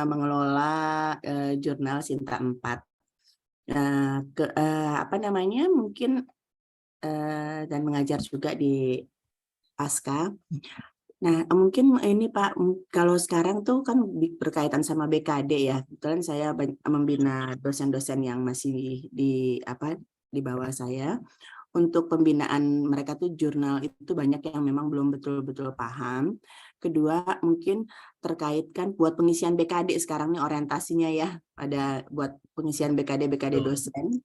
mengelola jurnal Sinta 4. Apa namanya, mungkin dan mengajar juga di Pasca. Nah, mungkin ini Pak, kalau sekarang tuh kan berkaitan sama BKD ya. Kebetulan saya membina dosen-dosen yang masih di bawah saya. Untuk pembinaan mereka tuh jurnal itu banyak yang memang belum betul-betul paham. Kedua, mungkin terkait kan buat pengisian BKD sekarang nih orientasinya ya, ada buat pengisian BKD dosen.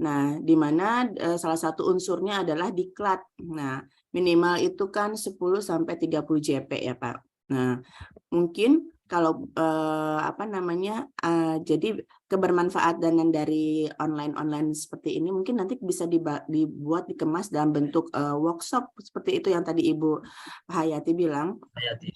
Nah, di mana salah satu unsurnya adalah diklat. Nah, minimal itu kan 10 sampai 30 JP ya, Pak. Nah, mungkin kalau jadi kebermanfaatan dari online seperti ini mungkin nanti bisa dibuat, dikemas dalam bentuk workshop seperti itu yang tadi Ibu Hayati bilang.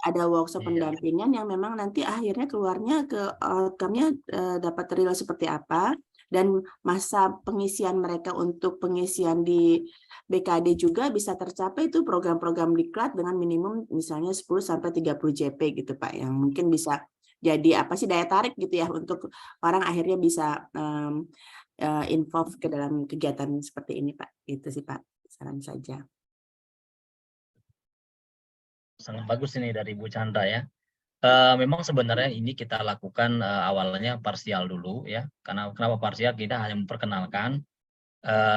Ada workshop pendampingan yang memang nanti akhirnya keluarnya ke outcome-nya dapat real seperti apa, dan masa pengisian mereka untuk pengisian di BKD juga bisa tercapai itu program-program diklat dengan minimum misalnya 10 sampai 30 JP gitu Pak, yang mungkin bisa jadi daya tarik gitu ya untuk orang akhirnya bisa involve ke dalam kegiatan seperti ini Pak. Itu sih Pak, saran saja. Sangat bagus ini dari Bu Chandra ya. Memang sebenarnya ini kita lakukan awalnya parsial dulu ya. Karena kenapa parsial? Kita hanya memperkenalkan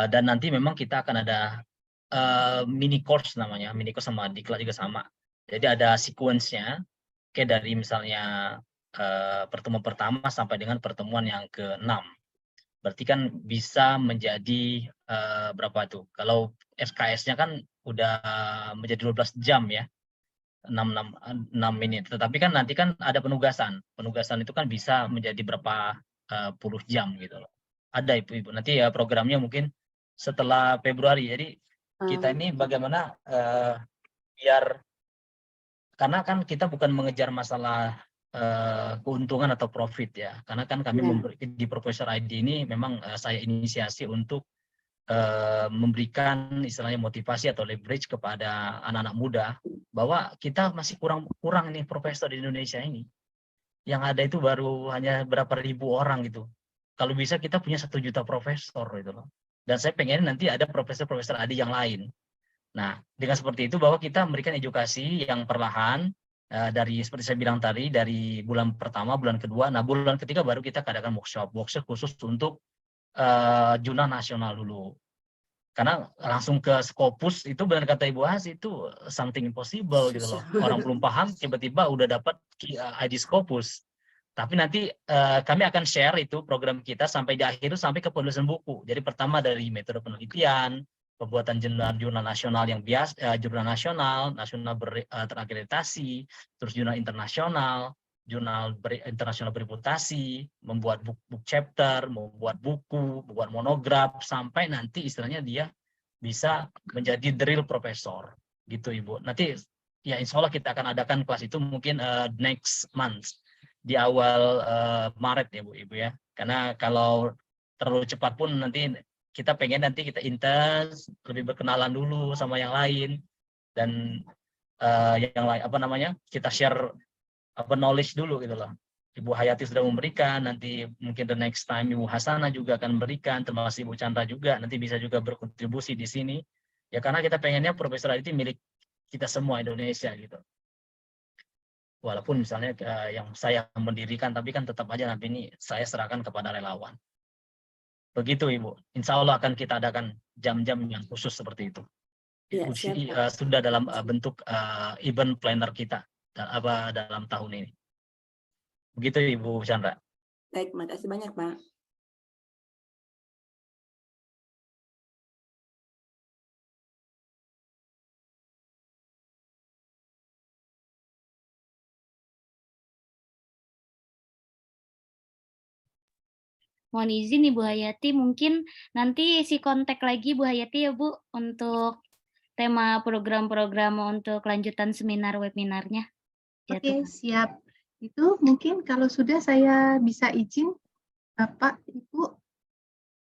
dan nanti memang kita akan ada mini course namanya, mini course sama diklat juga sama. Jadi ada sequence-nya, kayak dari misalnya pertemuan pertama sampai dengan pertemuan yang ke-6. Berarti kan bisa menjadi berapa tuh? Kalau SKS-nya kan udah menjadi 12 jam ya. 6 menit. Tetapi kan nanti kan ada penugasan. Penugasan itu kan bisa menjadi berapa puluh jam gitu loh. Ada Ibu. Nanti ya programnya mungkin setelah Februari. Jadi kita ini bagaimana biar, karena kan kita bukan mengejar masalah keuntungan atau profit ya. Karena kan kami di Profesor ID ini memang saya inisiasi untuk memberikan istilahnya motivasi atau leverage kepada anak-anak muda bahwa kita masih kurang nih profesor di Indonesia ini. Yang ada itu baru hanya berapa ribu orang gitu. Kalau bisa kita punya 1 juta profesor gitu loh. Dan saya pengen nanti ada profesor-profesor ADI yang lain. Nah, dengan seperti itu bahwa kita memberikan edukasi yang perlahan dari seperti saya bilang tadi, dari bulan pertama, bulan kedua, nah bulan ketiga baru kita adakan workshop khusus untuk jurnal nasional dulu. Karena langsung ke Scopus itu benar kata Ibu Has itu something impossible gitu loh. Orang belum paham tiba-tiba udah dapat ID Scopus. Tapi nanti kami akan share itu program kita sampai di akhir sampai ke penulisan buku. Jadi pertama dari metode penelitian, pembuatan jurnal nasional yang biasa, jurnal nasional terakreditasi, terus jurnal internasional, jurnal internasional bereputasi, membuat book chapter, membuat buku, membuat monograf, sampai nanti istilahnya dia bisa menjadi the real professor, gitu Ibu. Nanti ya insya Allah kita akan adakan kelas itu mungkin next month, di awal Maret ya Bu Ibu ya. Karena kalau terlalu cepat pun nanti kita pengen nanti kita intens, lebih berkenalan dulu sama yang lain, dan yang lain kita share knowledge dulu gitu loh. Ibu Hayati sudah memberikan, nanti mungkin the next time Ibu Hasana juga akan memberikan, termasuk Ibu Chandra juga nanti bisa juga berkontribusi di sini. Ya karena kita pengennya Profesor IT milik kita semua Indonesia gitu. Walaupun misalnya yang saya mendirikan, tapi kan tetap aja nanti ini saya serahkan kepada relawan. Begitu Ibu. Insya Allah akan kita adakan jam-jam yang khusus seperti itu. Ya, Itu siap, sudah dalam bentuk event planner kita dalam tahun ini. Begitu Ibu Chandra. Baik, makasih banyak Pak. Mohon izin Ibu Hayati, mungkin nanti isi kontak lagi Bu Hayati ya Bu untuk tema program-program untuk lanjutan seminar webinarnya. Oke, siap. Itu mungkin kalau sudah saya bisa izin, Bapak, Ibu.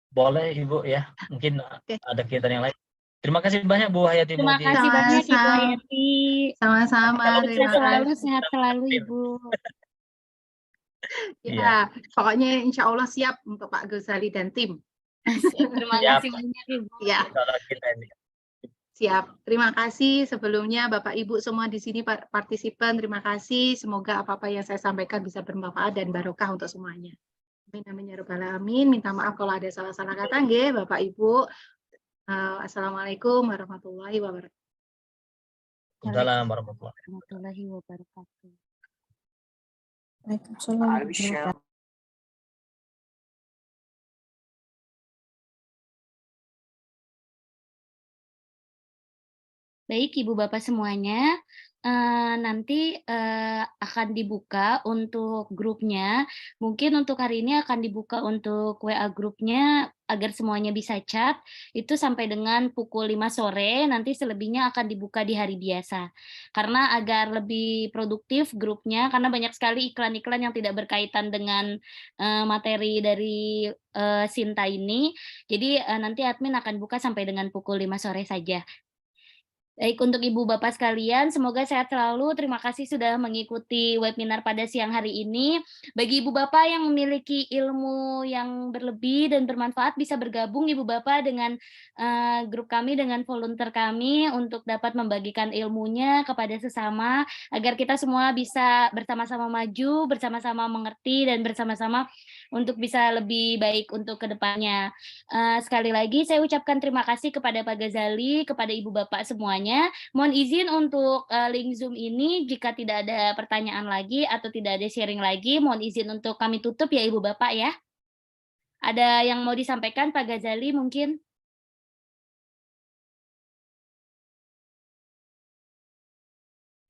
Boleh Ibu ya, mungkin ada kegiatan yang lain. Terima kasih banyak Bu Hayati. Terima kasih banyak Ibu Hayati. Sama-sama. Sukses selalu, sehat selalu Ibu. Ya, pokoknya insya Allah siap untuk Pak Ghazali dan tim. Terima kasih banyak Ibu. Ya. Siap. Terima kasih sebelumnya Bapak Ibu semua di sini partisipan. Terima kasih. Semoga apa-apa yang saya sampaikan bisa bermanfaat dan barokah untuk semuanya. Amin amin ya rabbal alamin. Minta maaf kalau ada salah-salah kata nggih Bapak Ibu. Assalamualaikum warahmatullahi wabarakatuh. Waalaikumsalam warahmatullahi wabarakatuh. Waalaikumsalam. Baik Ibu Bapak semuanya, nanti akan dibuka untuk grupnya. Mungkin untuk hari ini akan dibuka untuk WA grupnya agar semuanya bisa chat. Itu sampai dengan pukul 5 sore, nanti selebihnya akan dibuka di hari biasa. Karena agar lebih produktif grupnya, karena banyak sekali iklan-iklan yang tidak berkaitan dengan materi dari Sinta ini. Jadi nanti admin akan buka sampai dengan pukul 5 sore saja. Baik, untuk Ibu Bapak sekalian, semoga sehat selalu. Terima kasih sudah mengikuti webinar pada siang hari ini. Bagi Ibu Bapak yang memiliki ilmu yang berlebih dan bermanfaat, bisa bergabung Ibu Bapak dengan grup kami, dengan volunteer kami untuk dapat membagikan ilmunya kepada sesama, agar kita semua bisa bersama-sama maju, bersama-sama mengerti, dan bersama-sama untuk bisa lebih baik untuk kedepannya. Sekali lagi, saya ucapkan terima kasih kepada Pak Ghazali, kepada Ibu Bapak semuanya. Mohon izin untuk link Zoom ini jika tidak ada pertanyaan lagi atau tidak ada sharing lagi, mohon izin untuk kami tutup ya Ibu Bapak ya. Ada yang mau disampaikan Pak Ghazali mungkin?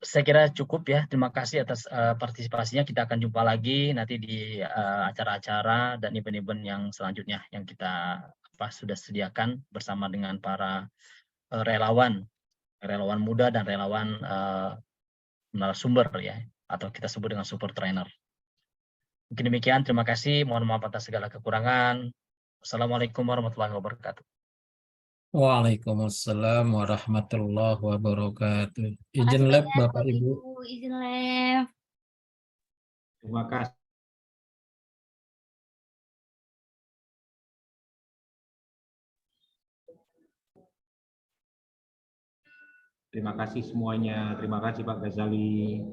Saya kira cukup ya. Terima kasih atas partisipasinya. Kita akan jumpa lagi nanti di acara-acara dan event-event yang selanjutnya yang kita sudah sediakan bersama dengan para relawan muda dan relawan narasumber ya, atau kita sebut dengan super trainer. Mungkin demikian, terima kasih. Mohon maaf atas segala kekurangan. Wassalamualaikum warahmatullahi wabarakatuh. Waalaikumsalam warahmatullahi wabarakatuh. Izin live Bapak Ibu. Izin live. Terima kasih. Terima kasih semuanya. Terima kasih Pak Ghazali.